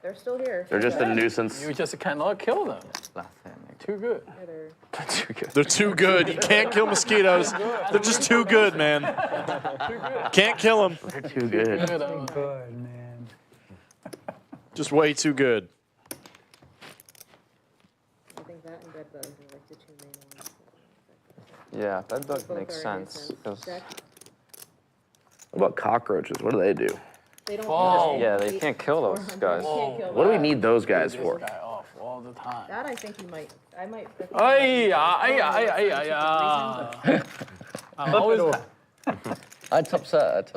They're still here. They're just a nuisance. you just cannot kill them. Too good. Yeah, they're- They're too good. You can't kill mosquitoes. They're just too good, man. Can't kill them. They're too good. Good, man. Just way too good. I think that and bed bugs are like the 2 main ones. Yeah, that does Both make are a sense. nuisance. 'Cause- Jack, What about cockroaches? What do they do? they don't. Oh. Yeah, they can't kill those 400. guys. You can't kill What do we that. need those guys for? Guy off all the time. That I think you might. I might. Ay, I'm always I'd top set.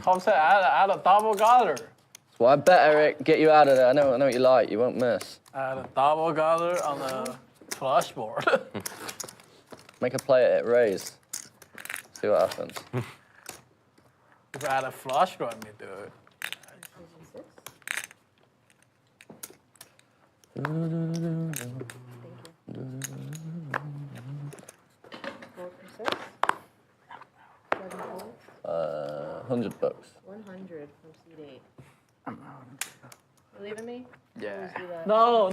top set add a double gutter. Well, I bet, Eric, get you out of there. I know what you like. You won't miss. Add a double gutter on the flush board. Make a play at it, raise. See what happens. If I had a flush draw, me do it. $100. 100 from seed 8. You leaving me? You always do that. No.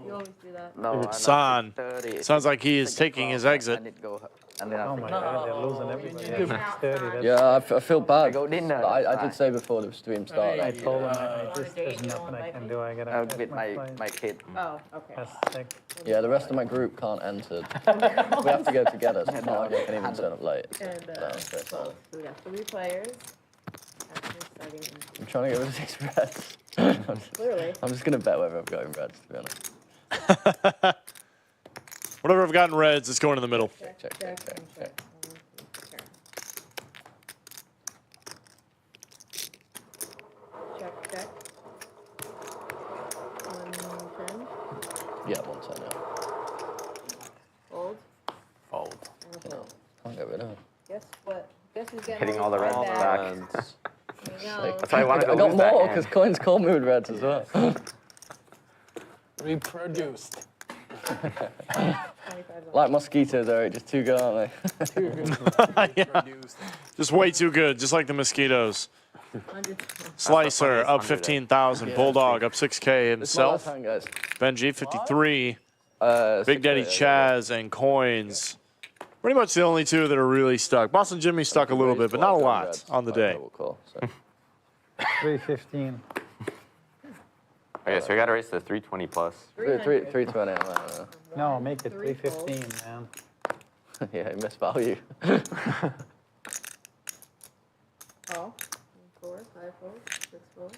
You always do that. No, I'm San. 30. Sounds like he is taking his exit. I need to go. And then Oh my God, they're losing everybody. No. 30. That's, Yeah, I feel bad. go dinner. But I did say before the stream started. I told them On a there's date, you nothing don't I invite can me? do. I gotta. I'll catch with my flight. kid. Oh, okay. That's sick. Yeah, the rest of my group can't enter. We have to go together, so it's not like I can even turn up late. And No, so it's so we got 3 players. Actually starting in I'm trying to get rid of these reds. clearly. I'm just going to bet whether I've got in reds, to be honest. Whatever I've gotten reds, it's going in the middle. Check. Check. Check. 110. Yeah, 110, yeah. Fold. Fold. And a fold. Can't get rid of it. Guess what? Guess who's getting Hitting all the reds back? back. And There you go. That's why I wanted to I got lose that more, hand. because coins call me with reds as well. Reproduced. 25 Like mosquitoes, Eric, just too good, aren't they? Reproduced. Just way too good, just like the mosquitoes. 100. Slicer up 15,000. Bulldog up 6K It's my last himself. hand, guys. Benji 53. Big 6 Daddy Chaz and Coins. Pretty much the only 2 that are really stuck. Boston Jimmy stuck a little bit, but not a lot on the day. Call, so. 315. Okay, so we got to race to 320 plus. 320. No, make it 315, man. Yeah, he missed value. Call. 4, 5 folds, 6 folds,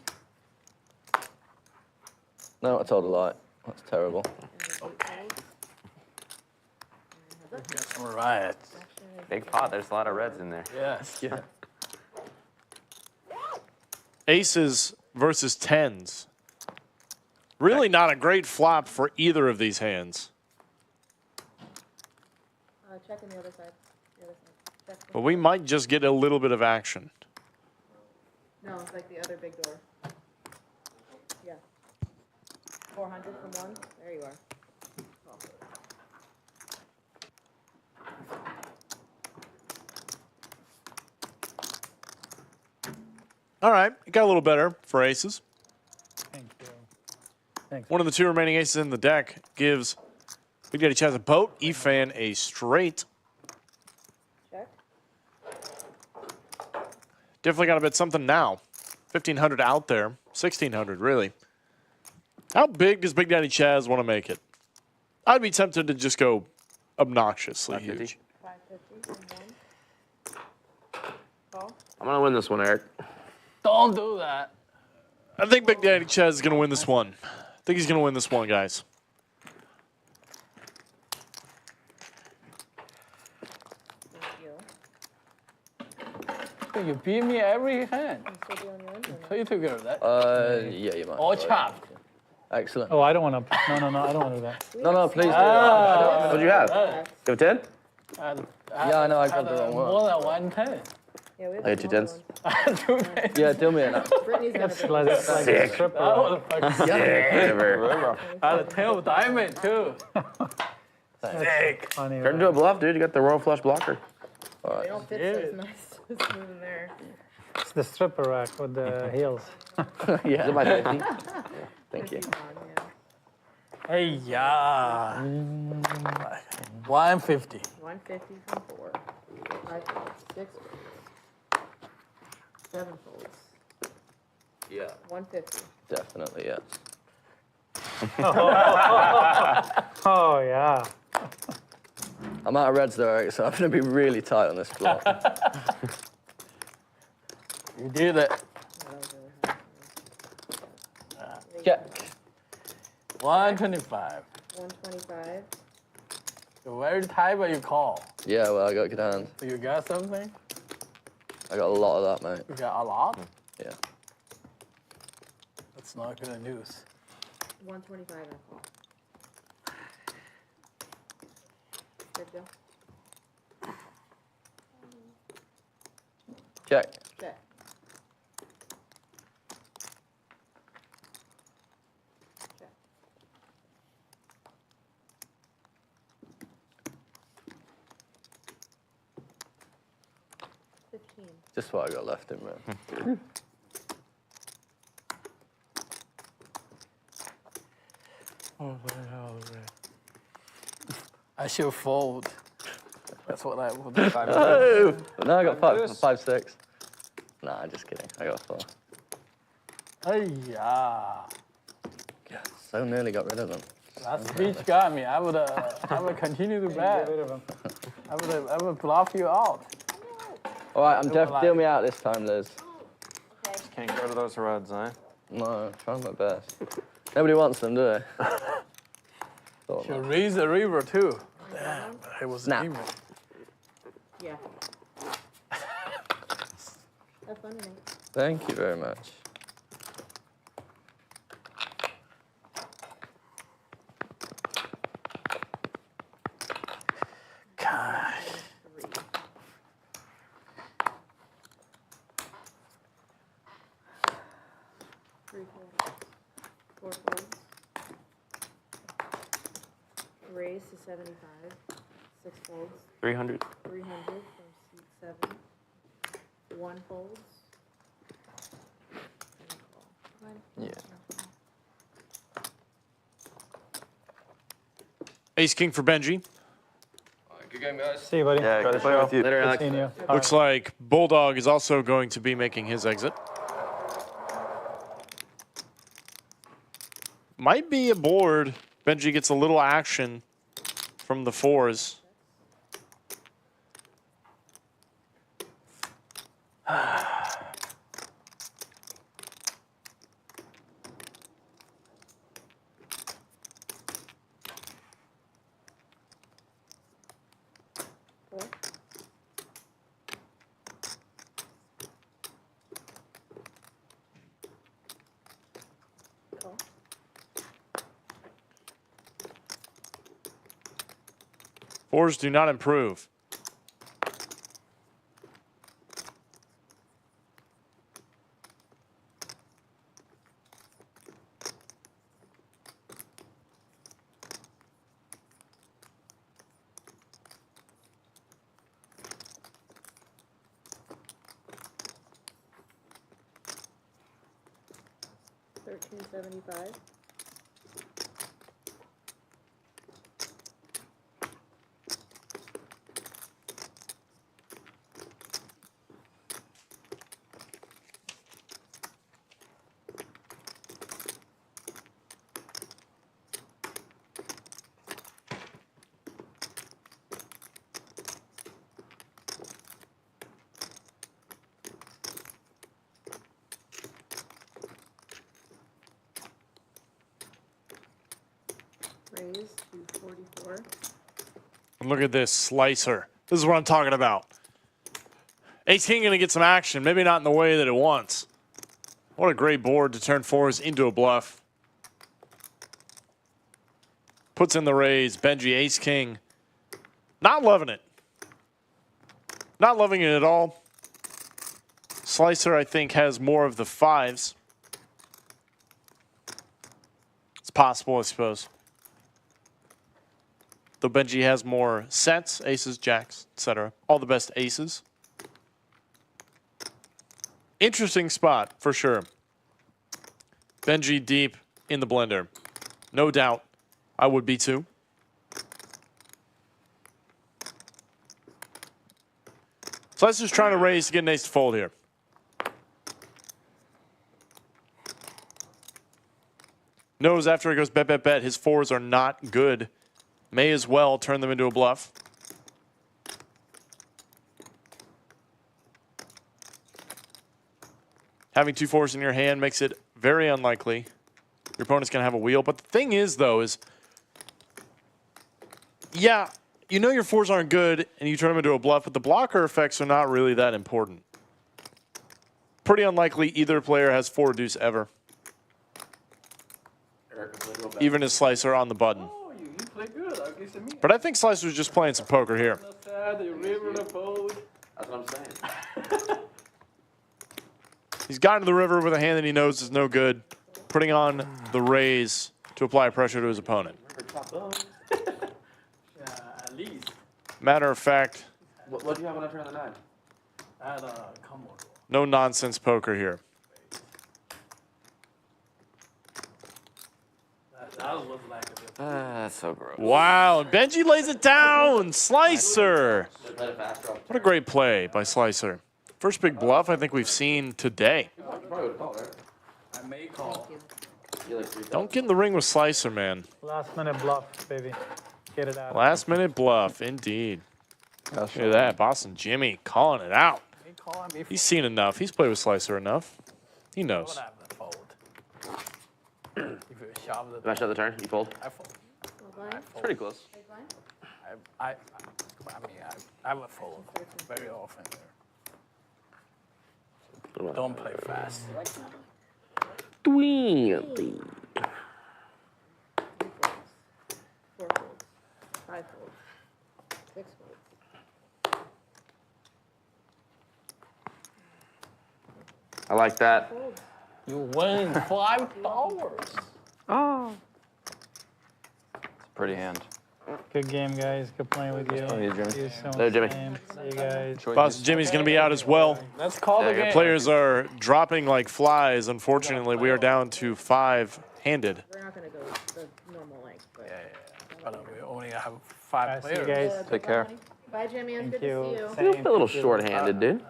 No, I told a lie. That's terrible. and 8 folds. And heads up. All right. Big pot. There's a lot of reds in there. Yes. Yeah. Aces versus tens. Really not a great flop for either of these hands. Check on the other side. The other side. Check. But we might just get a little bit of action. No, it's like the other big door. Yeah. 400 from one. There you are. All right, it got a little better for aces. Thank you. Thanks. One of the two remaining aces in the deck gives Big Daddy Chaz a boat, Efan a straight. Check. Definitely got to bet something now. 1,500 out there, 1,600 really. How big does Big Daddy Chaz want to make it? I'd be tempted to just go obnoxiously huge. 550 from one. Call. I'm gonna win this one, Eric. Don't do that. I think Big Daddy Chaz is going to win this one. I think he's going to win this one, guys. Thank you. You beat me every hand. I'm still doing your end or no? Play together. That. Yeah, you might. All chopped. Excellent. Oh, I don't want to. No, I don't want to do that. No, please do. What'd you have? You have 10? Yeah, I know, I got the wrong one. More than 110. Yeah, we have I had two smaller tens. ones. Yeah, do me an Brittany's gonna It's bring like, this. it's like Sick. a stripper. Oh, the fuck. River. I had a tail diamond too. Sick. Funny, Turn into a bluff, dude. You got the royal flush blocker. They don't fit so it's nice. It's smooth in there. It's the stripper rack with the heels. Is it my 50? Thank you. Hey, yeah. 150. 150 from 4. 5 folds, 6 folds, 7 folds. Yeah. 150. Definitely, yeah. Oh, yeah. I'm out of reds though, Eric, so I'm going to be really tight on this block. You did it. Check. 125. 125. You're very tight, but you call. Yeah, well, I got good hands. So you got something? I got a lot of that, mate. You got a lot? Yeah. That's not good news. 125 I call. Good go. Check. Check. Check. Just what I got left in, man. Oh, the hell, man. I should fold. That's what I would do. Oh! No, I got 5-6. Nah, just kidding. I got 4. Hey, yeah. Yeah, so nearly got rid of them. That speech got me. I would continue to bet. I would bluff you out. All right, I'm deal me out this time, Liz. Just can't go to those reds, eh? No, trying my best. Nobody wants them, do they? You raise the river too. Damn, it was Snap. even. Yeah. Have fun tonight. Thank you very much. Gosh. 3 folds. 4 folds. Raise to 75. 6 folds. 300. 300 from seat 7. 1 folds. And a call. Yeah. Ace King for Benji. Good game, guys. See you, buddy. Yeah, good play with you. Later, Good Alex. seeing you. Looks like Bulldog is also going to be making his exit. Might be a board. Benji gets a little action from the fours. Fours do not improve. $13.75. Raise to 44. And look at this slicer. This is what I'm talking about. Ace-king going to get some action. Maybe not in the way that it wants. What a great board to turn fours into a bluff. Puts in the raise. Benji ace-king. Not loving it. Not loving it at all. Slicer, I think, has more of the fives. It's possible, I suppose. Though Benji has more sets, aces, jacks, etc. All the best aces. Interesting spot, for sure. Benji deep in the blender. No doubt. I would be too. Slicer's trying to raise to get an ace to fold here. Knows after he goes bet, bet, bet, his fours are not good. May as well turn them into a bluff. Having two fours in your hand makes it very unlikely your opponent's going to have a wheel. But the thing is, though, is, yeah, you know your fours aren't good and you turn them into a bluff, but the blocker effects are not really that important. Pretty unlikely either player has four deuce ever. Even his slicer on the button. But I think Slicer's just playing some poker here. That's what I'm saying. He's gotten to the river with a hand that he knows is no good, putting on the raise to apply pressure to his opponent. At least. Matter of fact, What do you have when I turn the 9? I had a combo. no nonsense poker here. That was like a That's so gross. Wow, and Benji lays it down. Slicer. What a great play by Slicer. First big bluff I think we've seen today. I may call. Don't get in the ring with Slicer, man. Last minute bluff, baby. Get it out. Last minute bluff, indeed. Look at that, Boston Jimmy calling it out. He's seen enough. He's played with Slicer enough. He knows. Did I shut the turn? You fold? I fold. It's pretty close. I would fold very often there. Don't play fast. 20. 4 folds. 5 folds. 6 folds. I like that. You win $5. Oh. Pretty hand. Good game, guys. Good playing with you. Hey, Jimmy. See you soon. Hey, Jimmy. See you guys. Boston Jimmy's going to be out as well. Let's call the game. Players are dropping like flies. Unfortunately, we are down to 5-handed. We're not going to go the normal length. But But we only have 5 See you players. guys. Take care. Bye, Jimmy. It was Thank good you. to see you. You're a little short-handed, dude.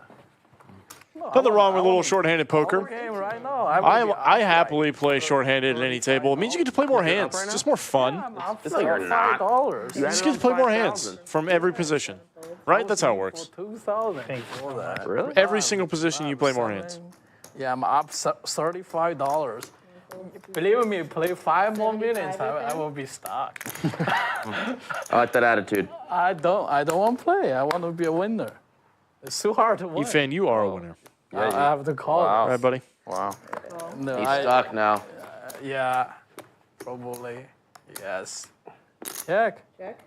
Nothing wrong with a little short-handed poker. Game right now. I happily play shorthanded at any table. It means you get to play more hands. It's just more fun. It's like you're not. $5. You just get to play more hands from every position. Right? That's how it works. 2,000 for that. Really? Every single position you play more hands. Yeah, I'm up $35. Believe me, play 5 more minutes, I will be stuck. I like that attitude. I don't want to play. I want to be a winner. It's too hard to win. Efan, you are a winner. I have to call. All right, buddy. Wow. No, He's stuck now. Yeah, probably. Yes. Check. Check.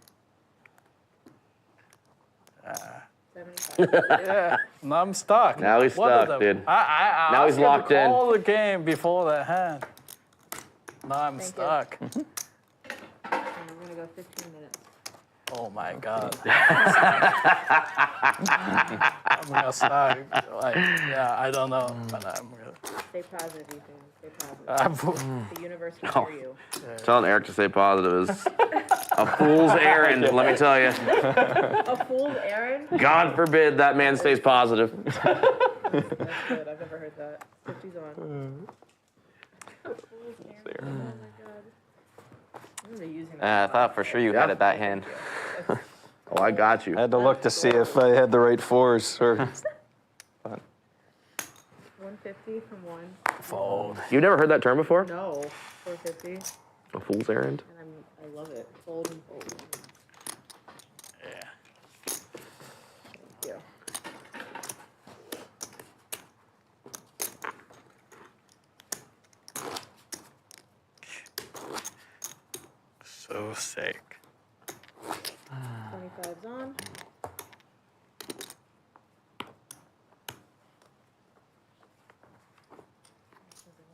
75. Yeah. Now I'm stuck. Now he's What are stuck, the- dude. I Now he's asked you to locked in. call the game before the hand. Now I'm stuck. And we're gonna go 15 minutes. Oh my god. I'm gonna start. Like, yeah, I don't know, but I'm gonna. Stay positive, Ethan. Stay positive. The universe will hear you. Telling Eric to stay positive is a fool's errand, let me tell you. A fool's errand? God forbid that man stays positive. That's good. I've never heard that. 50's on. A fool's errand. Oh my god. I'm gonna be using that. I thought for sure you had it that hand. Oh, I got you. I had to look to see if I had the right fours. Or... 150 from one. Fold. You've never heard that term before? No. 450. A fool's errand? And I love it. Fold and fold. Yeah. Thank you. So sick. 25's on.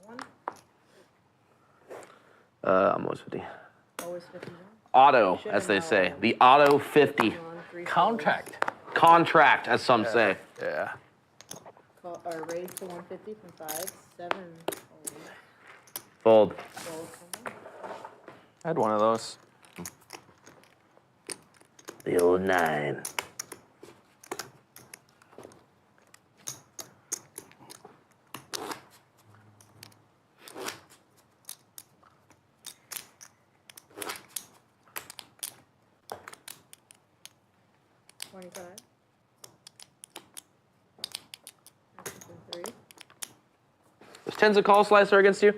One. I'm always 50. Always 50's on. Auto, as they say. The auto 50. On, 3 Contract. Contract, as some say. Yeah. folds. Raise to 150 from 5. 7. Fold. Fold. I had one of those. The old 9. Is tens a call slicer against you?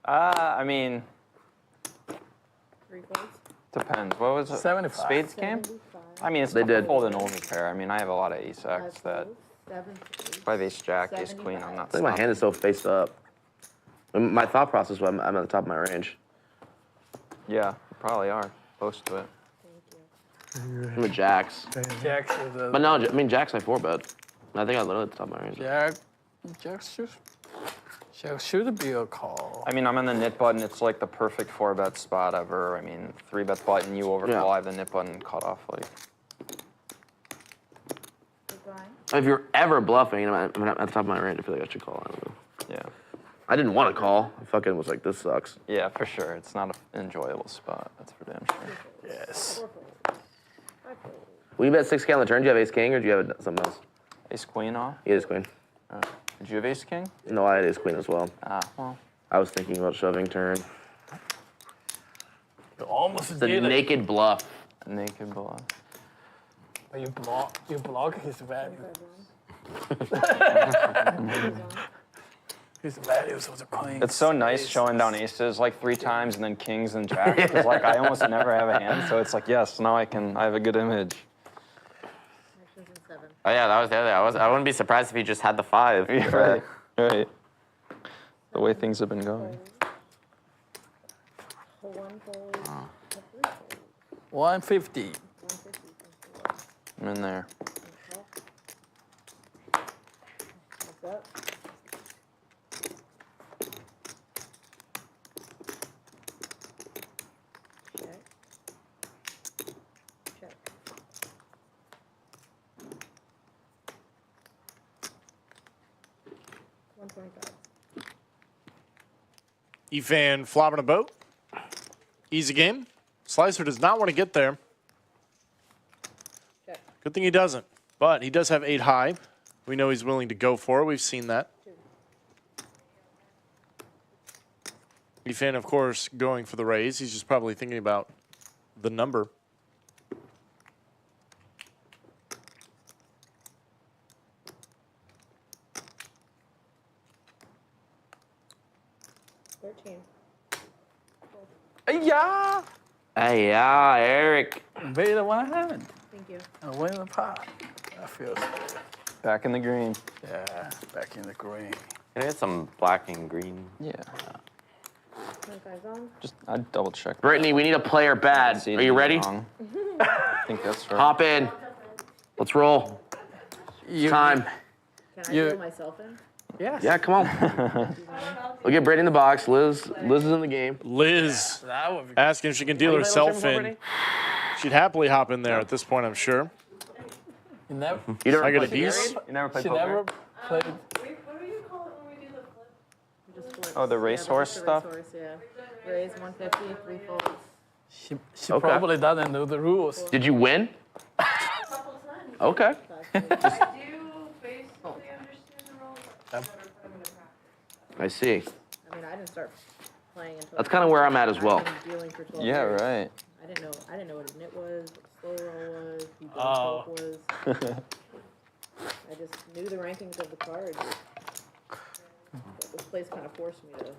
I mean, 3 folds. depends. What was it? 75. Spades game? 75. I mean, it's They did. fold and overpair. I mean, I have a lot of ace X that 7. if I have ace jack, ace queen, I'm not I think my hand is so face up. My thought process was I'm at the top of my range. Yeah, you probably are. Close to it. I'm a jacks. Jacks is a. But no, I mean, jacks I 4-bet. I think I literally at the top of my range. Jack should be a call. I mean, I'm in the nit button. It's like the perfect 4-bet spot ever. I mean, 3-bet button, you overcall, Yeah. I have the nit button cut off. Like, If you're ever bluffing, I'm at the top of my range. I feel like I should call. I don't know. yeah. I didn't want to call. I fucking was like, this sucks. Yeah, for sure. It's not an enjoyable spot. That's for damn sure. Yes. Will you bet 6K on the turn? Do you have ace king or do you have something else? Ace queen off? He is queen. Did you have ace king? No, I had ace queen as well. Ah, well. I was thinking about shoving turn. You almost The did it. naked bluff. Naked bluff. But you block his value. His values was a queen. It's so nice showing down aces like 3 times and then kings and jacks. It's like I almost never have a hand, so it's like, yes, now I have a good image. Oh yeah, that was the other. I wouldn't be surprised if he just had the 5. Right, right. The way things have been going. 150. I'm in there. Efan flopping a boat. Easy game. Slicer does not want to get there. Good thing he doesn't. But he does have 8 high. We know he's willing to go for it. We've seen that. Efan, of course, going for the raise. He's just probably thinking about the number. Yeah. Hey, yeah, Eric. Beta 100. Thank you. And win the pot. That feels good. Back in the green. Yeah, back in the green. Can I get some black and green? Yeah. 25's on. Just I'd double check. Brittany, we need a player bad. See Are you ready? wrong. I think that's right. Hop in. Let's roll. Time. Can I You- throw myself in? Yes. Yeah, come on. We'll get Brittany in the box. Liz is in the game. Liz That would be asking if she can deal herself in. She'd happily hop in there at this point, I'm sure. You never, You never I got a played beast. You never played she poker? never played. What do you call it when we do the flip? Just flips. Oh, the racehorse Yeah, stuff? the racehorse, yeah. Raise 150, 3 folds. She Okay. probably doesn't know the rules. Did you win? Okay. I see. I mean, I didn't start playing until. That's kind of where I'm at as well. I've been dealing for 12 Yeah, years. right. I didn't know what a knit was, what slow roll was, who big Oh. poke was. I just knew the rankings of the cards. But this place kind of forced me to.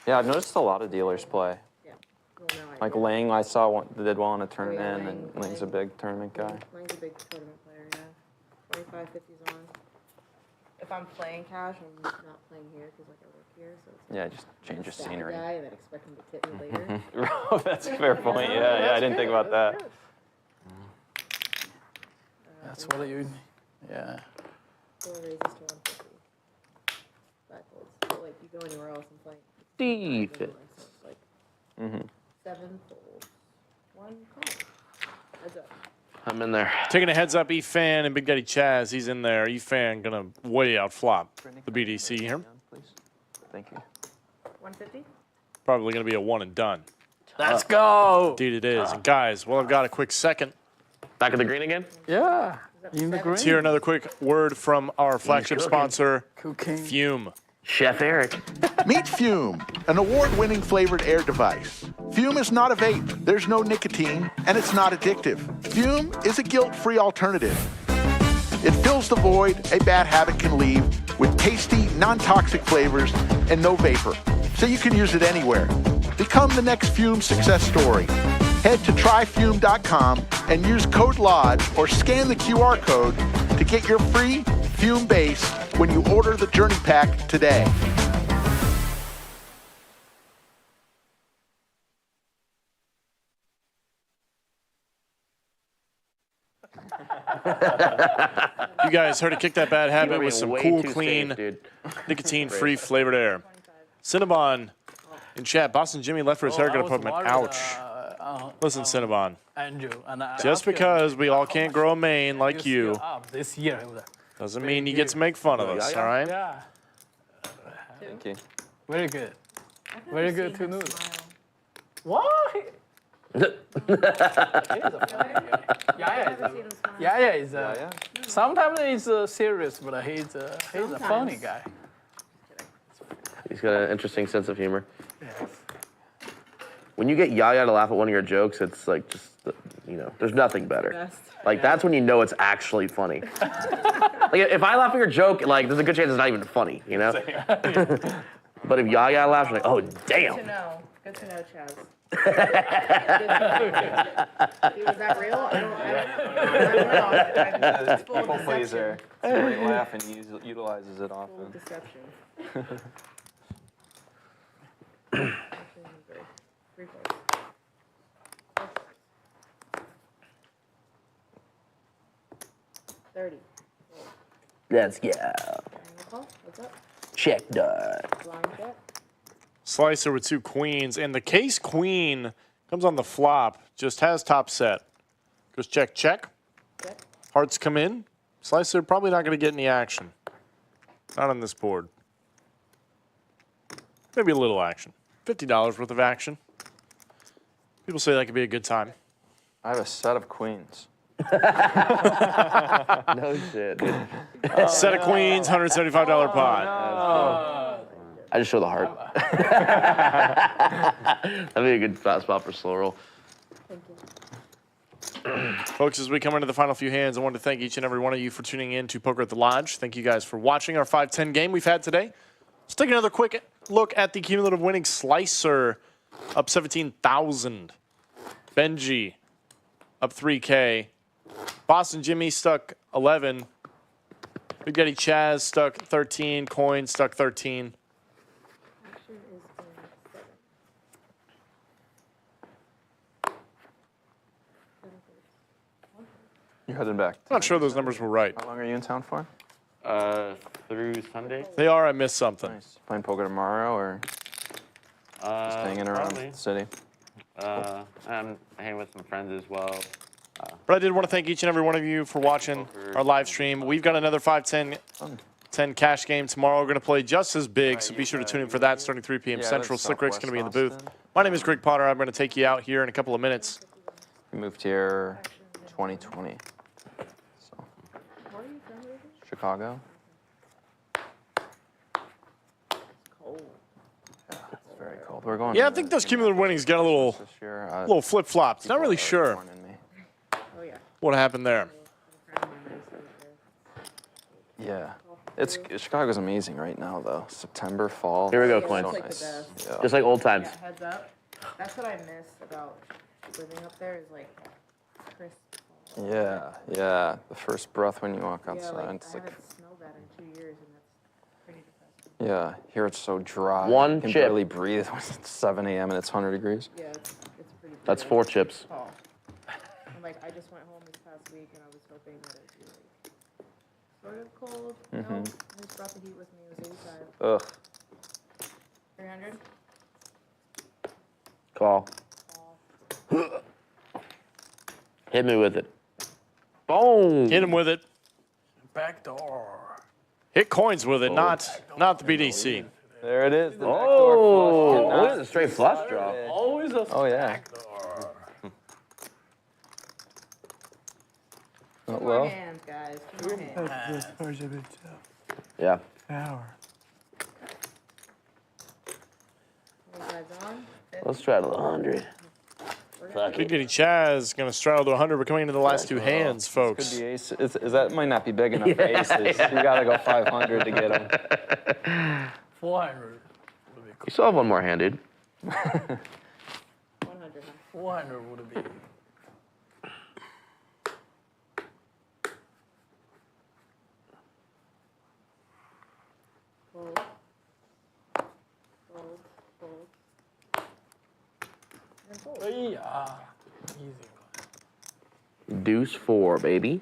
Yeah, I've noticed a lot of dealers play. Yeah. Well, now Like I do. Lang, I saw one, did well in a tournament, Lang- and Lang's a big tournament guy. Lang's a big tournament player, yeah. 25, 50's on. If I'm playing cash, I'm not playing here because like I work here, so it's Yeah, just change of stat scenery. guy and then expect him to tip me later. Oh, that's a fair point. Yeah, I didn't think about that. That's what you. Yeah. 4 raises to 150. 5 folds. So like you go anywhere else and play. Defense. So it's like Mm-hmm. 7 folds, 1 call. Heads up. I'm in there. Taking a heads up, Efan and Big Daddy Chaz. He's in there. Efan gonna way out flop the BDC here. Please. Thank you. 150. Probably gonna be a one and done. Let's go. Indeed it is. And guys, well, I've got a quick second. Back in the green again? Yeah. In the green. Let's hear another quick word from our flagship cooking. sponsor, Cooking. Fume. Chef Eric. Meet Fume, an award-winning flavored air device. Fume is not a vape, there's no nicotine, and it's not addictive. Fume is a guilt-free alternative. It fills the void a bad habit can leave with tasty, non-toxic flavors and no vapor, so you can use it anywhere. Become the next Fume success story. Head to tryfume.com and use code LODGE or scan the QR code to get your free Fume base when you order the Journey Pack today. You guys heard to kick that bad habit You're with some way cool, too clean, safe, dude. nicotine-free flavored air. Cinnabon in chat. Boston Jimmy left for his hair. Gonna put him in. Ouch. Listen, Cinnabon. Andrew, and I Just because we all can't grow a mane like you This year. doesn't mean you get to make fun of us, all right? Yeah. Thank you. Very good. Very good to know. Smile. What? He's a funny guy. Never seen him smile. Yeah, he's Yeah. sometimes he's serious, but he's a funny Sometimes. guy. He's got an interesting sense of humor. When you get Yaya to laugh at one of your jokes, it's like just, you know, there's nothing better. Best. Like, that's when you know it's actually funny. Like, if I laugh at your joke, like, there's a good chance it's not even funny, you know? But if Yaya laughs, you're like, oh, Good to damn. know. Good to know, Chaz. Good to know. Was that real? I don't know. It's full People deception. pleaser. It's a great laugh, and he utilizes it Full often. deception. 3 folds. 30. Let's go. What's up? Check done. Blind check. Slicer with 2 queens, and the case queen comes on the flop. Just has top set. Goes check, check. Check. Hearts come in. Slicer probably not going to get any action. Not on this board. Maybe a little action. $50 worth of action. People say that could be a good time. I have a set of queens. No shit, dude. Set of queens, $175 pot. I just show the heart. That'd be a good spot for slow roll. Folks, as we come into the final few hands, I want to thank each and every one of you for tuning in to Poker at the Lodge. Thank you guys for watching our 5-10 game we've had today. Let's take another quick look at the cumulative winning slicer. Up 17,000. Benji up 3K. Boston Jimmy stuck 11. Big Daddy Chaz stuck 13. Coin stuck 13. You're heading back. I'm not sure those numbers were right. How long are you in town for? Through Sunday. They are. I missed something. Nice. Playing poker tomorrow or just hanging around the city? I'm hanging with some friends as well. But I did want to thank each and every one of you for watching our live stream. We've got another 5-10 cash game tomorrow. We're going to play just as big, so be sure to tune in for that starting 3 p.m. Central. Slick Rick's going to be in the booth. My name is Greg Potter. I'm going to take you out here in a couple of minutes. We moved here 2020. So. Chicago. It's very cold. We're going. Yeah, I think those cumulative winnings got a little flip-flopped. Not really sure what happened there. Yeah. Chicago's amazing right now, though. September, fall. Here we go, Yeah, Coins. it's like the best. Yeah. Just like old times. Yeah, heads up. That's what I miss about living up there is like crisp. Yeah, yeah. The first breath when you walk Yeah, outside. like, It's I like, haven't smelled that in 2 years, and that's pretty depressing. yeah. Here it's so dry. One you can chip. barely breathe when it's 7 a.m. and it's 100 degrees. Yeah, it's pretty. That's brutal. 4 chips. Oh. And like I just went home this past week, and I was hoping that it'd be like sort of cold. No, I just brought the heat with me. It was 85. Ugh. 300. Call. Hit me with it. Boom. Hit him with it. Back door. Hit Coins with it, not the BDC. There it is. The Oh, backdoor look at the straight flush draw. Always a Oh, yeah. back door. Two more Well, hands, guys. Two more hands. That's as far as I've been Yeah. hour. You guys on? Let's try to 100. Fuck Big it. Daddy Chaz going to straddle to 100. We're coming into the last two hands, could folks. be ace. Is that might not be big enough for aces. You gotta go 500 to get them. 400. Would be You still have one more hand, dude. 100. 400 would be. Fold. Fold. Fold. And fold. Yeah. Easy. Deuce 4, baby.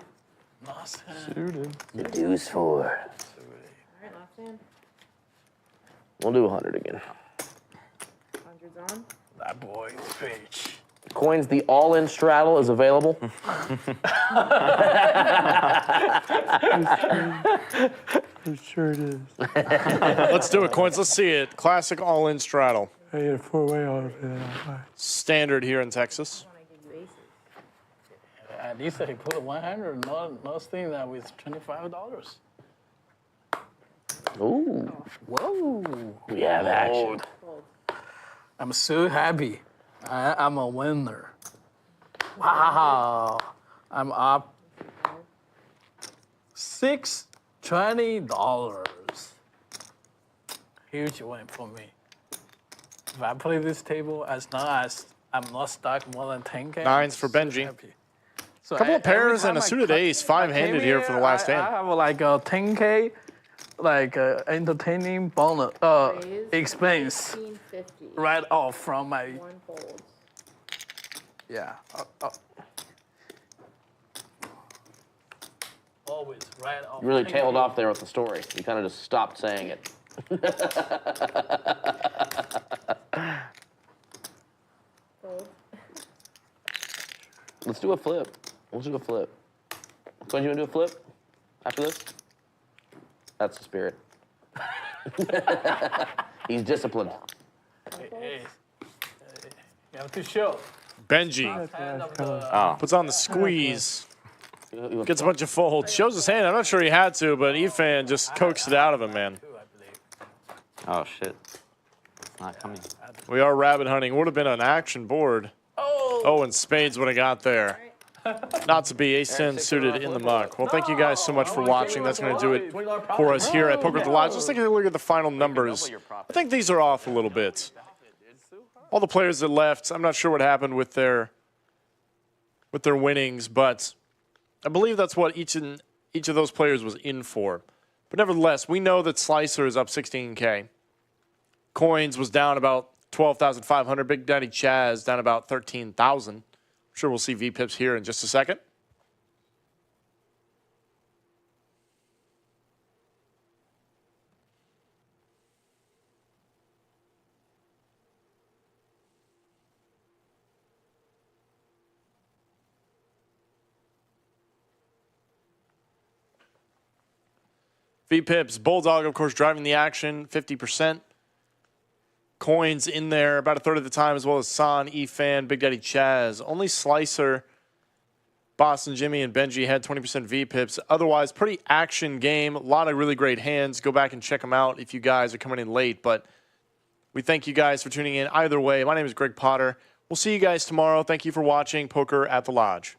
Nice. Suited. The deuce 4. All right, last hand. We'll do 100 again. 100's on. That boy is rich. Coins, the all-in straddle is available. It sure it is. Let's do it, Coins. Let's see it. Classic all-in straddle. I get a 4-way all of it. Standard here in Texas. When I give you aces. At least he put 100. Not thing that with $25. Ooh, Whoa. we have action. Fold. I'm so happy. I'm a winner. Wow. I'm up $620. Huge win for me. If I play this table, as long as I'm not stuck more than 10K. Nines for I'm so Benji. happy. So Couple of every pairs time and a I suited cut- ace, I five-handed came here for the last I hand. have like a 10K, like entertaining bonus, Raise. expense 1550. right off from my, One folds. yeah. Always right off. You really 10K. tailed off there with the story. You kind of just stopped saying it. Fold. Let's do a flip. Let's do a flip. Coins, you want to do a flip after this? That's the spirit. He's disciplined. Hey, you have to show. Benji Hand of the, puts on the squeeze. Gets a bunch of folds. Shows his hand. I'm not sure he had to, but Efan just coaxed it out of him, man. two, I believe. Oh, shit. It's not coming. We are rabbit hunting. Would have been an action board. Oh, and spades would have got there. Not to be ace-10 suited in the muck. Well, thank you guys so much for watching. That's going to do it for us here at Poker at the Lodge. Let's take a look at the final numbers. I think these are off a little bit. All the players that left, I'm not sure what happened with their winnings, but I believe that's what each of those players was in for. But nevertheless, we know that Slicer is up 16K. Coins was down about 12,500. Big Daddy Chaz down about 13,000. I'm sure we'll see VPips here in just a second. VPips, Bulldog, of course, driving the action, 50%. Coins in there about a third of the time, as well as San, Efan, Big Daddy Chaz. Only Slicer, Boston Jimmy, and Benji had 20% VPips. Otherwise, pretty action game. A lot of really great hands. Go back and check them out if you guys are coming in late. But we thank you guys for tuning in either way. My name is Greg Potter. We'll see you guys tomorrow. Thank you for watching Poker at the Lodge.